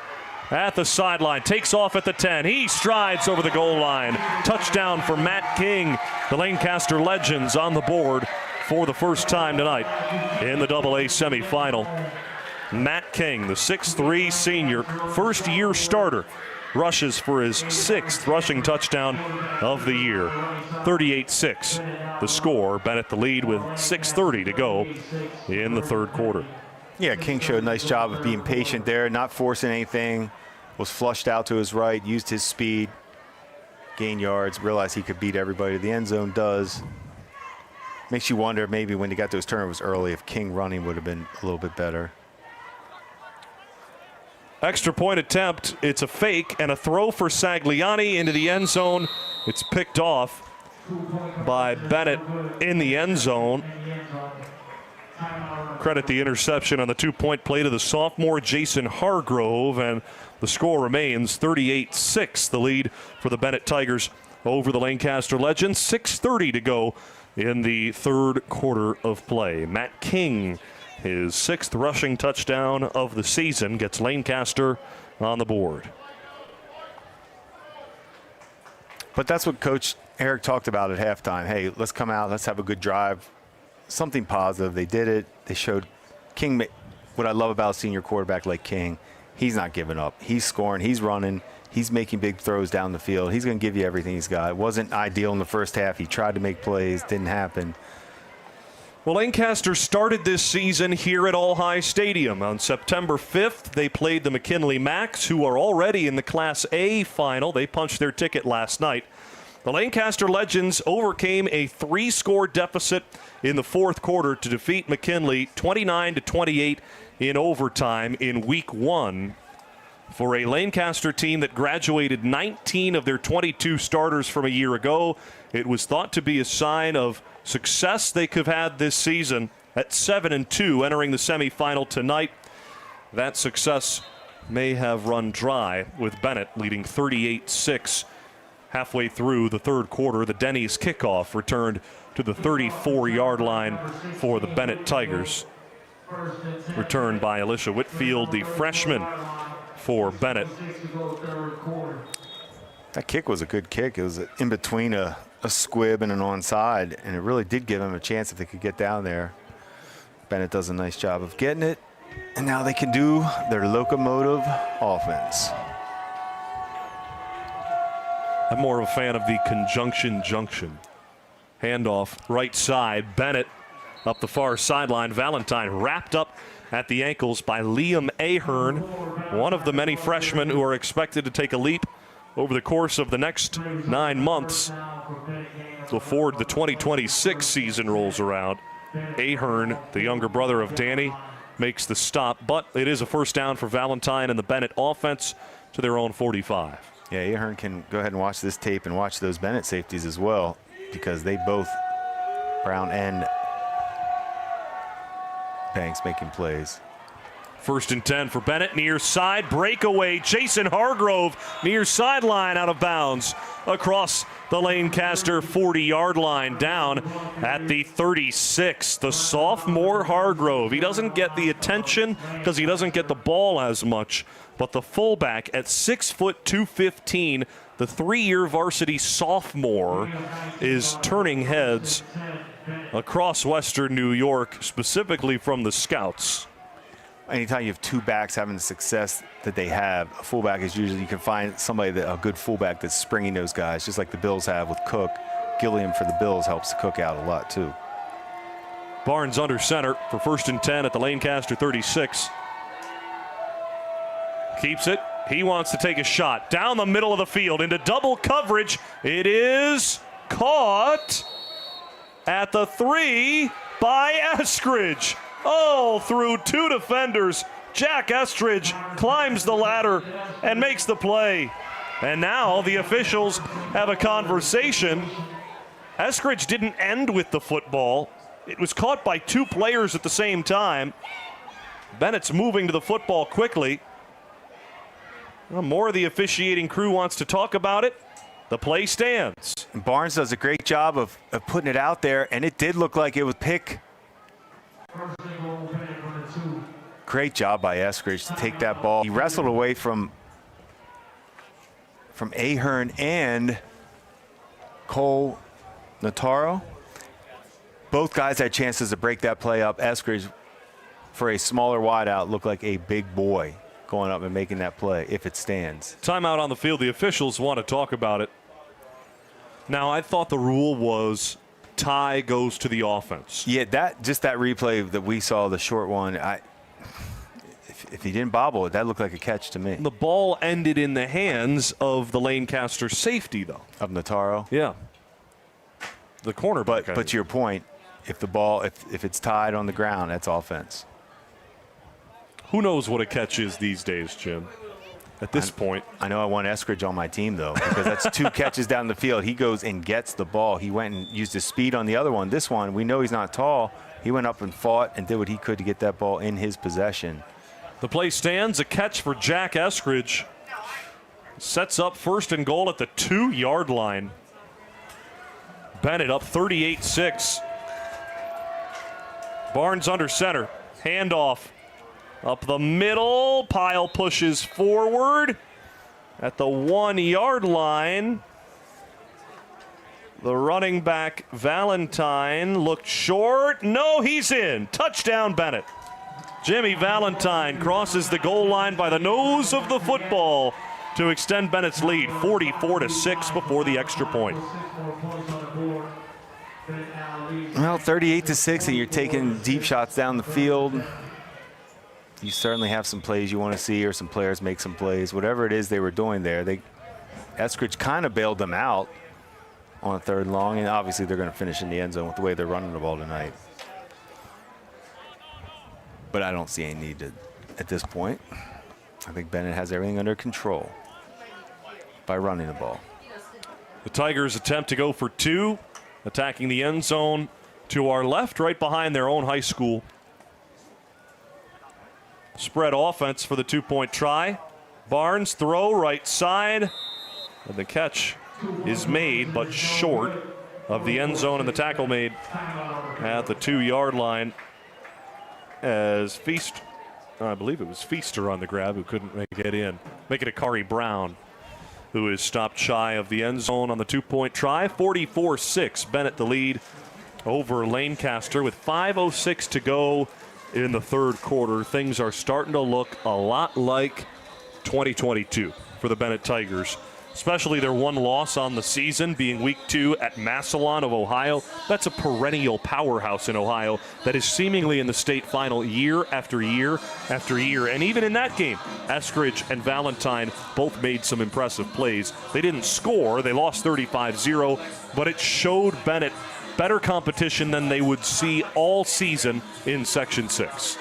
At the sideline, takes off at the 10. He strides over the goal line. Touchdown for Matt King. The Lancaster Legends on the board for the first time tonight in the AA semifinal. Matt King, the 6'3 senior, first-year starter, rushes for his 6th rushing touchdown of the year. 38-6 the score. Bennett the lead with 6:30 to go in the third quarter. Yeah, King showed a nice job of being patient there, not forcing anything, was flushed out to his right, used his speed, gained yards, realized he could beat everybody to the end zone, does. Makes you wonder maybe when he got those turnovers early if King running would have been a little bit better. Extra point attempt. It's a fake and a throw for Sagliani into the end zone. It's picked off by Bennett in the end zone. Credit the interception on the 2-point play to the sophomore Jason Hargrove, and the score remains 38-6, the lead for the Bennett Tigers over the Lancaster Legends. 6:30 to go in the third quarter of play. Matt King, his 6th rushing touchdown of the season, gets Lancaster on the board. But that's what Coach Eric talked about at halftime. Hey, let's come out, let's have a good drive. Something positive. They did it. They showed King. What I love about a senior quarterback like King, he's not giving up. He's scoring. He's running. He's making big throws down the field. He's going to give you everything he's got. It wasn't ideal in the first half. He tried to make plays. Didn't happen. Well, Lancaster started this season here at All High Stadium. On September 5th, they played the McKinley Macs, who are already in the Class A final. They punched their ticket last night. The Lancaster Legends overcame a 3-score deficit in the fourth quarter to defeat McKinley 29-28 in overtime in week 1. For a Lancaster team that graduated 19 of their 22 starters from a year ago, it was thought to be a sign of success they could have had this season at 7-2 entering the semifinal tonight. That success may have run dry with Bennett leading 38-6 halfway through the third quarter. The Denny's kickoff returned to the 34-yard line for the Bennett Tigers. Returned by Alicia Whitfield, the freshman for Bennett. That kick was a good kick. It was in between a squib and an onside, and it really did give them a chance if they could get down there. Bennett does a nice job of getting it, and now they can do their locomotive offense. I'm more of a fan of the conjunction junction. Handoff right side. Bennett up the far sideline. Valentine wrapped up at the ankles by Liam Ahern, one of the many freshmen who are expected to take a leap over the course of the next 9 months before the 2026 season rolls around. Ahern, the younger brother of Danny, makes the stop, but it is a first down for Valentine and the Bennett offense to their own 45. Yeah, Ahern can go ahead and watch this tape and watch those Bennett safeties as well, because they both, Brown and Banks, making plays. 1st and 10 for Bennett, near side breakaway. Jason Hargrove near sideline, out of bounds across the Lancaster 40-yard line, down at the 36. The sophomore Hargrove, he doesn't get the attention because he doesn't get the ball as much, but the fullback at 6 foot 215, the 3-year varsity sophomore, is turning heads across Western New York, specifically from the scouts. Anytime you have two backs having the success that they have, a fullback is usually, you can find somebody, a good fullback that's springing those guys, just like the Bills have with Cook. Gilliam for the Bills helps Cook out a lot too. Barnes under center for 1st and 10 at the Lancaster 36. Keeps it. He wants to take a shot down the middle of the field into double coverage. It is caught at the 3 by Eskridge. Oh, through 2 defenders. Jack Estridge climbs the ladder and makes the play. And now the officials have a conversation. Eskridge didn't end with the football. It was caught by 2 players at the same time. Bennett's moving to the football quickly. Well, more of the officiating crew wants to talk about it. The play stands. And Barnes does a great job of putting it out there, and it did look like it was pick. Great job by Eskridge to take that ball. He wrestled away from Ahern and Cole Notaro. Both guys had chances to break that play up. Eskridge, for a smaller wideout, looked like a big boy going up and making that play if it stands. Timeout on the field. The officials want to talk about it. Now, I thought the rule was tie goes to the offense. Yeah, that replay that we saw, the short one, if he didn't bobble it, that looked like a catch to me. The ball ended in the hands of the Lancaster safety, though. Of Notaro? Yeah. The cornerback. But to your point, if the ball, if it's tied on the ground, that's offense. Who knows what a catch is these days, Jim? At this point. I know I want Eskridge on my team, though, because that's 2 catches down the field. He goes and gets the ball. He went and used his speed on the other one. This one, we know he's not tall. He went up and fought and did what he could to get that ball in his possession. The play stands. A catch for Jack Eskridge. Sets up 1st and goal at the 2-yard line. Bennett up 38-6. Barnes under center. Handoff. Up the middle. Pyle pushes forward. At the 1-yard line. The running back, Valentine, looked short. No, he's in. Touchdown, Bennett. Jimmy Valentine crosses the goal line by the nose of the football to extend Bennett's lead, 44-6 before the extra point. Well, 38-6, and you're taking deep shots down the field. You certainly have some plays you want to see, or some players make some plays. Whatever it is they were doing there, Eskridge kind of bailed them out on 3rd and long, and obviously they're going to finish in the end zone with the way they're running the ball tonight. But I don't see any need to at this point. I think Bennett has everything under control by running the ball. The Tigers attempt to go for 2, attacking the end zone to our left, right behind their own high school. Spread offense for the 2-point try. Barnes throw right side. And the catch is made, but short of the end zone, and the tackle made at the 2-yard line as I believe it was Feaster on the grab, who couldn't make it in. Make it Akari Brown, who is stopped shy of the end zone on the 2-point try. 44-6, Bennett the lead over Lancaster with 5:06 to go in the 3rd quarter. Things are starting to look a lot like 2022 for the Bennett Tigers, especially their one loss on the season being week 2 at Massillon of Ohio. That's a perennial powerhouse in Ohio that is seemingly in the state final year after year after year. And even in that game, Eskridge and Valentine both made some impressive plays. They didn't score. They lost 35-0, but it showed Bennett better competition than they would see all season in Section 6.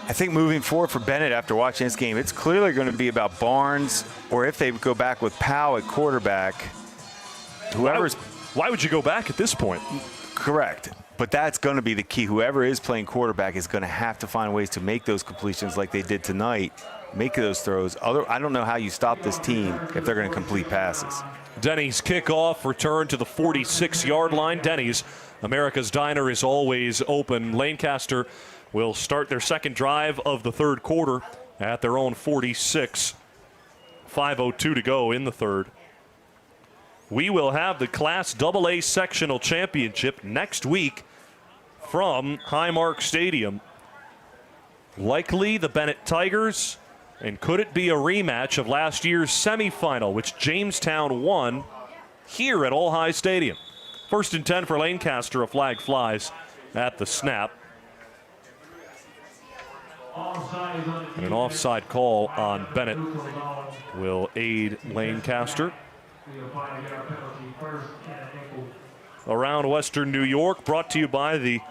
I think moving forward for Bennett after watching this game, it's clearly going to be about Barnes, or if they go back with Powell at quarterback, whoever's... Why would you go back at this point? Correct. But that's going to be the key. Whoever is playing quarterback is going to have to find ways to make those completions like they did tonight, make those throws. I don't know how you stop this team if they're going to complete passes. Denny's kickoff return to the 46-yard line. Denny's, America's Diner, is always open. Lancaster will start their 2nd drive of the 3rd quarter at their own 46. 5:02 to go in the 3rd. We will have the Class AA Sectional Championship next week from Highmark Stadium. Likely the Bennett Tigers, and could it be a rematch of last year's semifinal, which Jamestown won here at All High Stadium? 1st and 10 for Lancaster. A flag flies at the snap. And an offside call on Bennett will aid Lancaster. Around Western New York, brought to you by the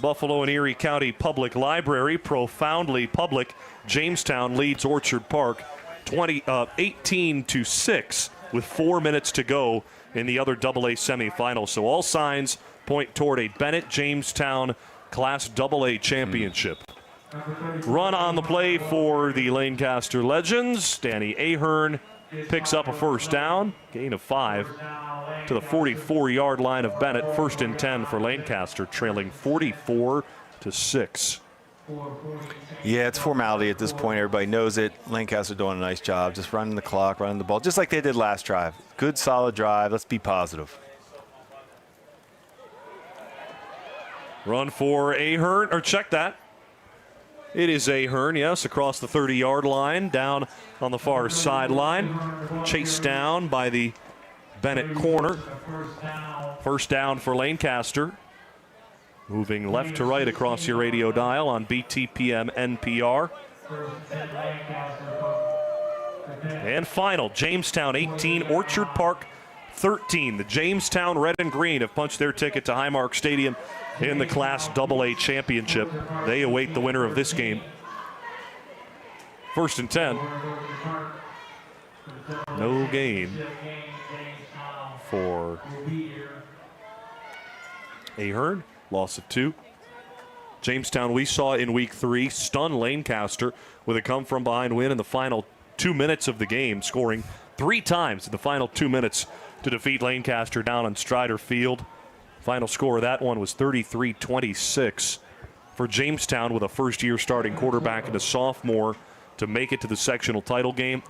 Buffalo and Erie County Public Library. Profoundly public. Jamestown leads Orchard Park 18-6 with 4 minutes to go in the other AA semifinal. So all signs point toward a Bennett-Jamestown Class AA championship. Run on the play for the Lancaster Legends. Danny Ahern picks up a 1st down, gain of 5 to the 44-yard line of Bennett. 1st and 10 for Lancaster, trailing 44-6. Yeah, it's formality at this point. Everybody knows it. Lancaster doing a nice job, just running the clock, running the ball, just like they did last drive. Good, solid drive. Let's be positive. Run for Ahern, or check that. It is Ahern, yes, across the 30-yard line, down on the far sideline. Chased down by the Bennett corner. 1st down for Lancaster. Moving left to right across your radio dial on BTPM NPR. And final, Jamestown 18, Orchard Park 13. The Jamestown Red and Green have punched their ticket to Highmark Stadium in the Class AA Championship. They await the winner of this game. 1st and 10. No gain for Ahern. Loss of 2. Jamestown, we saw in week 3, stun Lancaster with a come-from-behind win in the final 2 minutes of the game, scoring 3 times in the final 2 minutes to defeat Lancaster down on Strider Field. Final score of that one was 33-26 for Jamestown, with a first-year starting quarterback and a sophomore to make it to the sectional title game.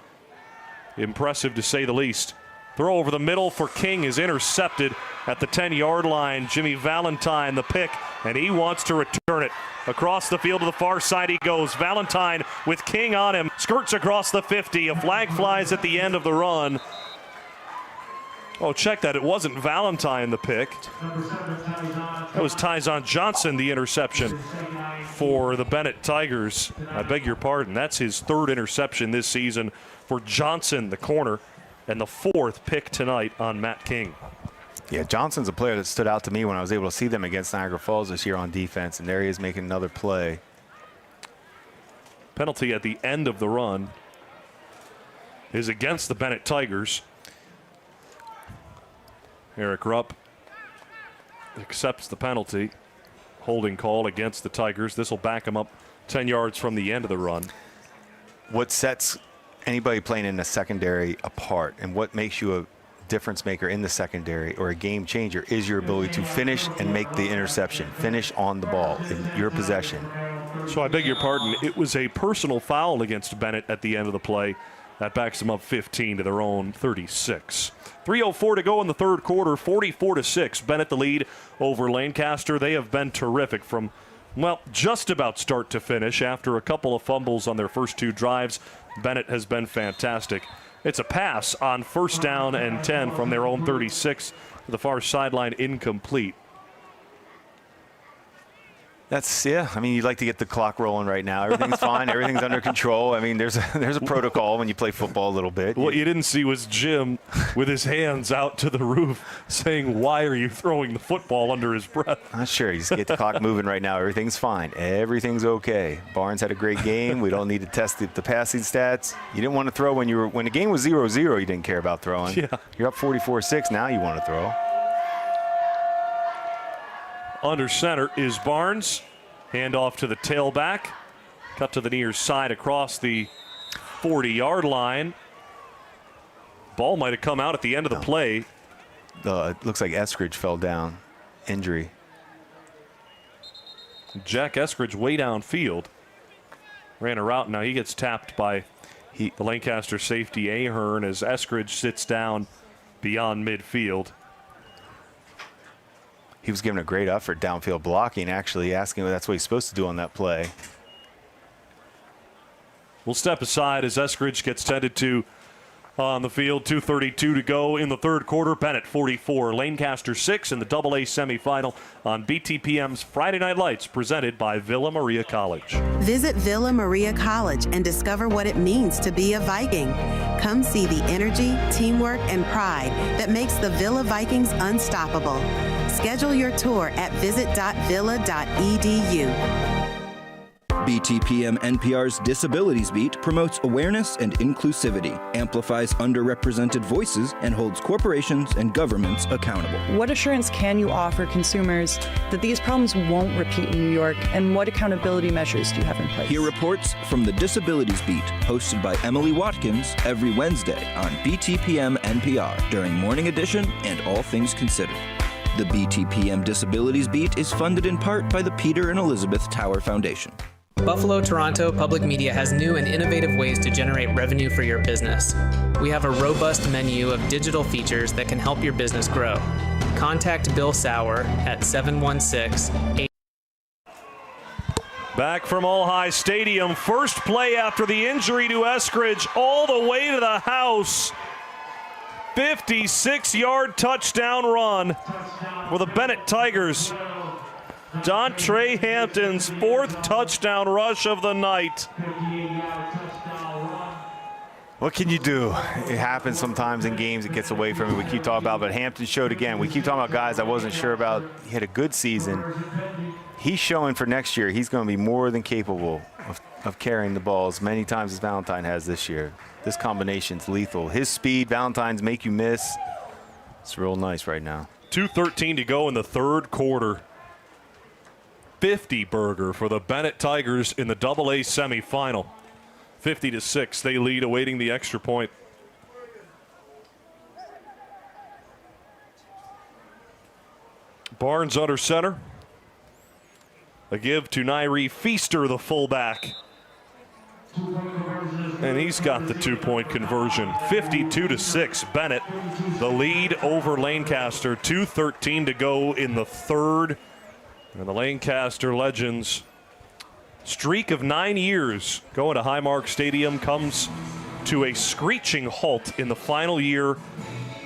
Impressive to say the least. Throw over the middle for King is intercepted at the 10-yard line. Jimmy Valentine, the pick, and he wants to return it. Across the field to the far side he goes. Valentine with King on him, skirts across the 50. A flag flies at the end of the run. Oh, check that. It wasn't Valentine the pick. That was Tyson Johnson, the interception for the Bennett Tigers. I beg your pardon. That's his 3rd interception this season for Johnson, the corner, and the 4th pick tonight on Matt King. Yeah, Johnson's a player that stood out to me when I was able to see them against Niagara Falls this year on defense, and there he is making another play. Penalty at the end of the run is against the Bennett Tigers. Eric Rupp accepts the penalty. Holding call against the Tigers. This will back him up 10 yards from the end of the run. What sets anybody playing in the secondary apart, and what makes you a difference maker in the secondary or a game changer, is your ability to finish and make the interception, finish on the ball in your possession. So I beg your pardon, it was a personal foul against Bennett at the end of the play. That backs them up 15 to their own 36. 3:04 to go in the 3rd quarter, 44-6. Bennett the lead over Lancaster. They have been terrific from, well, just about start to finish. After a couple of fumbles on their first 2 drives, Bennett has been fantastic. It's a pass on 1st down and 10 from their own 36 to the far sideline, incomplete. That's, yeah, I mean, you'd like to get the clock rolling right now. Everything's fine. Everything's under control. I mean, there's a protocol when you play football a little bit. What you didn't see was Jim with his hands out to the roof saying, "Why are you throwing the football?" under his breath. Not sure. You just get the clock moving right now. Everything's fine. Everything's okay. Barnes had a great game. We don't need to test the passing stats. You didn't want to throw when the game was 0-0. You didn't care about throwing. Yeah. You're up 44-6. Now you want to throw. Under center is Barnes. Handoff to the tailback. Cut to the near side across the 40-yard line. Ball might have come out at the end of the play. It looks like Eskridge fell down. Injury. Jack Eskridge way downfield. Ran a route. Now he gets tapped by the Lancaster safety Ahern as Eskridge sits down beyond midfield. He was given a great effort downfield blocking, actually asking if that's what he's supposed to do on that play. We'll step aside as Eskridge gets tended to on the field. 2:32 to go in the 3rd quarter. Bennett 44, Lancaster 6 in the AA semifinal on BTPM's Friday Night Lights, presented by Villa Maria College. Visit Villa Maria College and discover what it means to be a Viking. Come see the energy, teamwork, and pride that makes the Villa Vikings unstoppable. Schedule your tour at visit.villa.edu. BTPM NPR's Disabilities Beat promotes awareness and inclusivity, amplifies underrepresented voices, and holds corporations and governments accountable. What assurance can you offer consumers that these problems won't repeat in New York, and what accountability measures do you have in place? Hear reports from the Disabilities Beat, hosted by Emily Watkins, every Wednesday on BTPM NPR during Morning Edition and All Things Considered. The BTPM Disabilities Beat is funded in part by the Peter and Elizabeth Tower Foundation. Buffalo Toronto Public Media has new and innovative ways to generate revenue for your business. We have a robust menu of digital features that can help your business grow. Contact Bill Saurer at 716-8. Back from All High Stadium, first play after the injury to Eskridge, all the way to the house. 56-yard touchdown run for the Bennett Tigers. Dontre Hampton's 4th touchdown rush of the night. What can you do? It happens sometimes in games. It gets away from it. We keep talking about, but Hampton showed again. We keep talking about guys I wasn't sure about. He had a good season. He's showing for next year he's going to be more than capable of carrying the ball as many times as Valentine has this year. This combination's lethal. His speed, Valentine's make you miss. It's real nice right now. 2:13 to go in the third quarter. 50 burger for the Bennett Tigers in the AA semifinal. 50-6, they lead, awaiting the extra point. Barnes under center. A give to Nairi Feaster, the fullback. And he's got the 2-point conversion. 52-6, Bennett, the lead over Lancaster. 2:13 to go in the third. And the Lancaster Legends' streak of 9 years going to Highmark Stadium comes to a screeching halt in the final year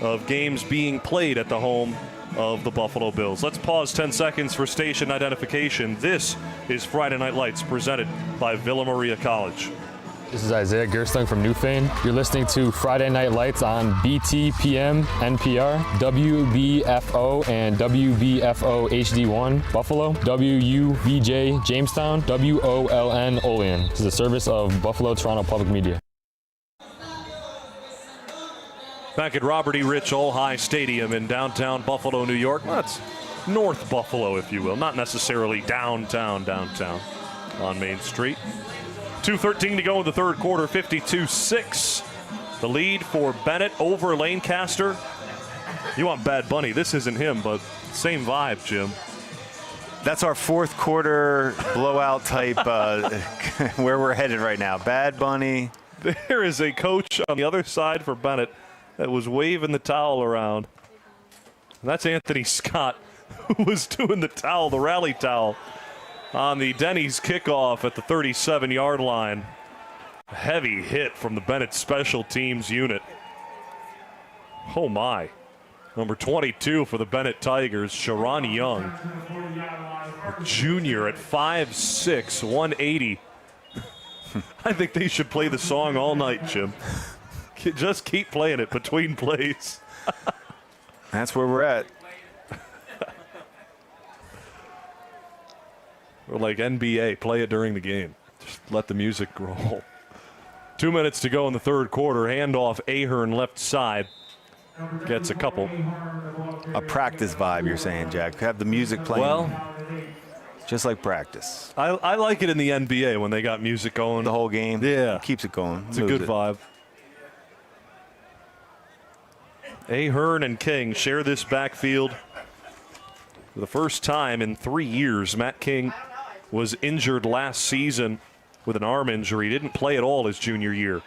of games being played at the home of the Buffalo Bills. Let's pause 10 seconds for station identification. This is Friday Night Lights, presented by Villa Maria College. This is Isaiah Gerstung from Newfane. You're listening to Friday Night Lights on BTPM, NPR, WBFO and WBFO HD1 Buffalo, WUVJ Jamestown, WOLN Olean. This is a service of Buffalo Toronto Public Media. Back at Robert E. Rich All-High Stadium in downtown Buffalo, New York. Well, that's North Buffalo, if you will, not necessarily downtown on Main Street. 2:13 to go in the third quarter, 52-6. The lead for Bennett over Lancaster. You want Bad Bunny. This isn't him, but same vibe, Jim. That's our fourth quarter blowout type where we're headed right now. Bad Bunny. There is a coach on the other side for Bennett that was waving the towel around. And that's Anthony Scott, who was doing the towel, the rally towel, on the Denny's kickoff at the 37-yard line. A heavy hit from the Bennett special teams unit. Oh my. Number 22 for the Bennett Tigers, Sharon Young, a junior at 5'6", 180. I think they should play the song all night, Jim. Just keep playing it between plays. That's where we're at. Or like NBA, play it during the game. Just let the music roll. 2 minutes to go in the third quarter. Handoff, Ahern left side. Gets a couple. A practice vibe, you're saying, Jack. Have the music playing. Well, just like practice. I like it in the NBA when they got music going. The whole game? Yeah. It keeps it going. It's a good vibe. Ahern and King share this backfield for the first time in 3 years. Matt King was injured last season with an arm injury. Didn't play at all his junior year.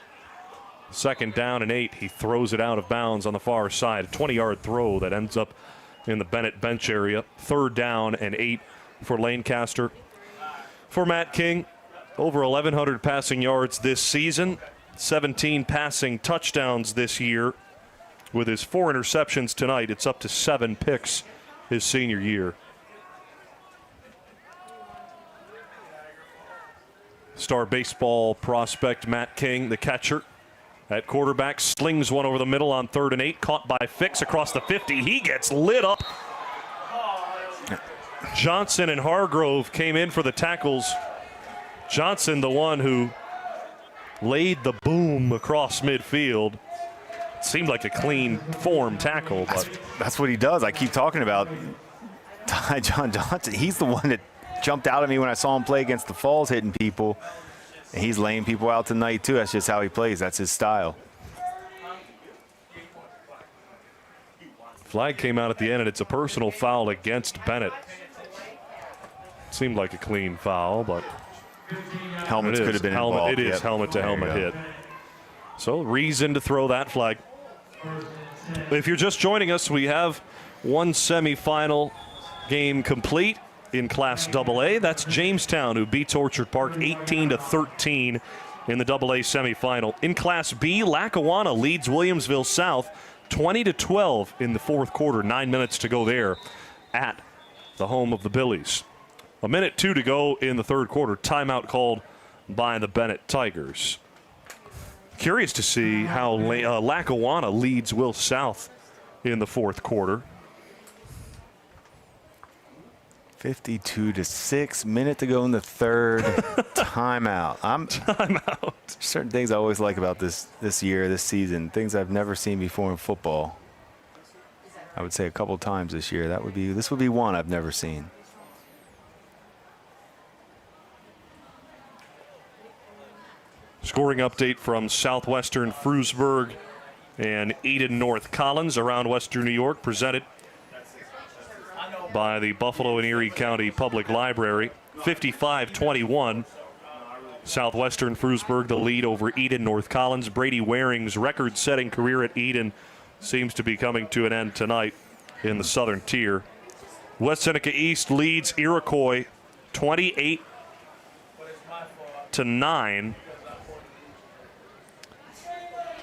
2nd down and 8. He throws it out of bounds on the far side. A 20-yard throw that ends up in the Bennett bench area. 3rd down and 8 for Lancaster. For Matt King, over 1,100 passing yards this season. 17 passing touchdowns this year. With his 4 interceptions tonight, it's up to 7 picks his senior year. Star baseball prospect Matt King, the catcher. At quarterback, slings one over the middle on 3rd and 8. Caught by Fix across the 50. He gets lit up. Johnson and Hargrove came in for the tackles. Johnson, the one who laid the boom across midfield. It seemed like a clean form tackle. But that's what he does. I keep talking about John Johnson. He's the one that jumped out at me when I saw him play against the Falls, hitting people. And he's laying people out tonight, too. That's just how he plays. That's his style. Flag came out at the end, and it's a personal foul against Bennett. Seemed like a clean foul, but helmets could have been involved. It is helmet-to-helmet hit. So reason to throw that flag. If you're just joining us, we have one semifinal game complete in Class AA. That's Jamestown, who beats Orchard Park 18-13 in the AA semifinal. In Class B, Lackawanna leads Williamsville South 20-12 in the fourth quarter. 9 minutes to go there at the home of the Billies. 1:02 to go in the third quarter. Timeout called by the Bennett Tigers. Curious to see how Lackawanna leads Will South in the fourth quarter. 52-6, minute to go in the third. Timeout. Timeout. Certain things I always like about this year, this season, things I've never seen before in football. I would say a couple times this year. This would be one I've never seen. Scoring update from Southwestern Frewsburg and Eden North Collins around Western New York, presented by the Buffalo and Erie County Public Library. 55-21. Southwestern Frewsburg the lead over Eden North Collins. Brady Waring's record-setting career at Eden seems to be coming to an end tonight in the Southern Tier. West Seneca East leads Iroquois 28-9.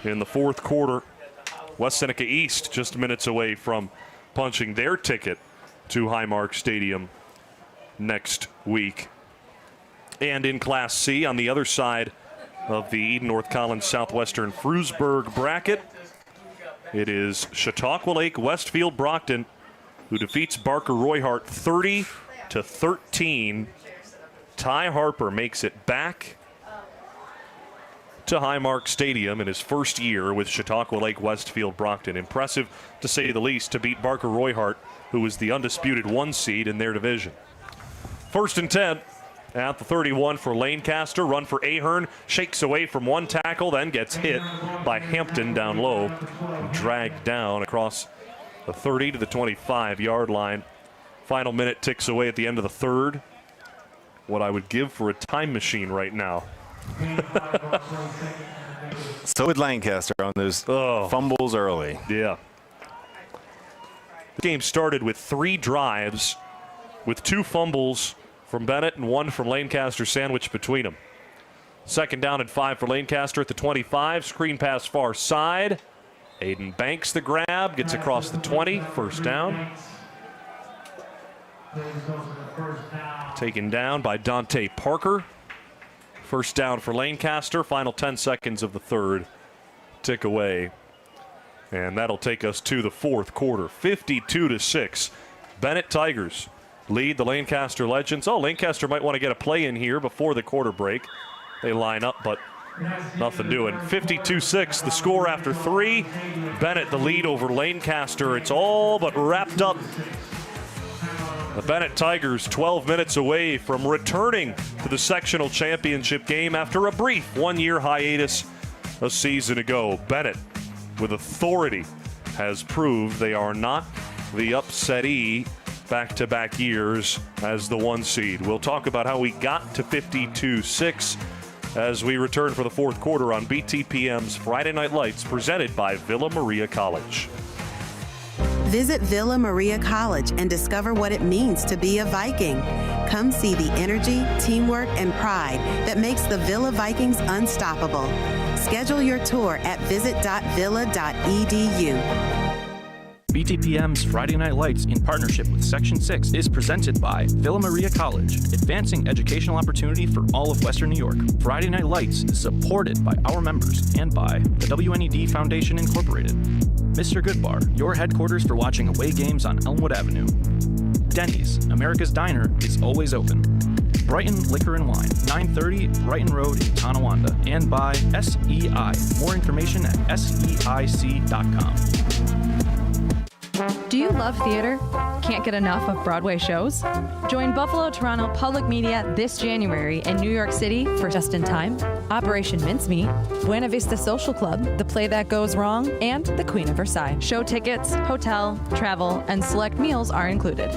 In the fourth quarter, West Seneca East just minutes away from punching their ticket to Highmark Stadium next week. And in Class C, on the other side of the Eden North Collins Southwestern Frewsburg bracket, it is Chautauqua Lake Westfield Brockton, who defeats Barker Royhart 30-13. Ty Harper makes it back to Highmark Stadium in his first year with Chautauqua Lake Westfield Brockton. Impressive, to say the least, to beat Barker Royhart, who was the undisputed 1 seed in their division. 1st and 10 at the 31 for Lancaster. Run for Ahern. Shakes away from one tackle, then gets hit by Hampton down low and dragged down across the 30 to the 25-yard line. Final minute ticks away at the end of the third. What I would give for a time machine right now. So would Lancaster on those fumbles early. Yeah. The game started with 3 drives with 2 fumbles from Bennett and 1 from Lancaster sandwiched between them. 2nd down and 5 for Lancaster at the 25. Screen pass far side. Aiden banks the grab, gets across the 20. 1st down. Taken down by Dante Parker. 1st down for Lancaster. Final 10 seconds of the third tick away. And that'll take us to the fourth quarter. 52-6. Bennett Tigers lead the Lancaster Legends. Lancaster might want to get a play in here before the quarter break. They line up, but nothing doing. 52-6, the score after 3. Bennett the lead over Lancaster. It's all but wrapped up. The Bennett Tigers 12 minutes away from returning to the sectional championship game after a brief 1-year hiatus a season ago. Bennett, with authority, has proved they are not the upsettee back-to-back years as the 1 seed. We'll talk about how we got to 52-6 as we return for the fourth quarter on BTPM's Friday Night Lights, presented by Villa Maria College. Visit Villa Maria College and discover what it means to be a Viking. Come see the energy, teamwork, and pride that makes the Villa Vikings unstoppable. Schedule your tour at visit.villa.edu. BTPM's Friday Night Lights, in partnership with Section 6, is presented by Villa Maria College, advancing educational opportunity for all of Western New York. Friday Night Lights is supported by our members and by the WNED Foundation Incorporated. Mr. Goodbar, your headquarters for watching away games on Elmwood Avenue. Denny's, America's Diner, is always open. Brighton Liquor and Wine, 930 Brighton Road in Tonawanda. And by SEI. More information at SEIC.com. Do you love theater? Can't get enough of Broadway shows? Join Buffalo Toronto Public Media this January in New York City for Just in Time, Operation Mincemeat, Buena Vista Social Club, The Play That Goes Wrong, and The Queen of Versailles. Show tickets, hotel, travel, and select meals are included.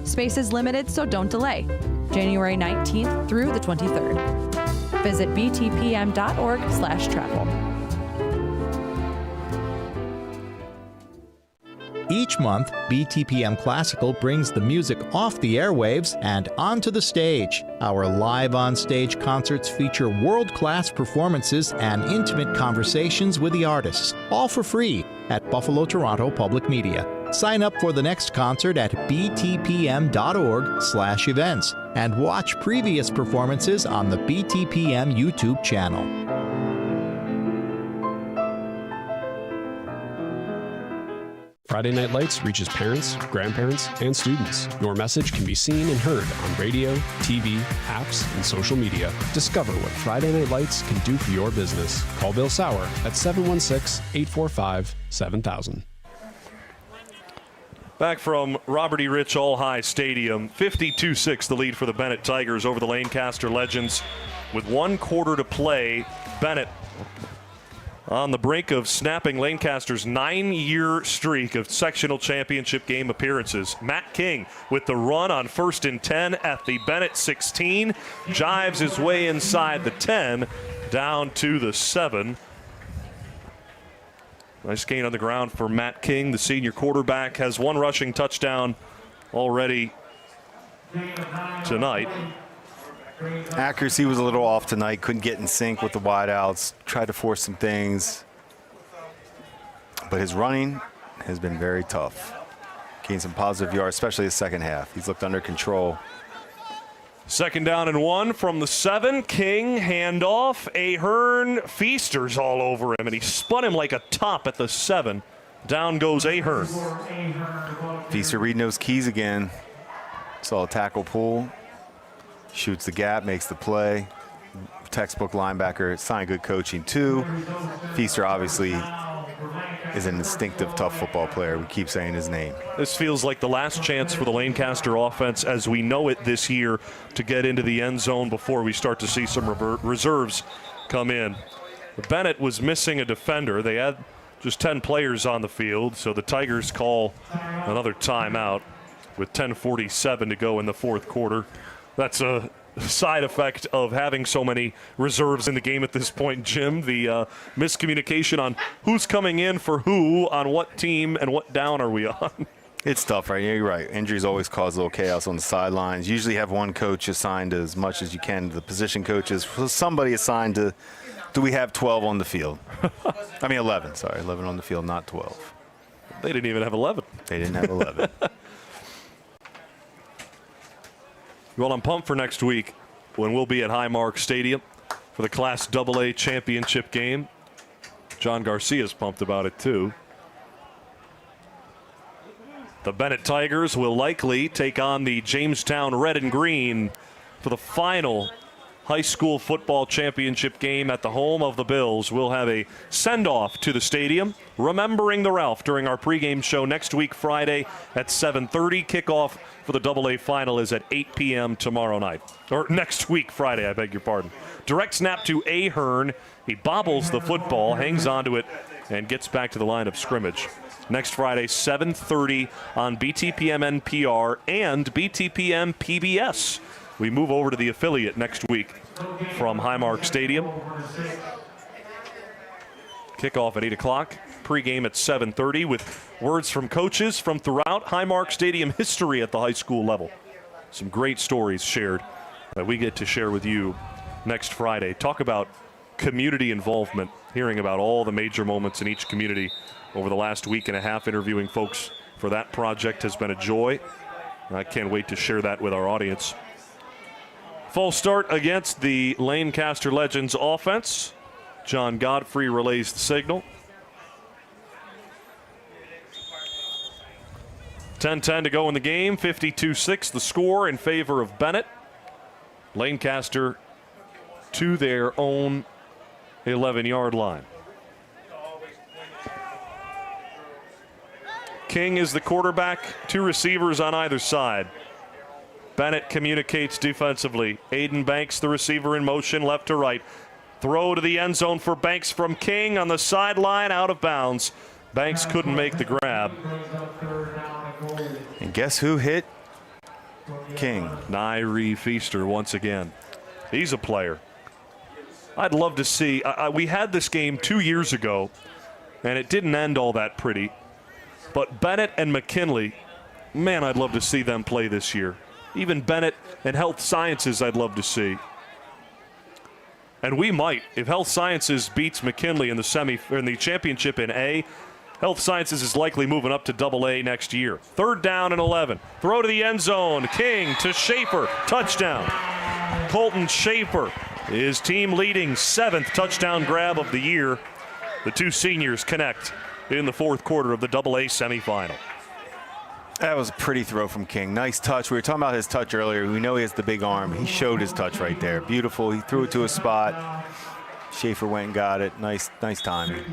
Space is limited, so don't delay. January 19th through the 23rd. Visit btpm.org/travel. Each month, BTPM Classical brings the music off the airwaves and onto the stage. Our live on-stage concerts feature world-class performances and intimate conversations with the artists, all for free at Buffalo Toronto Public Media. Sign up for the next concert at btpm.org/events and watch previous performances on the BTPM YouTube channel. Friday Night Lights reaches parents, grandparents, and students. Your message can be seen and heard on radio, TV, apps, and social media. Discover what Friday Night Lights can do for your business. Call Bill Saurer at 716-845-7000. Back from Robert E. Rich All-High Stadium, 52-6 the lead for the Bennett Tigers over the Lancaster Legends. With 1 quarter to play, Bennett on the brink of snapping Lancaster's 9-year streak of sectional championship game appearances. Matt King with the run on 1st and 10 at the Bennett 16. Jives his way inside the 10, down to the 7. Nice gain on the ground for Matt King. The senior quarterback has 1 rushing touchdown already tonight. Accuracy was a little off tonight. Couldn't get in sync with the wideouts. Tried to force some things. But his running has been very tough. Gained some positive yards, especially the second half. He's looked under control. 2nd down and 1 from the 7. King, handoff. Ahern, Feaster's all over him, and he spun him like a top at the 7. Down goes Ahern. Feaster reading those keys again. Saw a tackle pull. Shoots the gap, makes the play. Textbook linebacker, sign good coaching too. Feaster obviously is an instinctive, tough football player. We keep saying his name. This feels like the last chance for the Lancaster offense as we know it this year to get into the end zone before we start to see some reserves come in. Bennett was missing a defender. They had just 10 players on the field, so the Tigers call another timeout with 10:47 to go in the 4th quarter. That's a side effect of having so many reserves in the game at this point, Jim. The miscommunication on who's coming in for who on what team and what down are we on. It's tough, right? Yeah, you're right. Injuries always cause a little chaos on the sidelines. Usually have one coach assigned as much as you can to the position coaches. Somebody assigned to, do we have 12 on the field? I mean 11, sorry. 11 on the field, not 12. They didn't even have 11. They didn't have 11. Well, I'm pumped for next week when we'll be at Highmark Stadium for the Class AA championship game. John Garcia's pumped about it, too. The Bennett Tigers will likely take on the Jamestown Red and Green for the final high school football championship game at the home of the Bills. We'll have a send-off to the stadium, remembering the Ralph during our pregame show next week, Friday at 7:30. Kickoff for the AA final is at 8 p.m. tomorrow night. Or next week, Friday, I beg your pardon. Direct snap to Ahern. He bobbles the football, hangs onto it, and gets back to the line of scrimmage. Next Friday, 7:30 on BTPM NPR and BTPM PBS. We move over to the affiliate next week from Highmark Stadium. Kickoff at 8 o'clock. Pregame at 7:30 with words from coaches from throughout Highmark Stadium history at the high school level. Some great stories shared that we get to share with you next Friday. Talk about community involvement, hearing about all the major moments in each community over the last week and a half. Interviewing folks for that project has been a joy. I can't wait to share that with our audience. Full start against the Lancaster Legends offense. John Godfrey relays the signal. 10:10 to go in the game. 52-6 the score in favor of Bennett. Lancaster to their own 11-yard line. King is the quarterback. 2 receivers on either side. Bennett communicates defensively. Aiden Banks, the receiver, in motion left to right. Throw to the end zone for Banks from King on the sideline, out of bounds. Banks couldn't make the grab. And guess who hit King? Nairi Feaster once again. He's a player. I'd love to see. We had this game 2 years ago, and it didn't end all that pretty. But Bennett and McKinley, man, I'd love to see them play this year. Even Bennett and Health Sciences, I'd love to see. And we might. If Health Sciences beats McKinley in the championship in A, Health Sciences is likely moving up to AA next year. 3rd down and 11. Throw to the end zone. King to Schaefer. Touchdown. Colton Schaefer, his team leading 7th touchdown grab of the year. The 2 seniors connect in the fourth quarter of the AA semifinal. That was a pretty throw from King. Nice touch. We were talking about his touch earlier. We know he has the big arm. He showed his touch right there. Beautiful. He threw it to a spot. Schaefer went and got it. Nice timing.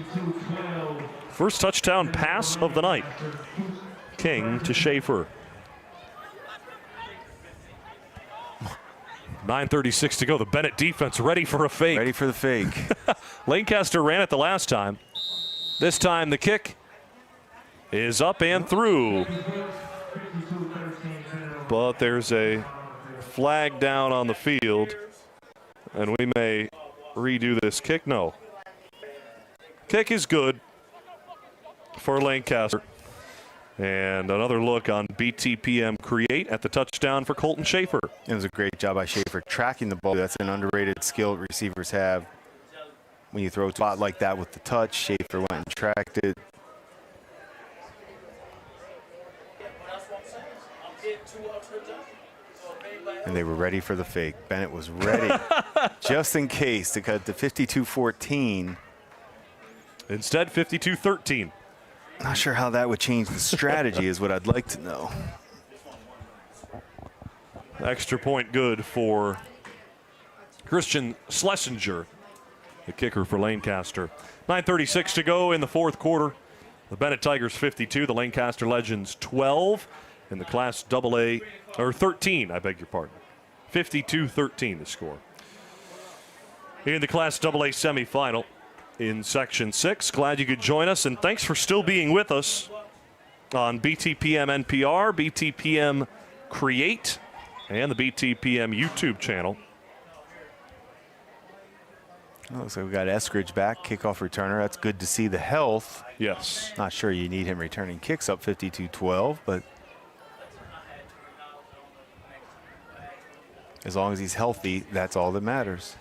First touchdown pass of the night. King to Schaefer. 9:36 to go. The Bennett defense ready for a fake. Ready for the fake. Lancaster ran it the last time. This time the kick is up and through. But there's a flag down on the field, and we may redo this kick. No. Kick is good for Lancaster. And another look on BTPM Create at the touchdown for Colton Schaefer. It was a great job by Schaefer tracking the ball. That's an underrated skill receivers have. When you throw a spot like that with the touch, Schaefer went and tracked it. And they were ready for the fake. Bennett was ready just in case to cut to 52-14. Instead, 52-13. Not sure how that would change the strategy is what I'd like to know. Extra point good for Christian Schlesinger, the kicker for Lancaster. 9:36 to go in the fourth quarter. The Bennett Tigers 52, the Lancaster Legends 12, in the Class AA, or 13, I beg your pardon. 52-13 the score. In the Class AA semifinal in Section 6. Glad you could join us, and thanks for still being with us on BTPM NPR, BTPM Create, and the BTPM YouTube channel. Looks like we got Eskridge back, kickoff returner. That's good to see the health. Yes. Not sure you need him returning kicks up 52-12, but as long as he's healthy, that's all that matters.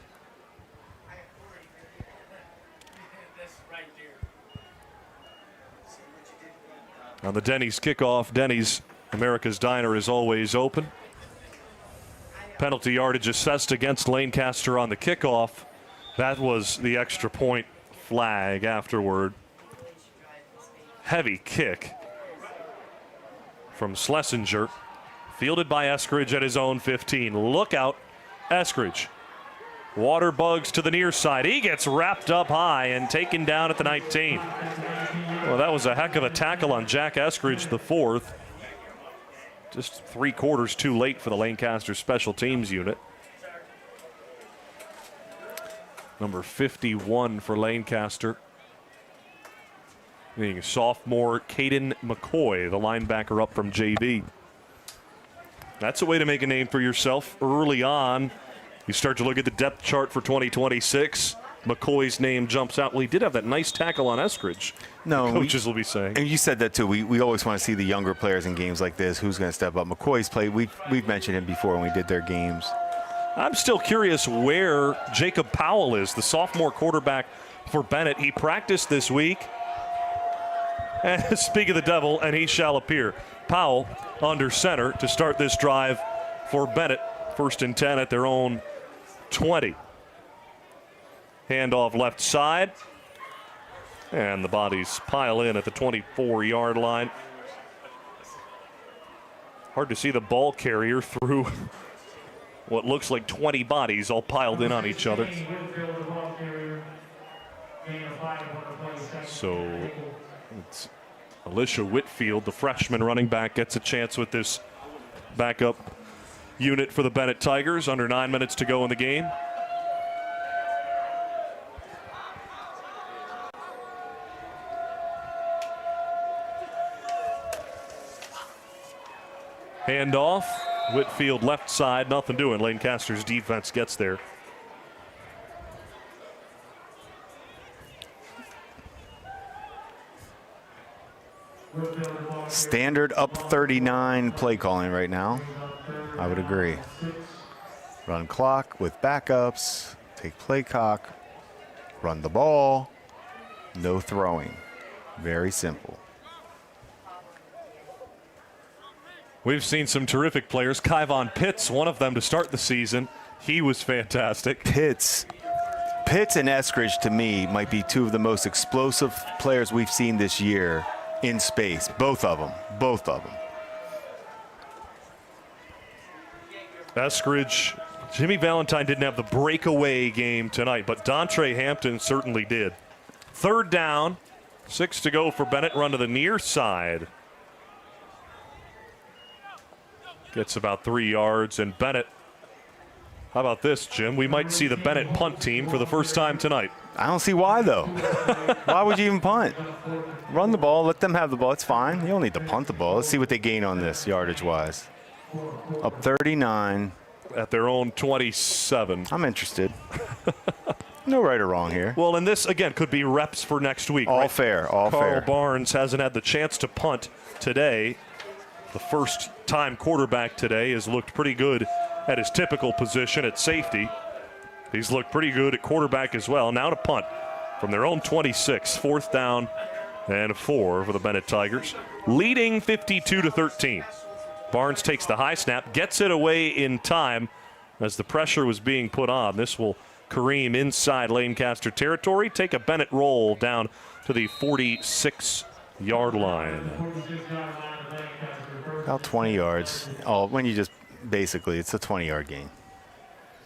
On the Denny's kickoff, Denny's, America's Diner, is always open. Penalty yardage assessed against Lancaster on the kickoff. That was the extra point flag afterward. Heavy kick from Schlesinger, fielded by Eskridge at his own 15. Look out, Eskridge. Water bugs to the near side. He gets wrapped up high and taken down at the 19. Well, that was a heck of a tackle on Jack Eskridge, the fourth. Just 3 quarters too late for the Lancaster special teams unit. Number 51 for Lancaster, being sophomore Caden McCoy, the linebacker up from JV. That's a way to make a name for yourself early on. You start to look at the depth chart for 2026. McCoy's name jumps out. Well, he did have that nice tackle on Eskridge. No, coaches will be saying. And you said that too. We always want to see the younger players in games like this. Who's going to step up? McCoy's played. We've mentioned him before when we did their games. I'm still curious where Jacob Powell is, the sophomore quarterback for Bennett. He practiced this week. And speak of the devil, and he shall appear. Powell under center to start this drive for Bennett. 1st and 10 at their own 20. Handoff left side. And the bodies pile in at the 24-yard line. Hard to see the ball carrier through what looks like 20 bodies all piled in on each other. So it's Alicia Whitfield, the freshman running back, gets a chance with this backup unit for the Bennett Tigers. Under 9 minutes to go in the game. Handoff. Whitfield left side, nothing doing. Lancaster's defense gets there. Standard up 39 play calling right now. I would agree. Run clock with backups, take play clock, run the ball, no throwing. Very simple. We've seen some terrific players. Kyvon Pitts, one of them to start the season. He was fantastic. Pitts Pitts and Eskridge, to me, might be two of the most explosive players we've seen this year in space. Both of them. Eskridge, Jimmy Valentine didn't have the breakaway game tonight, but Dontre Hampton certainly did. 3rd down, 6 to go for Bennett. Run to the near side. Gets about 3 yards, and Bennett, how about this, Jim? We might see the Bennett punt team for the first time tonight. I don't see why, though. Why would you even punt? Run the ball, let them have the ball. It's fine. You don't need to punt the ball. Let's see what they gain on this, yardage-wise. Up 39. At their own 27. I'm interested. No right or wrong here. Well, and this, again, could be reps for next week. All right? fair, all Carl fair. Barnes hasn't had the chance to punt today. The first-time quarterback today has looked pretty good at his typical position at safety. He's looked pretty good at quarterback as well. Now to punt from their own 26. 4th down and 4 for the Bennett Tigers. Leading 52-13. Barnes takes the high snap, gets it away in time as the pressure was being put on. This will careen inside Lancaster territory, take a Bennett roll down to the 46-yard line. About 20 yards. Oh, when you just basically, it's a 20-yard gain.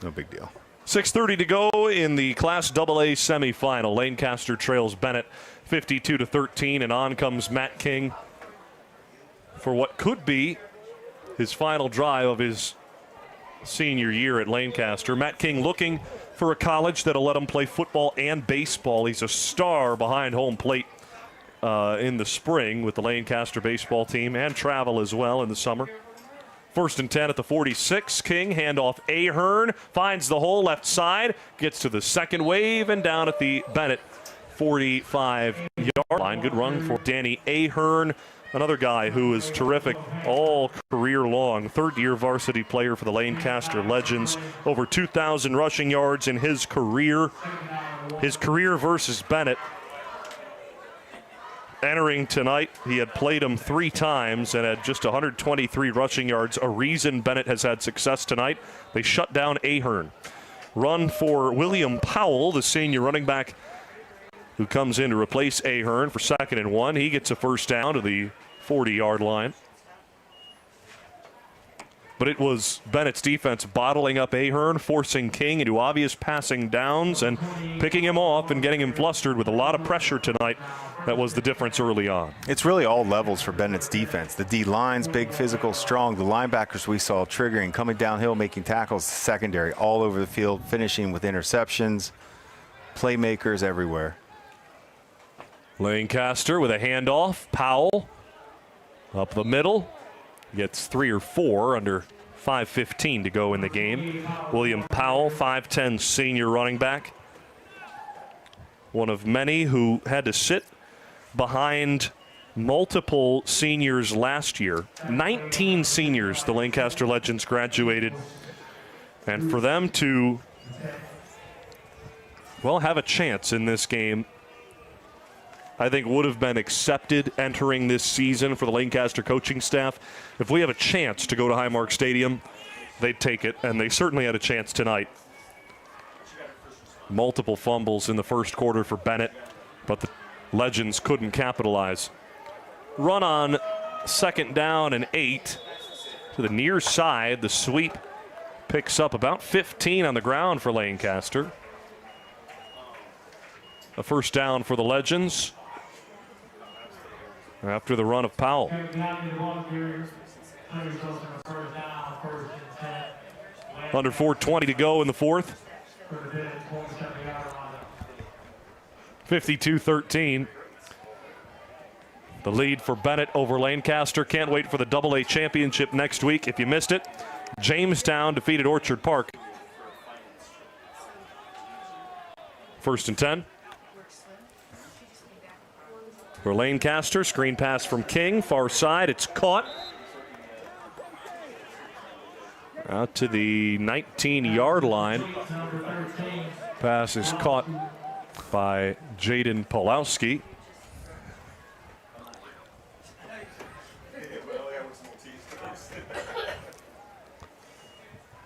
No big deal. 6:30 to go in the Class AA semifinal. Lancaster trails Bennett 52-13, and on comes Matt King for what could be his final drive of his senior year at Lancaster. Matt King looking for a college that'll let him play football and baseball. He's a star behind home plate in the spring with the Lancaster baseball team, and travel as well in the summer. 1st and 10 at the 46. King, handoff Ahern, finds the hole left side, gets to the second wave, and down at the Bennett 45-yard line. Good run for Danny Ahern, another guy who is terrific all career long. 3rd-year varsity player for the Lancaster Legends. Over 2,000 rushing yards in his career. His career versus Bennett. Entering tonight, he had played him 3 times and had just 123 rushing yards. A reason Bennett has had success tonight. They shut down Ahern. Run for William Powell, the senior running back who comes in to replace Ahern for 2nd and 1. He gets a first down to the 40-yard line. But it was Bennett's defense bottling up Ahern, forcing King into obvious passing downs and picking him off and getting him flustered with a lot of pressure tonight. That was the difference early on. It's really all levels for Bennett's defense. The D-line's big, physical, strong. The linebackers we saw triggering, coming downhill, making tackles, secondary, all over the field, finishing with interceptions, playmakers everywhere. Lancaster with a handoff. Powell up the middle. Gets 3 or 4 under 5:15 to go in the game. William Powell, 5'10" senior running back. One of many who had to sit behind multiple seniors last year. 19 seniors the Lancaster Legends graduated. And for them to, well, have a chance in this game, I think would have been accepted entering this season for the Lancaster coaching staff. If we have a chance to go to Highmark Stadium, they'd take it, and they certainly had a chance tonight. Multiple fumbles in the first quarter for Bennett, but the Legends couldn't capitalize. Run on 2nd down and 8 to the near side. The sweep picks up about 15 on the ground for Lancaster. A first down for the Legends after the run of Powell. Under 4:20 to go in the 4th. 52-13. The lead for Bennett over Lancaster. Can't wait for the AA championship next week. If you missed it, Jamestown defeated Orchard Park. 1st and 10. For Lancaster, screen pass from King, far side, it's caught. Out to the 19-yard line. Pass is caught by Jaden Pulowski.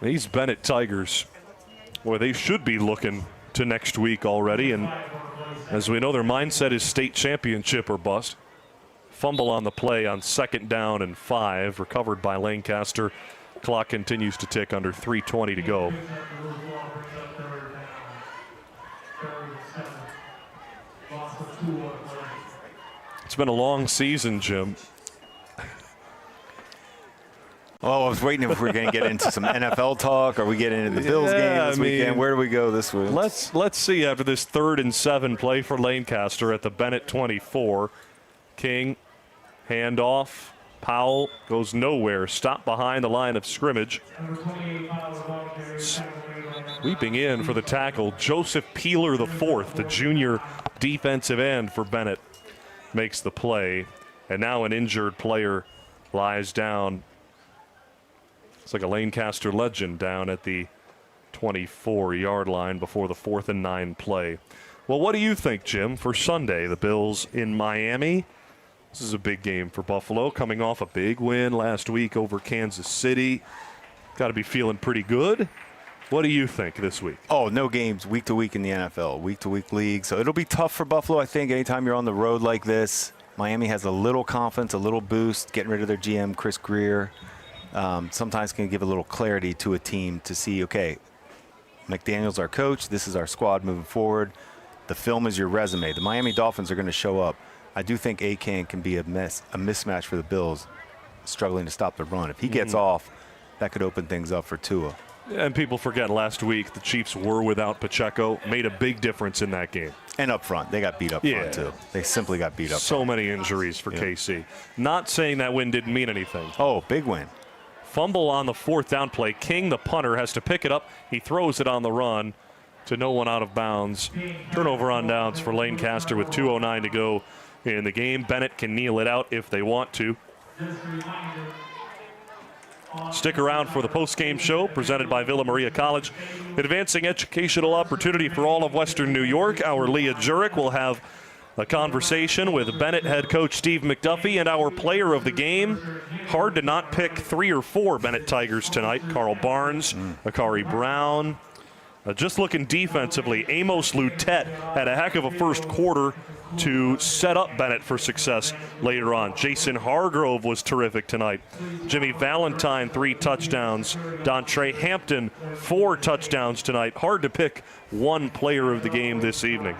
These Bennett Tigers, boy, they should be looking to next week already. And as we know, their mindset is state championship or bust. Fumble on the play on 2nd down and 5, recovered by Lancaster. Clock continues to tick, under 3:20 to go. It's been a long season, Jim. Oh, I was waiting if we were going to get into some NFL talk, or we get into the Bills game this weekend. Where do we go this week? Let's see after this 3rd and 7 play for Lancaster at the Bennett 24. King, handoff. Powell goes nowhere. Stopped behind the line of scrimmage. Sweeping in for the tackle, Joseph Peeler IV, the junior defensive end for Bennett, makes the play. And now an injured player lies down. It's like a Lancaster legend down at the 24-yard line before the 4th and 9 play. Well, what do you think, Jim, for Sunday? The Bills in Miami. This is a big game for Buffalo, coming off a big win last week over Kansas City. Got to be feeling pretty good. What do you think this week? Oh, no games week to week in the NFL, week-to-week league. So it'll be tough for Buffalo, I think, anytime you're on the road like this. Miami has a little confidence, a little boost, getting rid of their GM, Chris Greer. Sometimes can give a little clarity to a team to see, okay, McDaniel's our coach. This is our squad moving forward. The film is your resume. The Miami Dolphins are going to show up. I do think Akan can be a mismatch for the Bills, struggling to stop the run. If he gets off, that could open things up for Tua. And people forget last week the Chiefs were without Pacheco. Made a big difference in that game. And up front. They got beat up front, too. They simply got beat up so front. Many injuries for KC. Not saying that win didn't mean anything. Oh, big win. Fumble on the 4th down play. King, the punter, has to pick it up. He throws it on the run to no one out of bounds. Turnover on downs for Lancaster with 2:09 to go in the game. Bennett can kneel it out if they want to. Stick around for the post-game show presented by Villa Maria College. Advancing educational opportunity for all of Western New York. Our Leah Jurek will have a conversation with Bennett head coach Steve McDuffie and our player of the game. Hard to not pick 3 or 4 Bennett Tigers tonight. Carl Barnes, Akari Brown. Just looking defensively, Amos Lutet had a heck of a first quarter to set up Bennett for success later on. Jason Hargrove was terrific tonight. Jimmy Valentine, 3 touchdowns. Dontre Hampton, 4 touchdowns tonight. Hard to pick one player of the game this evening.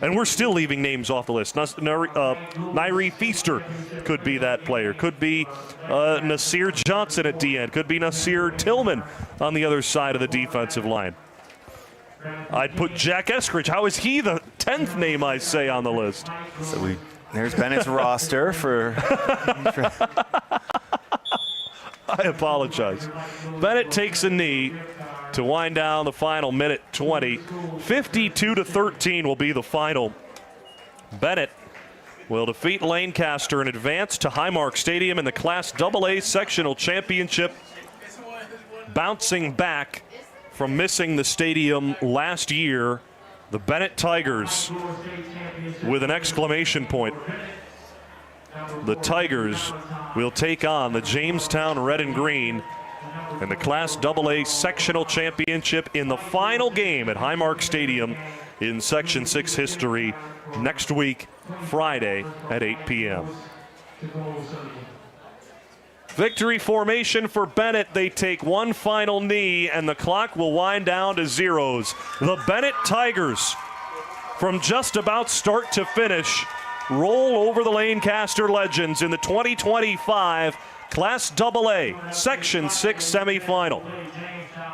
And we're still leaving names off the list. Nairi Feaster could be that player. Could be Nasir Johnson at DN. Could be Nasir Tillman on the other side of the defensive line. I'd put Jack Eskridge. How is he the 10th name I say on the list? So there's Bennett's roster for I apologize. Bennett takes a knee to wind down the final minute 20. 52-13 will be the final. Bennett will defeat Lancaster and advance to Highmark Stadium in the Class AA Sectional Championship, bouncing back from missing the stadium last year. The Bennett Tigers with an exclamation point. The Tigers will take on the Jamestown Red and Green in the Class AA Sectional Championship in the final game at Highmark Stadium in Section 6 history next week, Friday at 8 p.m. Victory formation for Bennett. They take one final knee, and the clock will wind down to zeros. The Bennett Tigers, from just about start to finish, roll over the Lancaster Legends in the 2025 Class AA Section 6 semifinal.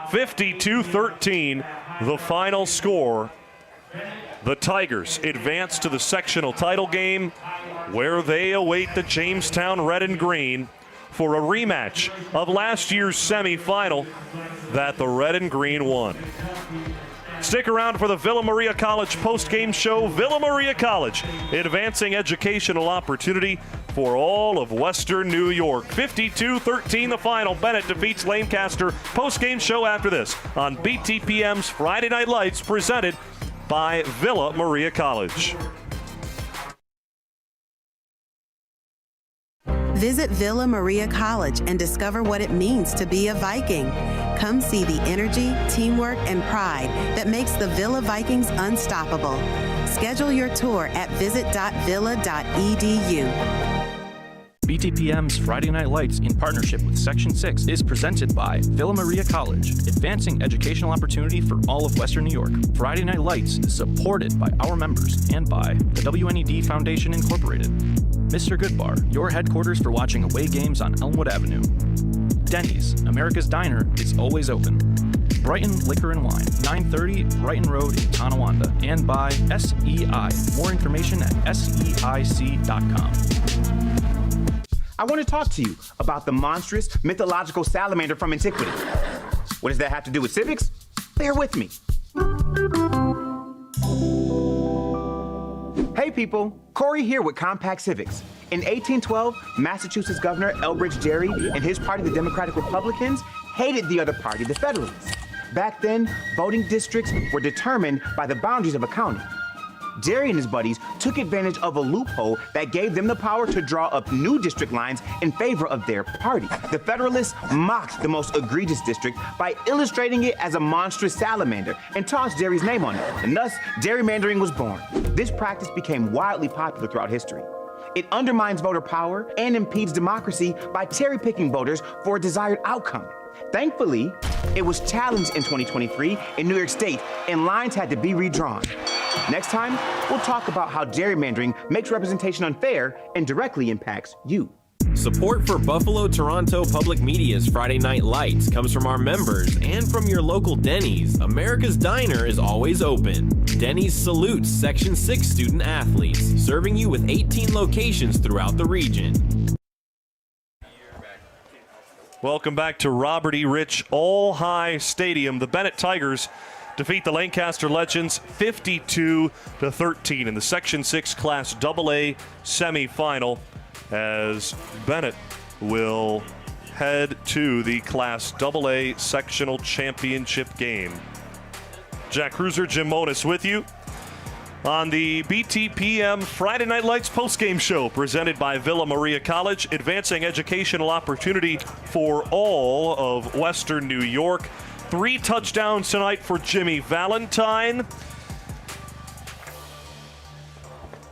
52-13, the final score. The Tigers advance to the sectional title game, where they await the Jamestown Red and Green for a rematch of last year's semifinal that the Red and Green won. Stick around for the Villa Maria College post-game show. Villa Maria College, advancing educational opportunity for all of Western New York. 52-13 the final. Bennett defeats Lancaster. Post-game show after this on BTPM's Friday Night Lights, presented by Villa Maria College. Visit Villa Maria College and discover what it means to be a Viking. Come see the energy, teamwork, and pride that makes the Villa Vikings unstoppable. Schedule your tour at visit.villa.edu. BTPM's Friday Night Lights in partnership with Section 6 is presented by Villa Maria College, advancing educational opportunity for all of Western New York. Friday Night Lights is supported by our members and by the WNED Foundation Incorporated. Mr. Goodbar, your headquarters for watching away games on Elmwood Avenue. Denny's, America's Diner, is always open. Brighton Liquor and Wine, 930 Brighton Road in Tonawanda. And by SEI. More information at SEIC.com. I want to talk to you about the monstrous mythological salamander from antiquity. What does that have to do with civics? Bear with me. Hey people, Corey here with Compact Civics. In 1812, Massachusetts Governor Elbridge Gerry and his party, the Democratic Republicans, hated the other party, the Federalists. Back then, voting districts were determined by the boundaries of a county. Gerry and his buddies took advantage of a loophole that gave them the power to draw up new district lines in favor of their party. The Federalists mocked the most egregious district by illustrating it as a monstrous salamander and tossed Gerry's name on it, and thus gerrymandering was born. This practice became wildly popular throughout history. It undermines voter power and impedes democracy by cherry-picking voters for a desired outcome. Thankfully, it was challenged in 2023 in New York State, and lines had to be redrawn. Next time, we'll talk about how gerrymandering makes representation unfair and directly impacts you. Support for Buffalo Toronto Public Media's Friday Night Lights comes from our members and from your local Denny's. America's Diner is always open. Denny's salutes Section 6 student athletes, serving you with 18 locations throughout the region. Welcome back to Robert E. Rich All-High Stadium. The Bennett Tigers defeat the Lancaster Legends 52-13 in the Section 6 Class AA semifinal, as Bennett will head to the Class AA sectional championship game. Jack Kreuzer, Jim Monos with you on the BTPM Friday Night Lights postgame show presented by Villa Maria College, advancing educational opportunity for all of Western New York. 3 touchdowns tonight for Jimmy Valentine.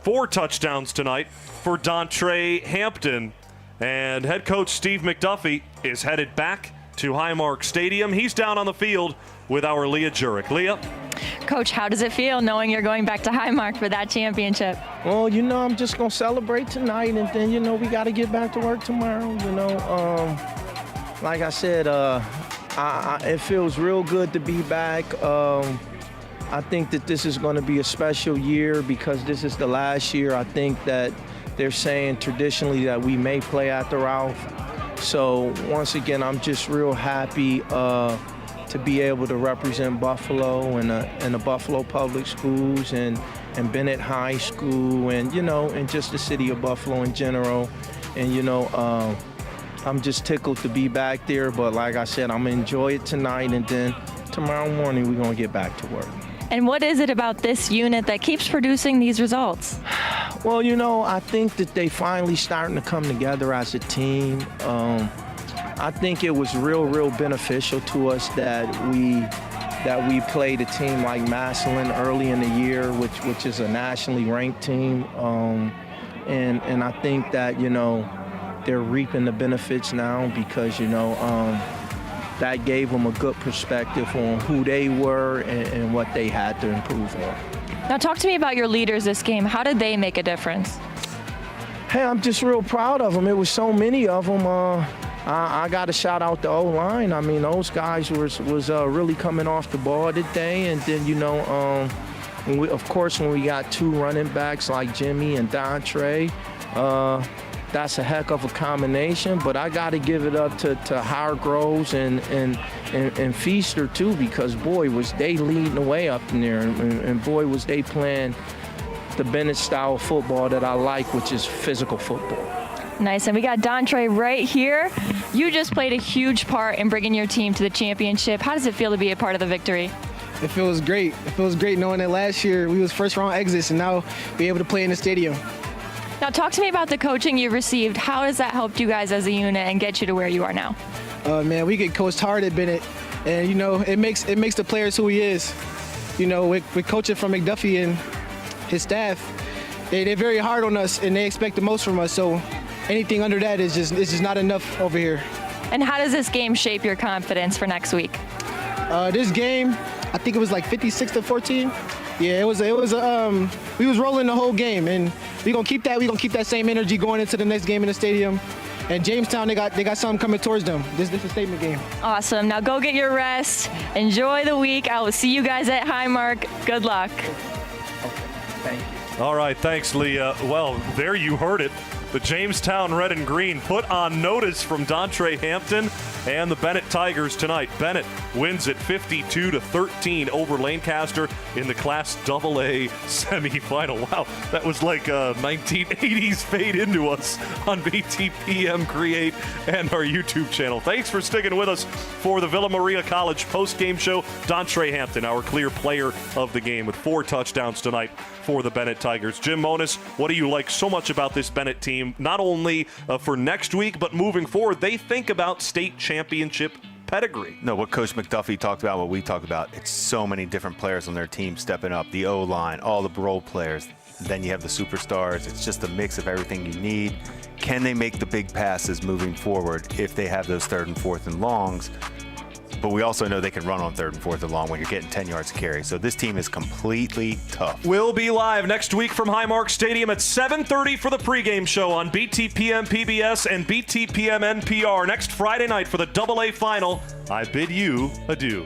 4 touchdowns tonight for Dontre Hampton. And head coach Steve McDuffie is headed back to Highmark Stadium. He's down on the field with our Leah Jurek. Leah? Coach, how does it feel knowing you're going back to Highmark for that championship? Well, I'm just going to celebrate tonight, and then, we got to get back to work tomorrow. Like I said, it feels real good to be back. I think that this is going to be a special year because this is the last year. I think that they're saying traditionally that we may play at the Ralph. So once again, I'm just real happy to be able to represent Buffalo and the Buffalo Public Schools and Bennett High School and, and just the city of Buffalo in general. And, I'm just tickled to be back there, but like I said, I'm gonna enjoy it tonight, and then tomorrow morning we're gonna get back to work. And what is it about this unit that keeps producing these results? Well, I think that they finally starting to come together as a team. I think it was real beneficial to us that we played a team like Massillon early in the year, which is a nationally ranked team, and I think that they're reaping the benefits now because, that gave them a good perspective on who they were and what they had to improve on. Now talk to me about your leaders this game. How did they make a difference? Hey, I'm just real proud of them. It was so many of them. I got to shout out the O-line. I mean, those guys was really coming off the ball today. And then, of course, when we got 2 running backs like Jimmy and Dontre, that's a heck of a combination, but I got to give it up to Hargroves and Feaster too, because boy was they leading the way up in there, and boy was they playing the Bennett style of football that I like, which is physical football. Nice, and we got Dontre right here. You just played a huge part in bringing your team to the championship. How does it feel to be a part of the victory? It feels great. It feels great knowing that last year we was first round exits and now be able to play in the stadium. Now talk to me about the coaching you've received. How has that helped you guys as a unit and get you to where you are now? Man, we get coached hard at Bennett, and it makes the players who he is. We're coaching from McDuffie and his staff. They're very hard on us, and they expect the most from us. So anything under that is just not enough over here. And how does this game shape your confidence for next week? This game, I think it was like 56-14. Yeah, it was. We was rolling the whole game, and we're gonna keep that. We're gonna keep that same energy going into the next game in the stadium. And Jamestown, they got something coming towards them. This is a statement game. Awesome. Now go get your rest. Enjoy the week. I will see you guys at Highmark. Good luck. Thank you. All right, thanks, Leah. Well, there you heard it. The Jamestown Red and Green put on notice from Dontre Hampton and the Bennett Tigers tonight. Bennett wins it 52-13 over Lancaster in the Class AA semifinal. Wow, that was like 1980s fade into us on BTPM Create and our YouTube channel. Thanks for sticking with us for the Villa Maria College post-game show. Dontre Hampton, our clear player of the game with 4 touchdowns tonight for the Bennett Tigers. Jim Monos, what do you like so much about this Bennett team, not only for next week, but moving forward? They think about state championship pedigree. No, what Coach McDuffie talked about, what we talked about, it's so many different players on their team stepping up. The O-line, all the role players. Then you have the superstars. It's just a mix of everything you need. Can they make the big passes moving forward if they have those 3rd and 4th and longs? But we also know they can run on 3rd and 4th and long when you're getting 10 yards to carry. So this team is completely tough. We'll be live next week from Highmark Stadium at 7:30 for the pregame show on BTPM PBS and BTPM NPR. Next Friday night for the AA final. I bid you adieu.